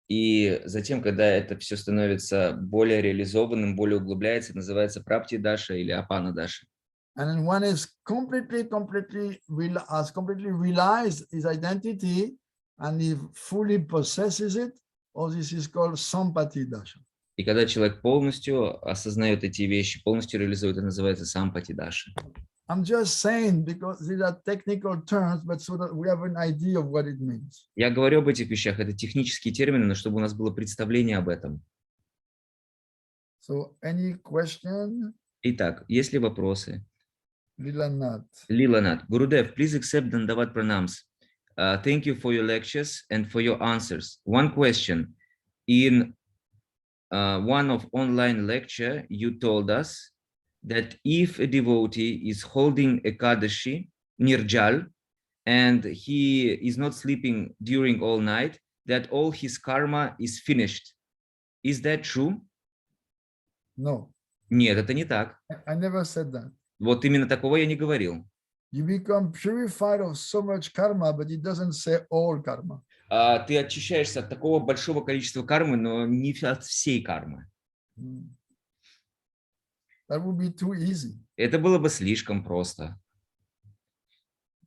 И затем, когда это все становится более реализованным, более углубляется, называется Прапти Даша или Апана Даша. And then one is completely realized his identity and he fully possesses it, or this is called Sampati Dasha. И когда человек полностью осознает эти вещи, полностью реализует, это называется Сампати Даша. I'm just saying because these are technical terms, but so that we have an idea of what it means. Я говорю об этих вещах, это технические термины, но чтобы у нас было представление об этом. So, any question? Итак, есть ли вопросы? Lilanath. Lilanath. Gurudev, please accept Dandavat Pranams. Thank you for your lectures and for your answers. One question. In one of online lecture, you told us that if a devotee is holding Ekadashi, Nirjal, and he is not sleeping during all night, that all his karma is finished. Is that true? No. Нет, это не так. I never said that. Вот именно такого я не говорил. You become purified of so much karma, but it doesn't say all karma. Ты очищаешься от такого большого количества кармы, но не от всей кармы. That would be too easy. Это было бы слишком просто.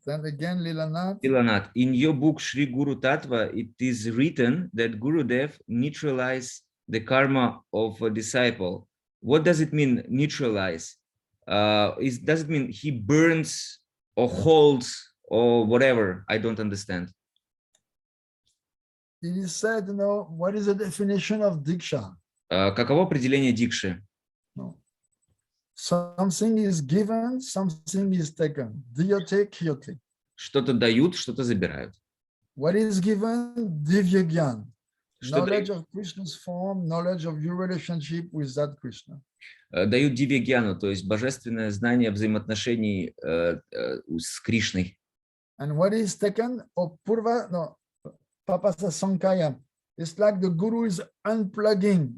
Then again, Lilanath. Lilanath, in your book Shri Guru Tattva, it is written that Gurudev neutralizes the karma of a disciple. What does it mean, neutralize? Does it mean he burns or holds or whatever? I don't understand. It is said, what is the definition of diksha? Каково определение дикши? No. Something is given, something is taken. Diyate, kyote. Что-то дают, что-то забирают. What is given? Divya Gyan. Knowledge of Krishna's form, knowledge of your relationship with that Krishna. Дают дивья-гьяну, то есть божественное знание взаимоотношений с Кришной. And what is taken? Purva, no, Papasa Sankaya. It's like the Guru is unplugging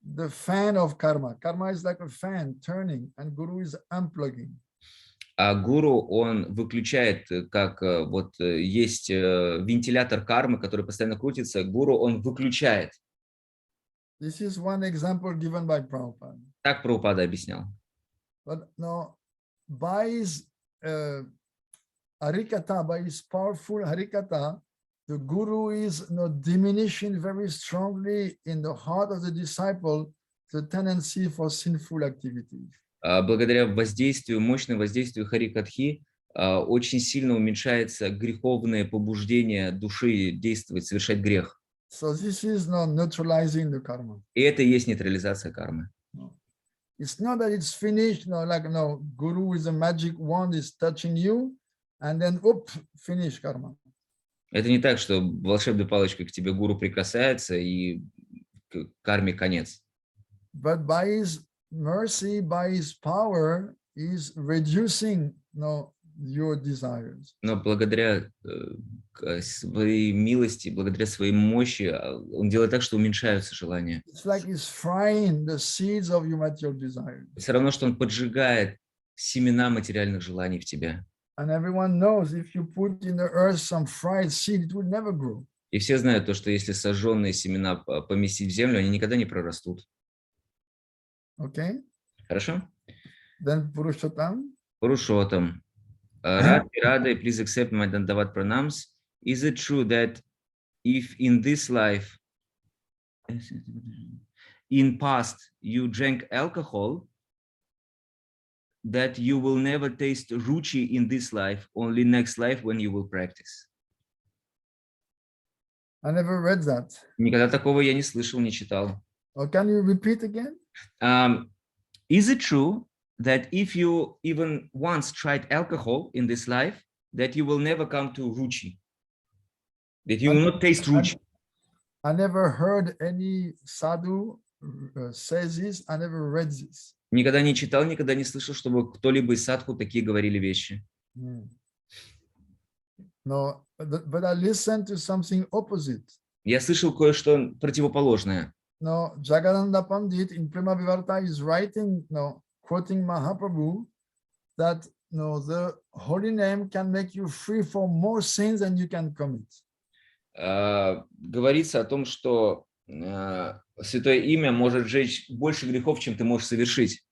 the fan of karma. Karma is like a fan turning, and Guru is unplugging. А гуру, он выключает, как вот есть вентилятор кармы, который постоянно крутится, гуру, он выключает. This is one example given by Prabhupada. Так Прабхупада объяснял. But no, by his harikata, by his powerful harikata, the Guru is diminishing very strongly in the heart of the disciple the tendency for sinful activities. Благодаря воздействию, мощному воздействию Харикатхи, очень сильно уменьшается греховное побуждение души действовать, совершать грех. So this is not neutralizing the karma. И это и есть нейтрализация кармы. No. It's not that it's finished, Guru with a magic wand is touching you, and then, finish karma. Это не так, что волшебной палочкой к тебе гуру прикасается и к карме конец. But by his mercy, by his power, is reducing your desires. Но благодаря своей милости, благодаря своей мощи, он делает так, что уменьшаются желания. It's like he's frying the seeds of your material desires. Все равно, что он поджигает семена материальных желаний в тебя. And everyone knows if you put in the earth some fried seed, it will never grow. И все знают то, что если сожженные семена поместить в землю, они никогда не прорастут. Okay? Хорошо? Then Purushottam. Пурушоттам. Radhe, please accept my Dandavat pranams. Is it true that if in this life, in past, you drank alcohol, that you will never taste ruchi in this life, only next life when you will practice? I never read that. Никогда такого я не слышал, не читал. Or can you repeat again? Is it true that if you even once tried alcohol in this life, that you will never come to ruchi? That you will not taste ruchi? I never heard any sadhu says this. I never read this. Никогда не читал, никогда не слышал, чтобы кто-либо из садху такие говорили вещи. No, but I listened to something opposite. Я слышал кое-что противоположное. No, Jagadananda Pandit in Prema Vivarta is writing, quoting Mahaprabhu, that the holy name can make you free from more sins than you can commit. Говорится о том, что святое имя может сжечь больше грехов, чем ты можешь совершить.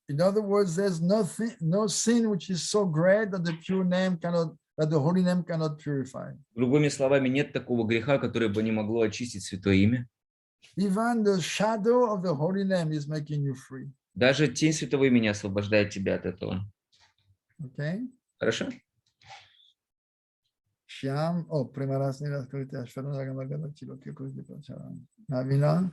In other words, there's no sin which is so great that the pure name cannot, that the holy name cannot purify. Другими словами, нет такого греха, которое бы не могло очистить святое имя. Even the shadow of the holy name is making you free. Даже тень святого имени освобождает тебя от этого. Okay. Хорошо? Shyam, Navina,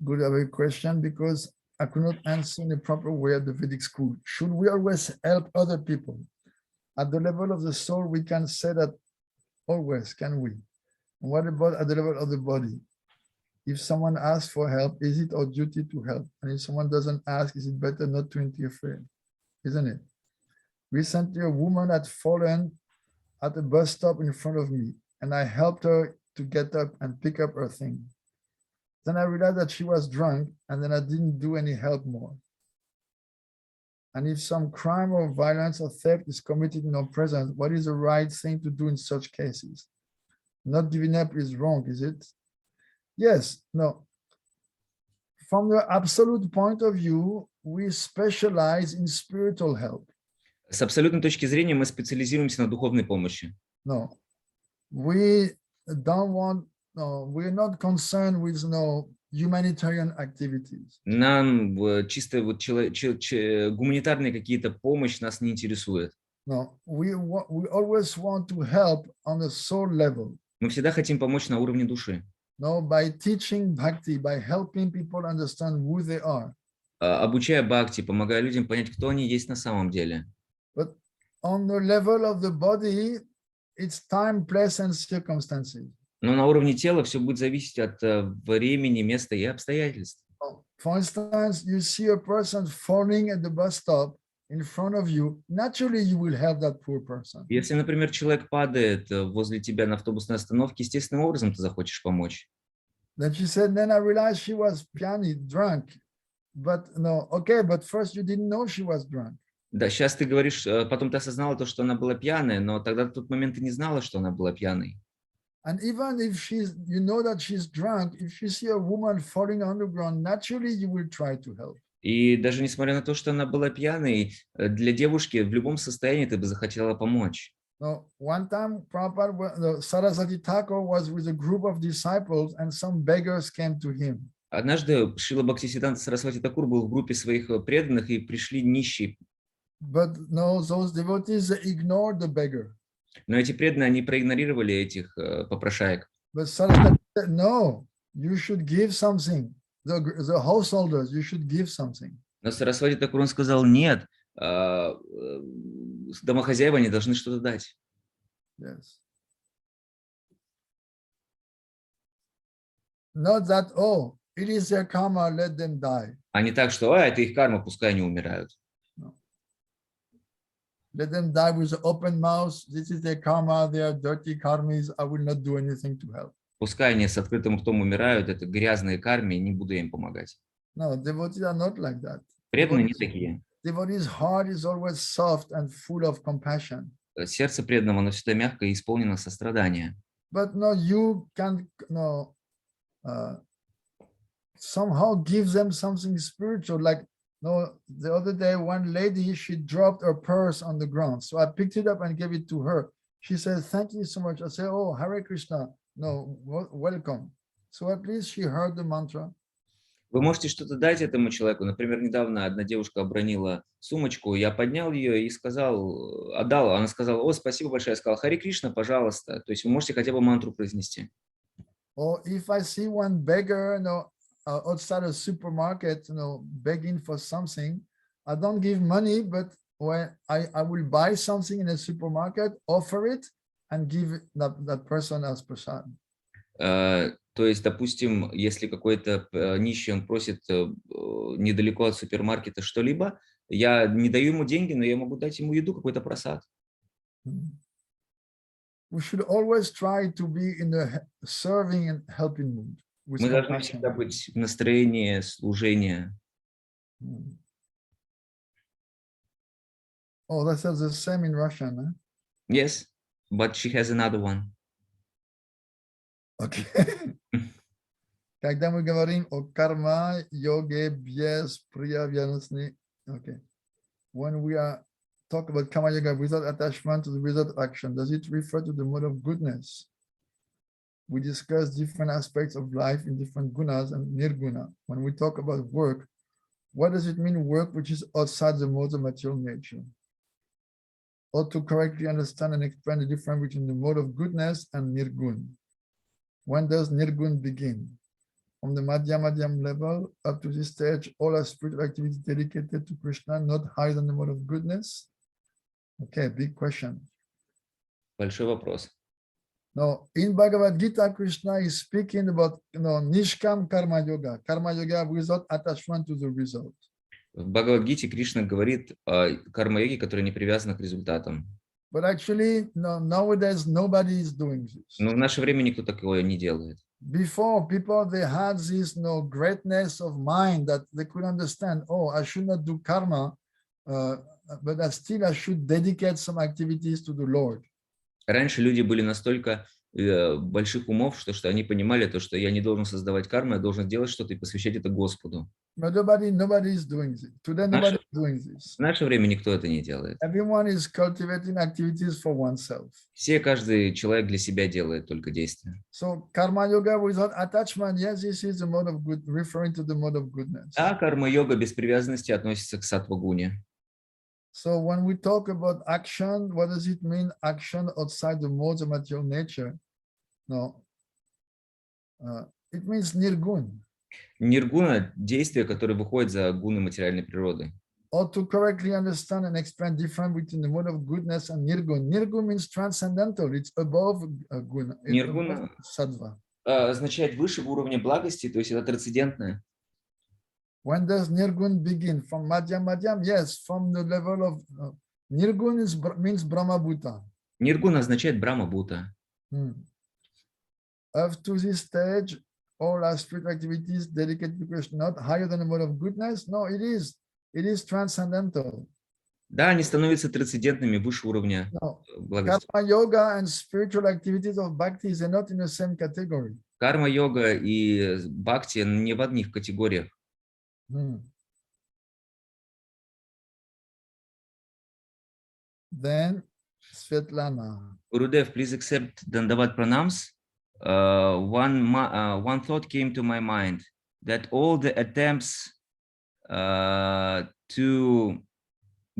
good of a question, because I could not answer in a proper way at the Vedic school. Should we always help other people? At the level of the soul, we can say that always, can we? And what about at the level of the body? If someone asks for help, is it our duty to help? And if someone doesn't ask, is it better not to interfere? Isn't it? Recently, a woman had fallen at a bus stop in front of me, and I helped her to get up and pick up her thing. Then I realized that she was drunk, and then I didn't do any help more. And if some crime or violence or theft is committed in our presence, what is the right thing to do in such cases? Not giving up is wrong, is it? Yes, no. From the absolute point of view, we specialize in spiritual help. С абсолютной точки зрения мы специализируемся на духовной помощи. No, we don't want, we're not concerned with humanitarian activities. Нам чисто вот гуманитарные какие-то помощь нас не интересует. No, we always want to help on the soul level. Мы всегда хотим помочь на уровне души. No, by teaching bhakti, by helping people understand who they are. Обучая бхакти, помогая людям понять, кто они есть на самом деле. But on the level of the body, it's time, place, and circumstances. Но на уровне тела все будет зависеть от времени, места и обстоятельств. For instance, you see a person falling at the bus stop in front of you, naturally you will help that poor person. Если, например, человек падает возле тебя на автобусной остановке, естественным образом ты захочешь помочь. Then she said, then I realized she was piyani, drunk. But no, okay, but first you didn't know she was drunk. Да, сейчас ты говоришь, потом ты осознала то, что она была пьяная, но тогда в тот момент ты не знала, что она была пьяной. And even if you know that she's drunk, if you see a woman falling on the ground, naturally you will try to help. И даже несмотря на то, что она была пьяной, для девушки в любом состоянии ты бы захотела помочь. No, one time, Saraswati Thakur was with a group of disciples, and some beggars came to him. Однажды Шрила Бхактиведантой Сарасвати Тхакур был в группе своих преданных, и пришли нищие. But no, those devotees ignored the beggar. Но эти преданные, они проигнорировали этих попрошаек. But Saraswati said, no, you should give something. The householders, you should give something. Но Сарасвати Тхакур, он сказал, нет, домохозяева не должны что-то дать. Yes. Not that, oh, it is their karma, let them die. А не так, что это их карма, пускай они умирают. No. Let them die with an open mouth. This is their karma, they are dirty karmis. I will not do anything to help. Пускай они с открытым ртом умирают, это грязные кармы, не буду я им помогать. No, devotees are not like that. Преданные не такие. Devotee's heart is always soft and full of compassion. Сердце преданного, оно всегда мягкое и исполнено сострадания. But no, you can somehow give them something spiritual. Like, no, the other day, one lady, she dropped her purse on the ground. So I picked it up and gave it to her. She said, thank you so much. I said, oh, Hare Krishna. No, welcome. So at least she heard the mantra. Вы можете что-то дать этому человеку. Например, недавно одна девушка обронила сумочку, я поднял ее и сказал, отдал. Она сказала, о, спасибо большое. Я сказал, Харе Кришна, пожалуйста. То есть вы можете хотя бы мантру произнести. Or if I see one beggar, outside a supermarket, begging for something, I don't give money, but when I will buy something in a supermarket, offer it, and give that person as prasad. То есть, допустим, если какой-то нищий, он просит недалеко от супермаркета что-либо, я не даю ему деньги, но я могу дать ему еду, какой-то просад. We should always try to be in the serving and helping mood. Мы должны всегда быть в настроении служения. Oh, that's the same in Russian, huh? Yes, but she has another one. Okay. Когда мы говорим о карма, йоге, без приявленности, okay. When we are talk about karma yoga without attachment to the result action, does it refer to the mode of goodness? We discuss different aspects of life in different gunas and nirguna. When we talk about work, what does it mean work which is outside the mode of material nature? Or to correctly understand and explain the difference between the mode of goodness and nirgun. When does nirgun begin? From the madhyam level up to this stage, all our spiritual activities dedicated to Krishna, not higher than the mode of goodness? Okay, big question. Большой вопрос. Now, in Bhagavad Gita, Krishna is speaking about Nishkam Karma Yoga without attachment to the result. В Бхагавад-гите Кришна говорит о карма-йоге, которая не привязана к результатам. But actually, nowadays, nobody is doing this. Но в наше время никто такое не делает. Before, people, they had this greatness of mind that they could understand, oh, I should not do karma, but I should dedicate some activities to the Lord. Раньше люди были настолько больших умов, что они понимали то, что я не должен создавать карму, я должен делать что-то и посвящать это Господу. But nobody is doing this. Today, nobody is doing this. В наше время никто это не делает. Everyone is cultivating activities for oneself. Каждый человек для себя делает только действия. So karma yoga without attachment, yes, this is the mode of good, referring to the mode of goodness. А карма-йога без привязанности относится к саттва-гуне. So when we talk about action, what does it mean? Action outside the modes of material nature? No, it means nirgun. Ниргуна – действие, которое выходит за гуны материальной природы. Or to correctly understand and explain difference between the mode of goodness and nirgun. Nirgun means transcendental. It's above guna. Ниргуна означает выше уровня благости, то есть это трансцендентное. When does nirgun begin? From madhyam? Yes, from the level of nirgun means Brahma Bhuta. Ниргун означает Брахма-бхута. Up to this stage, all our spiritual activities dedicated to Krishna, not higher than the mode of goodness. No, it is transcendental. Да, они становятся трансцендентными выше уровня благости. Karma yoga and spiritual activities of bhakti are not in the same category. Карма-йога и бхакти не в одних категориях. Then Svetlana. Gurudev, please accept Dandavat pranams. One thought came to my mind that all the attempts to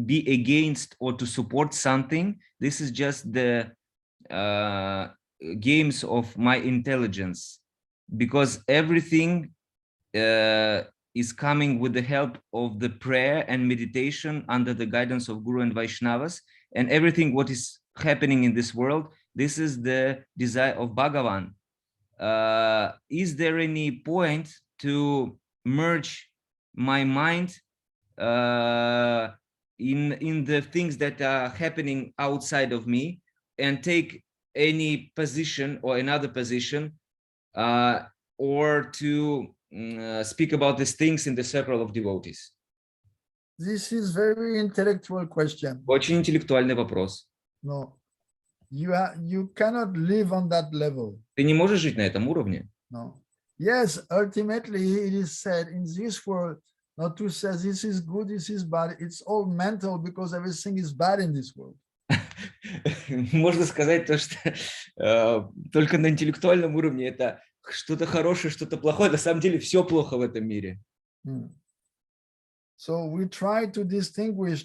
be against or to support something, this is just the games of my intelligence, because everything is coming with the help of the prayer and meditation under the guidance of Guru and Vaishnavas, and everything what is happening in this world, this is the desire of Bhagavan. Is there any point to merge my mind in the things that are happening outside of me and take any position or another position, or to speak about these things in the circle of devotees? This is very intellectual question. Очень интеллектуальный вопрос. No, you cannot live on that level. Ты не можешь жить на этом уровне. No. Yes, ultimately it is said in this world, not to say this is good, this is bad. It's all mental because everything is bad in this world. Можно сказать то, что только на интеллектуальном уровне это что-то хорошее, что-то плохое. На самом деле все плохо в этом мире. So we try to distinguish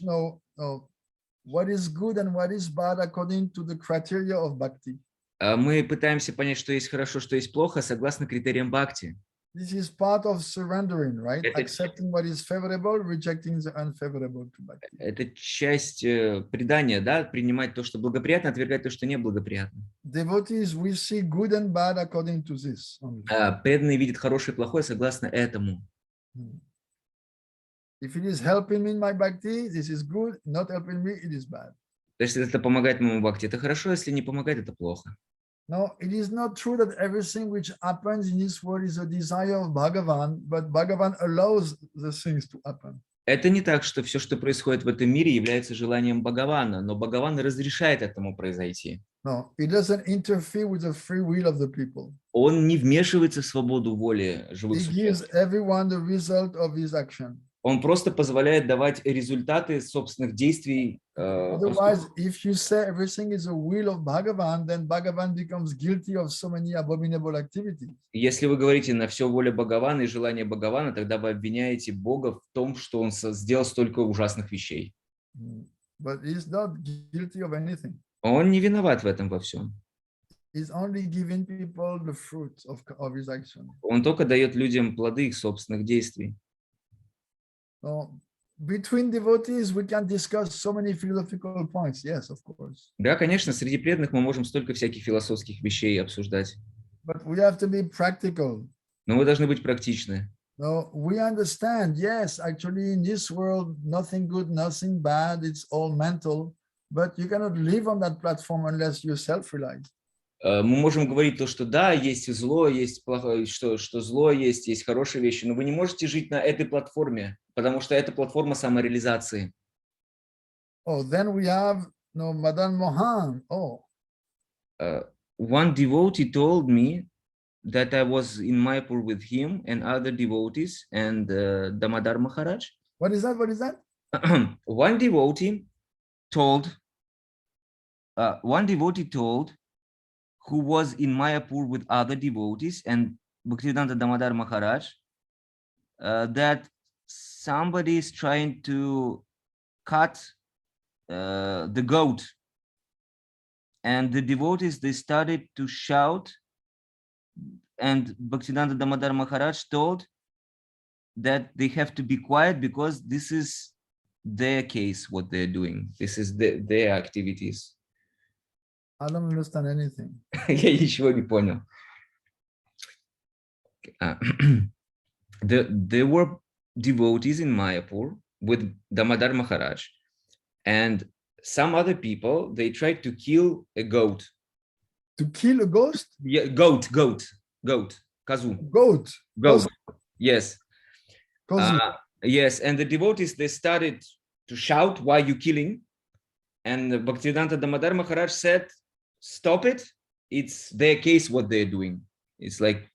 what is good and what is bad according to the criteria of bhakti. Мы пытаемся понять, что есть хорошо, что есть плохо, согласно критериям бхакти. This is part of surrendering, right? Accepting what is favorable, rejecting the unfavorable to bhakti. Это часть предания, да, принимать то, что благоприятно, отвергать то, что неблагоприятно. Devotees, we see good and bad according to this. Преданные видят хорошее и плохое согласно этому. If it is helping me in my bhakti, this is good. Not helping me, it is bad. То есть, если это помогает моему бхакти, это хорошо, если не помогает, это плохо. No, it is not true that everything which happens in this world is a desire of Bhagavan, but Bhagavan allows the things to happen. Это не так, что все, что происходит в этом мире, является желанием Бхагавана, но Бхагаван разрешает этому произойти. No, it doesn't interfere with the free will of the people. Он не вмешивается в свободу воли живых He существ. gives everyone the result of his action. Он просто позволяет давать результаты собственных действий. Otherwise, if you say everything is a will of Bhagavan, then Bhagavan becomes guilty of so many abominable activities. Если вы говорите на все воля Бхагавана и желание Бхагавана, тогда вы обвиняете Бога в том, что он сделал столько ужасных вещей. But he's not guilty of anything. Он не виноват в этом во всем. He's only giving people the fruits of his action. Он только дает людям плоды их собственных действий. So, between devotees, we can discuss so many philosophical points. Yes, of course. Да, конечно, среди преданных мы можем столько всяких философских вещей обсуждать. But we have to be practical. Но мы должны быть практичны. So we understand, yes, actually in this world, nothing good, nothing bad, it's all mental, but you cannot live on that platform unless you're self-realized. Мы можем говорить то, что да, есть зло, есть плохое, что зло есть хорошие вещи, но вы не можете жить на этой платформе, потому что это платформа самореализации. Oh, then we have Madan Mohan. Oh. One devotee told me that I was in Mayapur with him and other devotees and Damodar Maharaj. What is that? What is that? One devotee told who was in Mayapur with other devotees and Bhaktivedanta Damodar Maharaj, that somebody is trying to cut the goat, and the devotees, they started to shout, and Bhaktivedanta Damodar Maharaj told that they have to be quiet because this is their case, what they're doing. This is their activities. I don't understand anything. Я ничего не понял. There were devotees in Mayapur with Damodar Maharaj, and some other people, they tried to kill a goat. To kill a ghost? Yeah, goat, kazu. Goat. Yes. Yes, and the devotees, they started to shout, "Why are you killing?" And Bhaktivedanta Damodar Maharaj said, "Stop it! It's their case what they're doing. It's like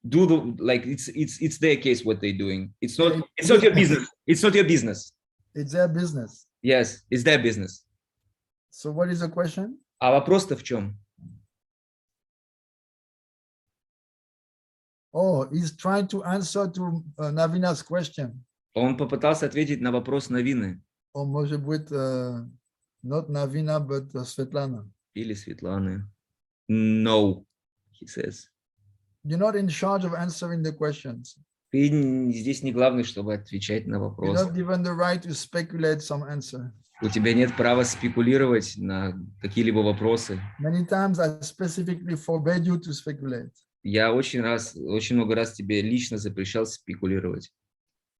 it's their case what they're doing. It's not your business. It's not your business. It's their business." Yes, it's their business. So what is the question? А вопрос-то в чем? Oh, he's trying to answer to Navina's question. Он попытался ответить на вопрос Навины. Or может быть, not Navina, but Svetlana. Или Светланы. No, he says. You're not in charge of answering the questions. Ты здесь не главный, чтобы отвечать на You're вопросы. not given the right to speculate some answer. У тебя нет права спекулировать на какие-либо вопросы. Many times I specifically forbade you to speculate. Я очень много раз тебе лично запрещал спекулировать.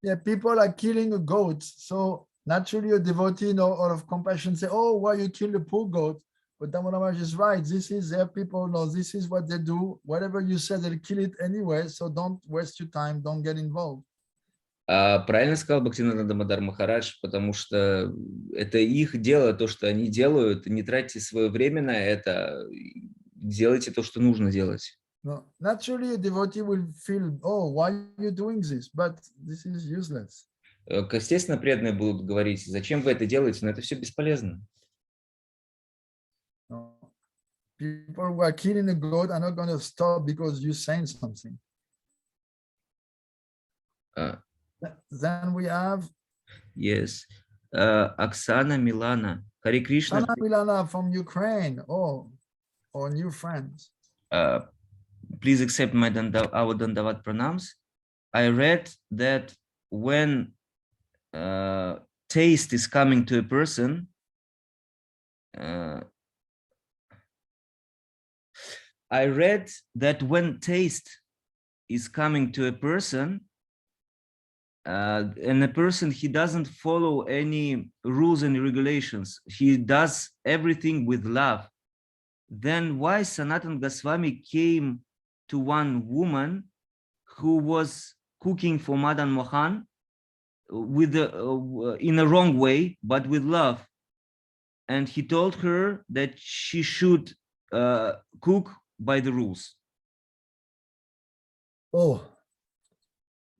Yeah, people are killing a goat, so naturally a devotee, out of compassion, say, "Oh, why you kill the poor goat?" But Damodar Maharaj is right. This is their people. No, this is what they do. Whatever you say, they'll kill it anyway. So don't waste your time. Don't get involved. Правильно сказал Бхактивиданта Дамодар Махарадж, потому что это их дело, то, что они делают. Не тратьте свое время на это. Делайте то, что нужно делать. No, naturally, a devotee will feel, "Oh, why are you doing this?" But this is useless. Естественно, преданные будут говорить, зачем вы это делаете, но это все бесполезно. No. People who are killing a goat are not going to stop because you're saying something. Then we have Yes. Оксана Милана. Харе Кришна. Anna Milana from Ukraine. Oh, our new friends. Please accept my our Dandavat pranams. I read that when taste is coming to a person, I read that when taste is coming to a person, and a person, he doesn't follow any rules and regulations, he does everything with love, then why Sanatana Goswami came to one woman who was cooking for Madan Mohan with in a wrong way, but with love, and he told her that she should cook by the rules? Oh,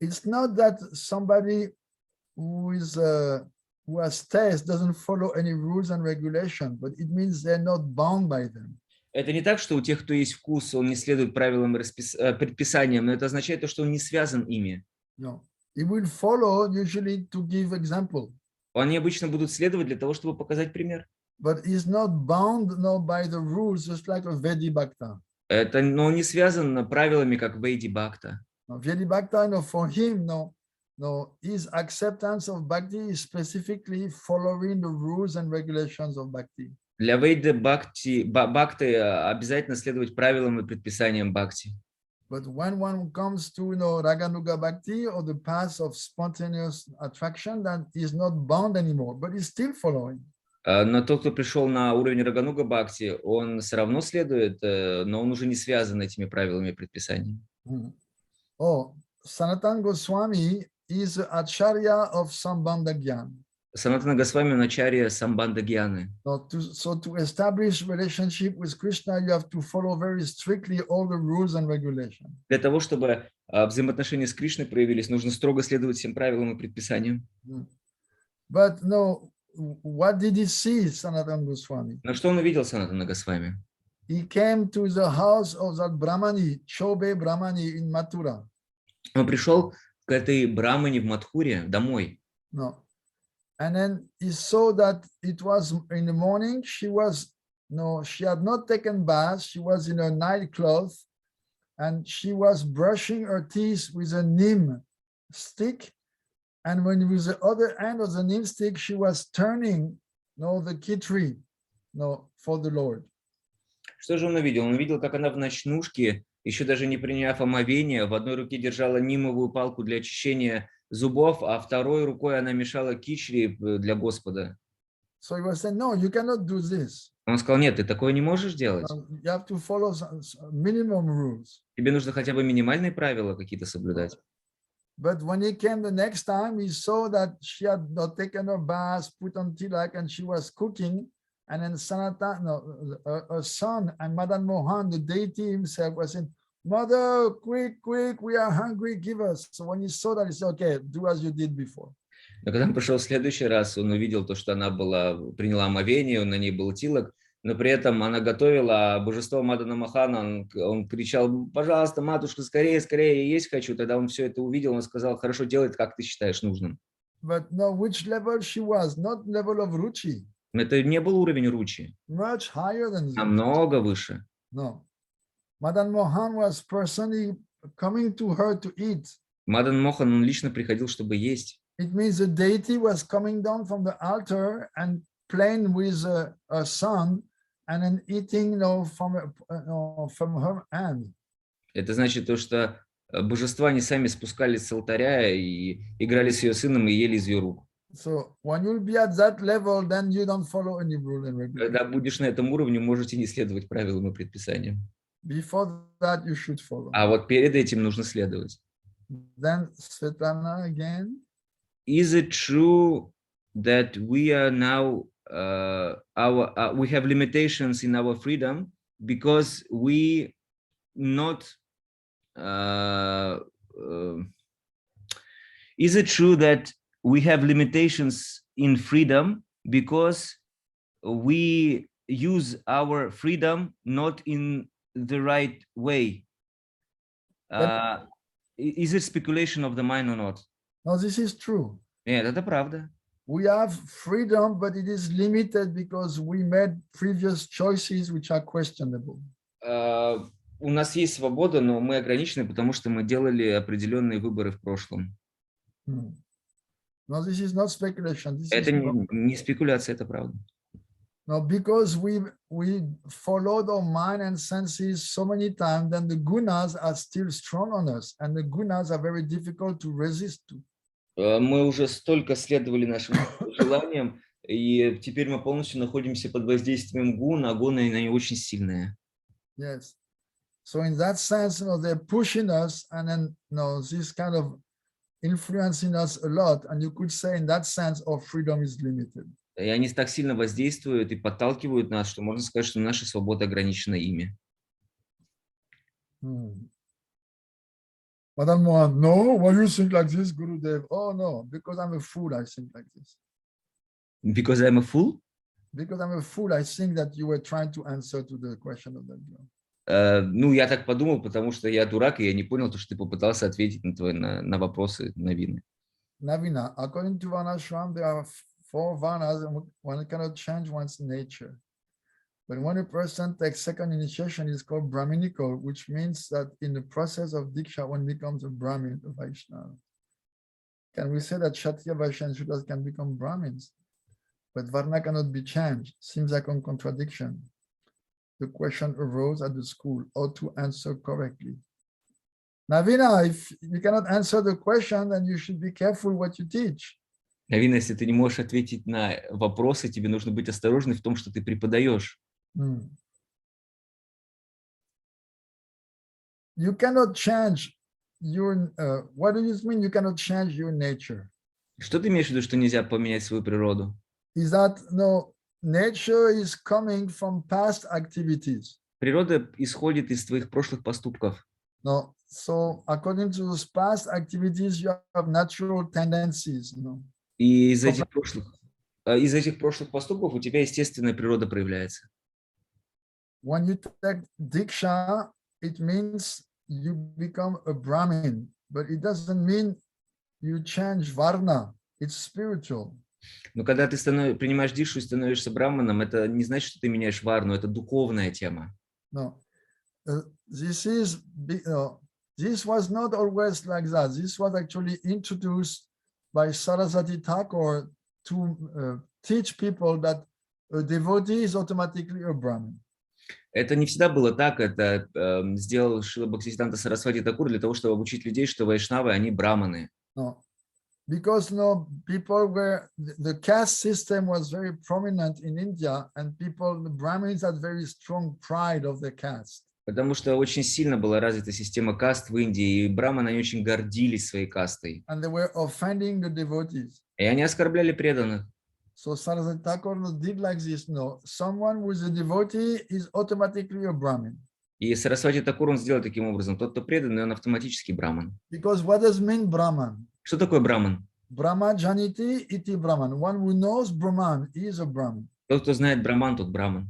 it's not that somebody who is who has taste doesn't follow any rules and regulation, but it means they're not bound by them. Это не так, что у тех, кто есть вкус, он не следует правилам и предписаниям, но это означает то, что он не связан ими. No, he will follow usually to give example. Они обычно будут следовать для того, чтобы показать пример. But he's not bound by the rules, just like a Vedic Bhakta. Это, но не связан правилами, как Вейди Бхакта. Vedic Bhakta, for him, his acceptance of Bhakti is specifically following the rules and regulations of Bhakti. Для Вейди Бхакты обязательно следовать правилам и предписаниям Бхакти. But when one comes to Raganuga Bhakti or the path of spontaneous attraction, then he's not bound anymore, but he's still following. Но тот, кто пришел на уровень Рагануга Бхакти, он все равно следует, но он уже не связан этими правилами и предписаниями. Oh, Sanatana Goswami is Acharya of Sambandha Gyan. Санатана Госвами он ачарья Самбандха Гьяны. So to establish relationship with Krishna, you have to follow very strictly all the rules and regulations. Для того, чтобы взаимоотношения с Кришной проявились, нужно строго следовать всем правилам и предписаниям. But no, what did he see, Sanatana Goswami? Но что он увидел, Санатана Госвами? He came to the house of that Brahmani, Chobe Brahmani in Mathura. Он пришел к этой брамане в Мадхуре домой. No. And then he saw that it was in the morning. She had not taken bath. She was in her nightclothes, and she was brushing her teeth with a neem stick. And when with the other end of the neem stick, she was turning, the kitri, for the Lord. Что же он увидел? Он увидел, как она в ночнушке, еще даже не приняв омовение, в одной руке держала нимовую палку для очищения зубов, а второй рукой она мешала кичри для Господа. So he was saying, no, you cannot do this. Он сказал, нет, ты такое не можешь делать. You have to follow minimum rules. Тебе нужно хотя бы минимальные правила какие-то соблюдать. But when he came the next time, he saw that she had not taken her bath, put on tilak, and she was cooking. And then Sanatana, her son, and Madan Mohan, the deity himself, was saying, "Mother, quick, we are hungry, give us." So when he saw that, he said, "Okay, do as you did before." Но когда он пришел в следующий раз, он увидел то, что она приняла омовение, на ней был тилок, но при этом она готовила, а божество Мадана Мохана, он кричал, пожалуйста, матушка, скорее, я есть хочу. Тогда он все это увидел, он сказал, хорошо, делай, как ты считаешь нужным. But no, which level she was, not level of ruchi. Это не был уровень ручи. Much higher than that. Намного выше. No. Madan Mohan was personally coming to her to eat. Мадан Мохан, он лично приходил, чтобы есть. It means the deity was coming down from the altar and playing with a son and then eating, from her hand. Это значит то, что божества не сами спускались с алтаря и играли с ее сыном и ели из ее рук. So when you'll be at that level, then you don't follow any rule and regulation. Когда будешь на этом уровне, можете не следовать правилам и предписаниям. Before that, you should follow. А вот перед этим нужно следовать. Then Svetlana again. Is it true that we are now we have limitations in our freedom because we not is it true that we have limitations in freedom because we use our freedom not in the right way? Is it speculation of the mind or not? No, this is true. Нет, это правда. We have freedom, but it is limited because we made previous choices which are questionable. У нас есть свобода, но мы ограничены, потому что мы делали определенные выборы в прошлом. No, this is not speculation. Это не спекуляция, это правда. No, because we followed our mind and senses so many times, then the gunas are still strong on us, and the gunas are very difficult to resist to. Мы уже столько следовали нашим желаниям, и теперь мы полностью находимся под воздействием гун, а гуны они очень сильные. Yes. So in that sense, they're pushing us, and then this kind of influencing us a lot, and you could say in that sense our freedom is limited. И они так сильно воздействуют и подталкивают нас, что можно сказать, что наша свобода ограничена ими. Madam Mohan, no, why you think like this, Gurudev? Oh no, because I'm a fool, I think like this. Because I'm a fool? Because I'm a fool, I think that you were trying to answer to the question of that girl. Ну, я так подумал, потому что я дурак, и я не понял, что ты попытался ответить на вопросы Навины. Navina, according to Varnashram, there are 4 varnas, and one cannot change one's nature. But when a person takes second initiation, it's called Brahminical, which means that in the process of Diksha, one becomes a Brahmin, a Vaishnava. Can we say that Kshatriya, Vaishya, and Shudras can become Brahmins? But Varna cannot be changed. Seems like a contradiction. The question arose at the school, how to answer correctly. Navina, if you cannot answer the question, then you should be careful what you teach. Навина, если ты не можешь ответить на вопросы, тебе нужно быть осторожным в том, что ты преподаешь. You cannot change your, what does this mean? You cannot change your nature. Что ты имеешь в виду, что нельзя поменять свою природу? Is that, nature is coming from past activities. Природа исходит из твоих прошлых поступков. No, so according to those past activities, you have natural tendencies. И из этих прошлых поступков у тебя естественная природа проявляется. When you take Diksha, it means you become a Brahmin, but it doesn't mean you change Varna. It's spiritual. Но когда ты принимаешь дикшу и становишься браманом, это не значит, что ты меняешь варну, это духовная тема. No, this was not always like that. This was actually introduced by Suddhadvaiti Thakur to teach people that a devotee is automatically a Brahmin. Это не всегда было так, это сделал Шрила Бхактиведанта Сарасвати Тхакур для того, чтобы обучить людей, что вайшнавы, они браманы. No. Because people were, the caste system was very prominent in India, and the Brahmins had very strong pride of their caste. Потому что очень сильно была развита система каст в Индии, и браманы, они очень гордились своей кастой. And they were offending the devotees. И они оскорбляли преданных. So Saraswati Thakur did like this. No, someone who is a devotee is automatically a Brahmin. И Сарасвати Тхакур он сделал таким образом. Тот, кто преданный, он автоматически браман. Because what does mean Brahman? Что такое браман? Брахма janiti iti Brahman. One who knows Brahman is a Brahman. Тот, кто знает браман, тот браман.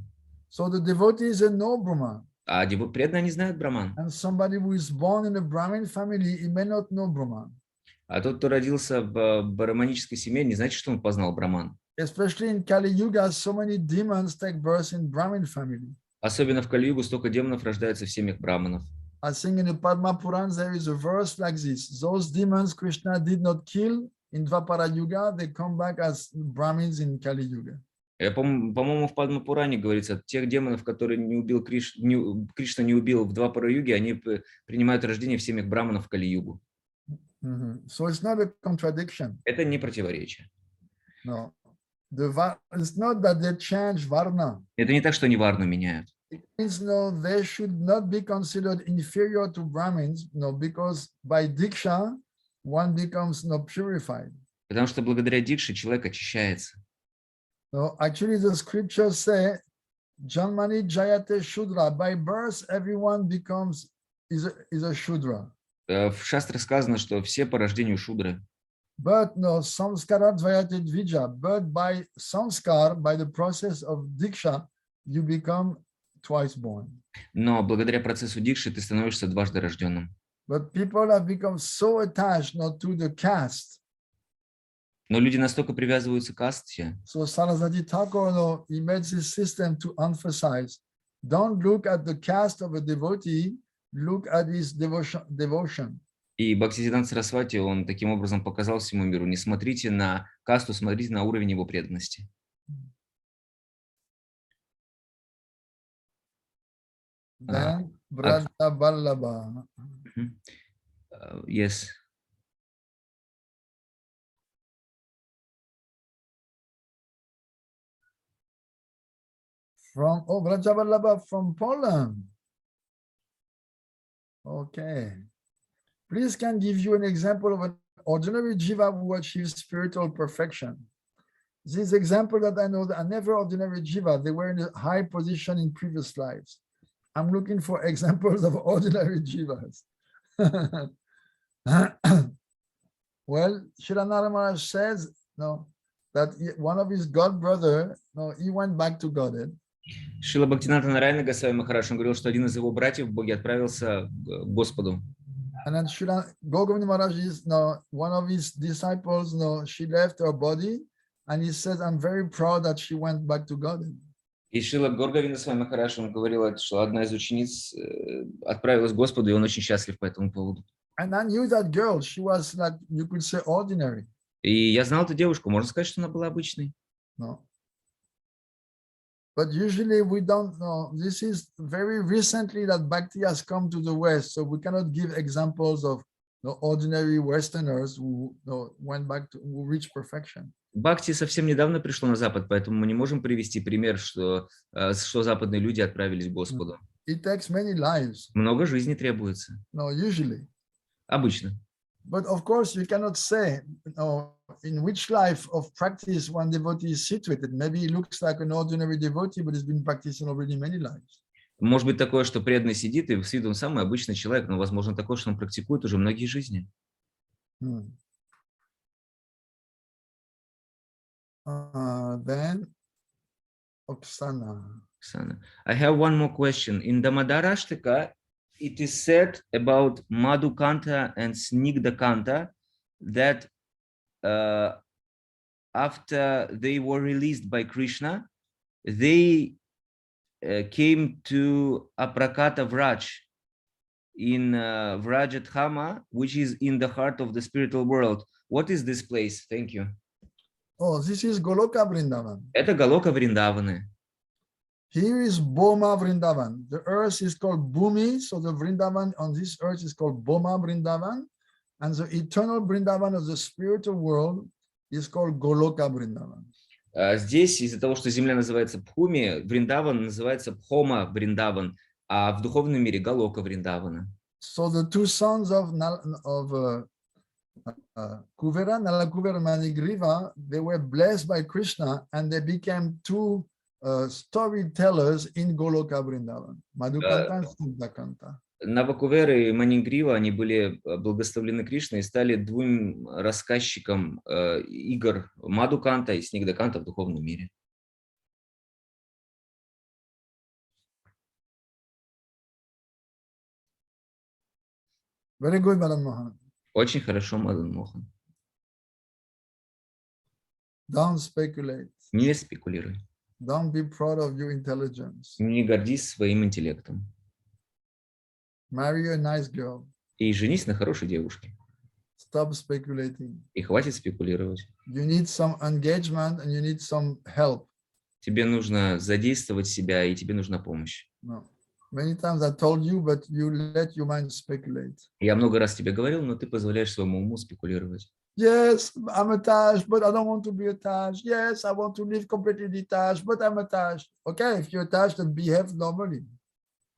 So the devotees know Brahman. А преданные не знают браман. And somebody who is born in a Brahmin family, he may not know Brahman. А тот, кто родился в браманической семье, не значит, что он познал браман. Especially in Kali Yuga, so many demons take birth in Brahmin family. Особенно в Кали-югу столько демонов рождается в семьях браманов. I think in the Padma Purana there is a verse like this. Those demons Krishna did not kill in Dvapara Yuga, they come back as Brahmins in Kali Yuga. По-моему, в Падма-Пуране говорится, тех демонов, которые не убил Кришна не убил в Двапара-юге, они принимают рождение в семьях браманов в Кали-югу. So it's not a contradiction. Это не противоречие. No. It's not that they change varna. Это не так, что они варну меняют. It means no, they should not be considered inferior to Brahmins, no, because by diksha one becomes purified. Потому что благодаря дикше человек очищается. No, actually the scriptures say, Janmani Jayate Shudra. By birth everyone is a Shudra. В шастрах сказано, что все по рождению шудры. But no, samskara dvayate dvija. But by samskar, by the process of diksha, you become twice born. Но благодаря процессу дикши ты становишься дважды рожденным. But people have become so attached not to the caste. Но люди настолько привязываются к касте. So Suddhadvaiti Thakur, no, he made this system to emphasize, don't look at the caste of a devotee, look at his devotion. И Бхактиведанта Сарасвати, он таким образом показал всему миру, не смотрите на касту, смотрите на уровень его преданности. Then, Braja Vallabha. Yes. From Braja Vallabha from Poland. Okay. Please can give you an example of an ordinary jiva who achieves spiritual perfection. These examples that I know that are never ordinary jiva. They were in a high position in previous lives. I'm looking for examples of ordinary jivas. Well, Shri Narayana Maharaj says that one of his god brother, he went back to Godhead. Шрила Бхактивиданта Нараяна Госвами Махарадж, он говорил, что один из его братьев в Боге отправился к Господу. And then Shri Govinda Maharaj is one of his disciples. She left her body, and he says, "I'm very proud that she went back to Godhead." И Шрила Горговинда Свами Махарадж, он говорил, что одна из учениц отправилась к Господу, и он очень счастлив по этому поводу. And I knew that girl. She was like, you could say, ordinary. И я знал эту девушку, можно сказать, что она была обычной. No. But usually we don't know. This is very recently that Bhakti has come to the West, so we cannot give examples of ordinary Westerners who went back to, who reached perfection. Бхакти совсем недавно пришло на Запад, поэтому мы не можем привести пример, что западные люди отправились к Господу. It takes many lives. Много жизни требуется. No, usually. Обычно. But of course, you cannot say in which life of practice one devotee is situated. Maybe he looks like an ordinary devotee, but he's been practicing already many lives. Может быть такое, что преданный сидит, и с виду он самый обычный человек, но возможно такое, что он практикует уже многие жизни. Then, Oksana. I have one more question. In the Madharashtaka, it is said about Madhukanta and Snigdhakanta that after they were released by Krishna, they came to Aprakata Vraj in Vrajadhama, which is in the heart of the spiritual world. What is this place? Thank you. Oh, this is Goloka Vrindavan. Это Галока Вриндаваны. Here is Boma Vrindavan. The earth is called Bhumi, so the Vrindavan on this earth is called Boma Vrindavan, and the eternal Vrindavan of the spiritual world is called Goloka Vrindavan. Здесь из-за того, что земля называется Бхуми, Вриндаван называется Бхома Вриндаван, а в духовном мире Галока Вриндавана. So the two sons of Kuvera, Nalakuvera, Manigriva, they were blessed by Krishna, and they became two storytellers in Goloka Vrindavan. Madhukanta and Snigdhakanta. Навакувера и Манингрива, они были благословлены Кришной и стали двум рассказчикам игр Мадхуканта и Снигдхаканта в духовном мире. Very good, Madan Mohan. Очень хорошо, Мадан Мохан. Don't speculate. Не спекулируй. Don't be proud of your intelligence. Не гордись своим интеллектом. Marry a nice girl. И женись на хорошей девушке. Stop speculating. И хватит спекулировать. You need some engagement and you need some help. Тебе нужно задействовать себя, и тебе нужна помощь. No. Many times I told you, but you let your mind speculate. Я много раз тебе говорил, но ты позволяешь своему уму спекулировать. Yes, I'm attached, but I don't want to be attached. Yes, I want to live completely detached, but I'm attached. Okay, if you're attached, then behave normally.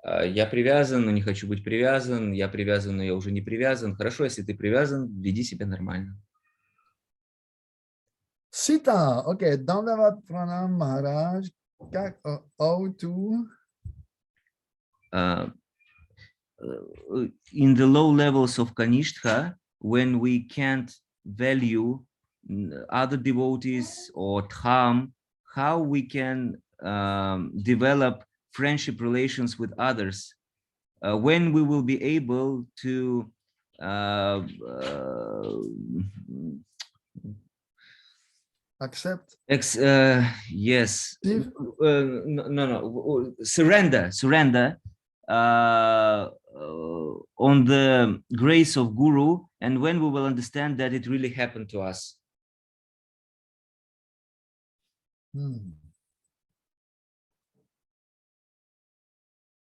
Я привязан, но не хочу быть привязан. Я привязан, но я уже не привязан. Хорошо, если ты привязан, веди себя нормально. Sita, okay, Dandavat Pranam Maharaj, how to? In the low levels of Kanistha, when we can't value other devotees or dham, how we can develop friendship relations with others, when we will be able to Accept. Yes. No. Surrender on the grace of Guru, and when we will understand that it really happened to us.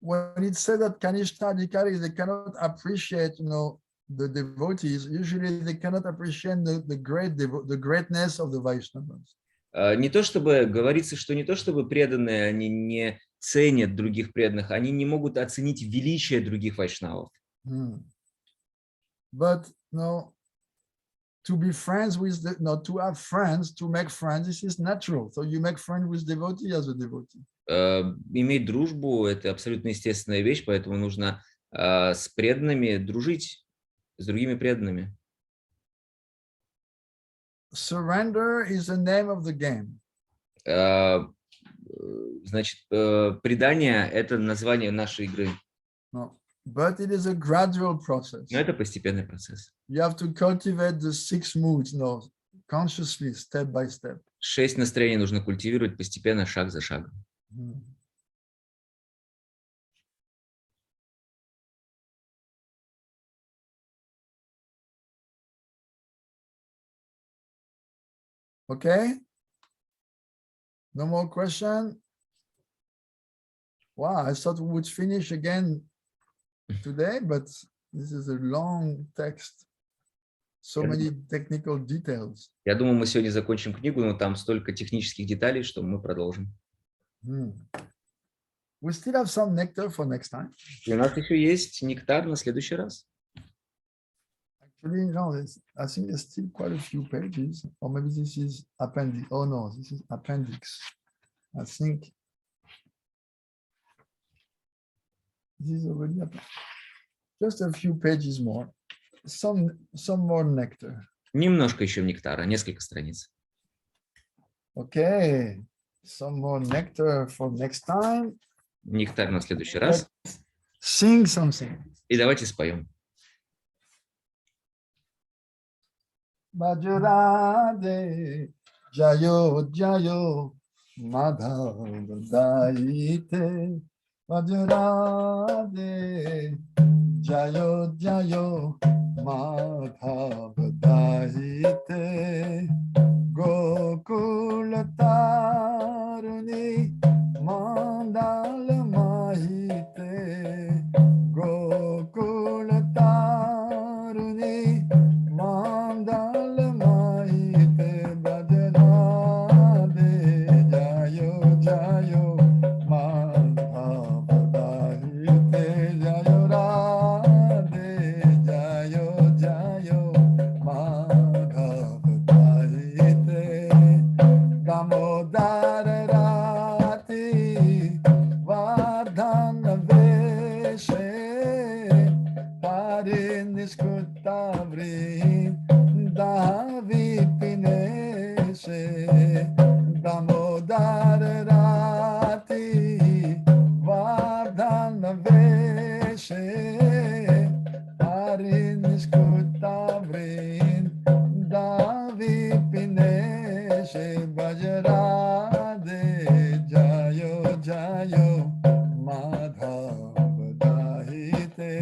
When it said that Kanishta Adhikaris, they cannot appreciate, the devotees, usually they cannot appreciate the greatness of the Vaishnavas. Не то чтобы говорится, что не то чтобы преданные, они не ценят других преданных, они не могут оценить величие других вайшнавов. But to be friends with to have friends, to make friends, this is natural. So you make friends with devotee as a devotee. Иметь дружбу — это абсолютно естественная вещь, поэтому нужно с преданными дружить, с другими преданными. Surrender is the name of the game. Значит, предание — это название нашей игры. No, but it is a gradual process. Но это постепенный процесс. You have to cultivate the 6 moods, consciously, step by step. 6 настроений нужно культивировать постепенно, шаг за шагом. Okay? No more question? Wow, I thought we would finish again today, but this is a long text. So many technical details. Я думаю, мы сегодня закончим книгу, но там столько технических деталей, что мы продолжим. We still have some nectar for next time. И у нас еще есть нектар на следующий раз. Actually, no, I think there's still quite a few pages, or maybe this is appendix. Oh no, this is appendix. I think this is already just a few pages more. Some more nectar. Немножко еще нектара, несколько страниц. Okay, some more nectar for next time. Нектар на следующий раз. Sing something. И давайте споем. Bhajurade Jayo Jayo Madhavadaite Bhajurade Jayo Jayo Madhavadaite Gokulataruni Mandala Mahite Gokulataruni Mandala Mahite Bhajarade Jayo Jayo Madhavadahite Jayo Radhe Jayo Jayo Madhavadahite Damodara Rati Vardhana Veshe Parinishkutavri Davipinese Damodara Rati Vardhana Veshe Parinishkutavri Davipinese Bhajarade Jayo Jayo Madhavadahite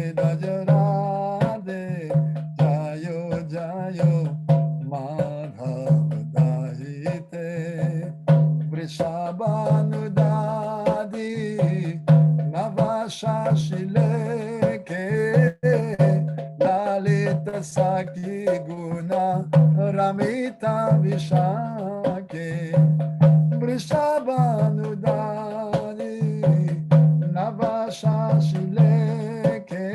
vishake vrishabhanudani navashashileke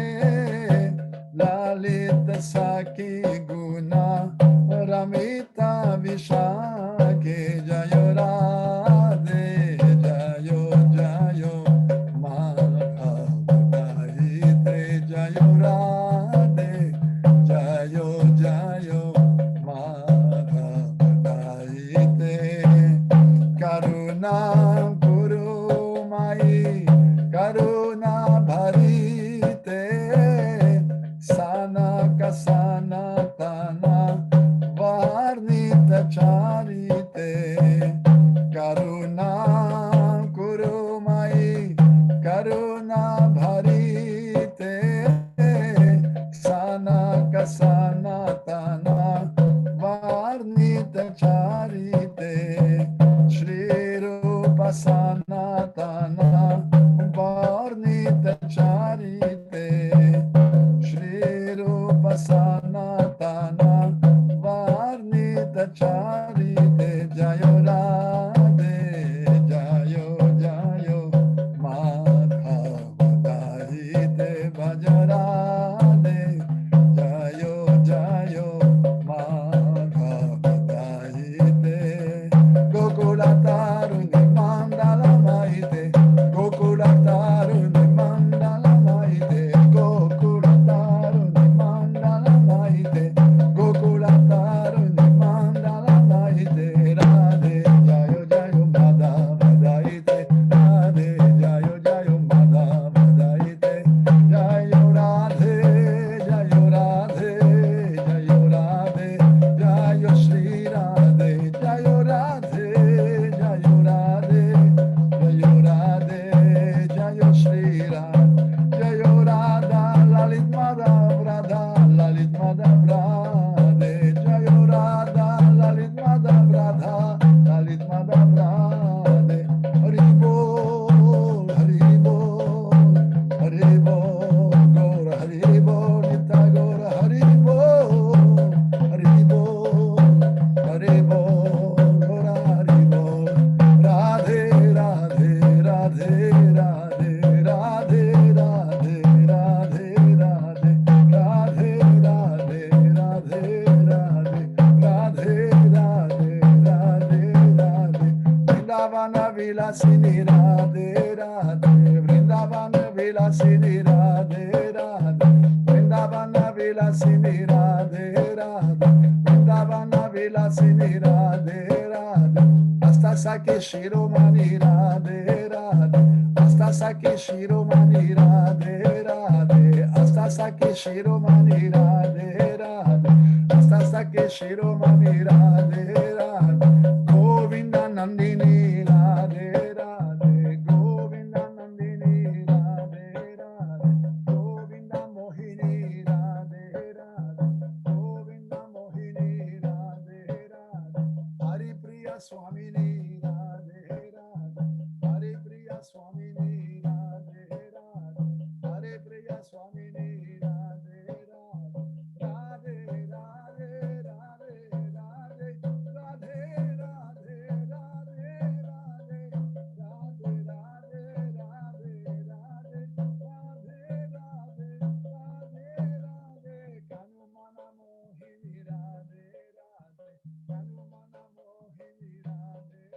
lalita saki guna ramita vishake jayo radhe jayo jayo Mahabhagavate jayo radhe jayo jayo Mahabhagavate karuna guru mai karuna bharite sanaka sanatana varnita charite karuna guru mai karuna bharite sanaka sanatana varnita charite Shri Rupa sanatana varnita charite Shri Rupa sanatana varnita charite jayo radhe jayo jayo Madhavadahite bhaja radhe jayo jayo Madhavadahite Gokula taruni mandala maite Gokula taruni mandala maite Gokula taruni mandala maite Gokula taruni mandala maite Radhe jayo jayo Madhavadahite Radhe jayo jayo Madhavadahite Jayo Radhe jayo Radhe jayo Radhe jayo Shri Radhe jayo Radhe jayo Radhe jayo Radhe jayo Shri Radhe jayo Radha Lalit Madhav Radha Lalit Madhav Radhe jayo Radha Lalit Madhav Radha Lalit Madhav Radhe Hari Bol Hari Bol Hari Bol Gaur Hari Bol Nitya Gaur Hari Bol Hari Bol Hari Bol Gaur Hari Bol Radhe Radhe Radhe Radhe Radhe Radhe Radhe Radhe Radhe Radhe Radhe Radhe Radhe Radhe Radhe Radhe Vrindavana Vilasini Radhe Radhe Vrindavana Vilasini Radhe Radhe Vrindavana Vilasini Radhe Radhe Vrindavana Vilasini Radhe Radhe Asta Saki Shiromani Radhe Radhe Asta Saki Shiromani Radhe Radhe Asta Saki Shiromani Radhe Radhe Asta Saki Shiromani Radhe Radhe Govinda Nandini Radhe Radhe Govinda Nandini Radhe Radhe Govinda Mohini Radhe Radhe Govinda Mohini Radhe Radhe Hari Priya Swamini Radhe Radhe Hari Priya Swamini Radhe Radhe Hari Priya Swamini Radhe Radhe Radhe Radhe Radhe Radhe Radhe Radhe Radhe Radhe Radhe Radhe Radhe Radhe Radhe Radhe Radhe Kanumana Mohini Radhe Radhe Kanumana Mohini Radhe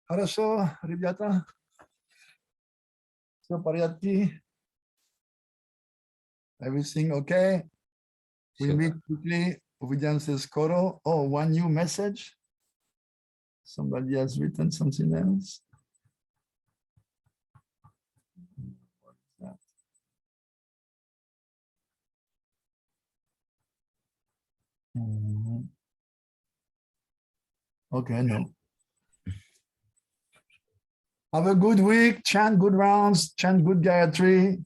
Хорошо, ребята. Все в порядке. Everything okay? We Всё. meet quickly. Увидимся скоро. Oh, one new message. Somebody has written something else. What is that? Okay, no. Have a good week. Chant good rounds. Chant good Gayatri.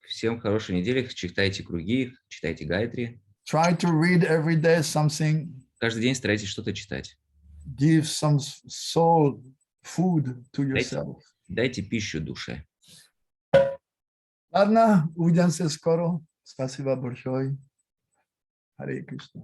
Всем хорошей недели. Читайте круги, читайте гайатри. Try to read every day something. Каждый день старайтесь что-то читать. Give some soul food to yourself. Дайте пищу душе. Ладно, увидимся скоро. Спасибо большое. Харе Кришна.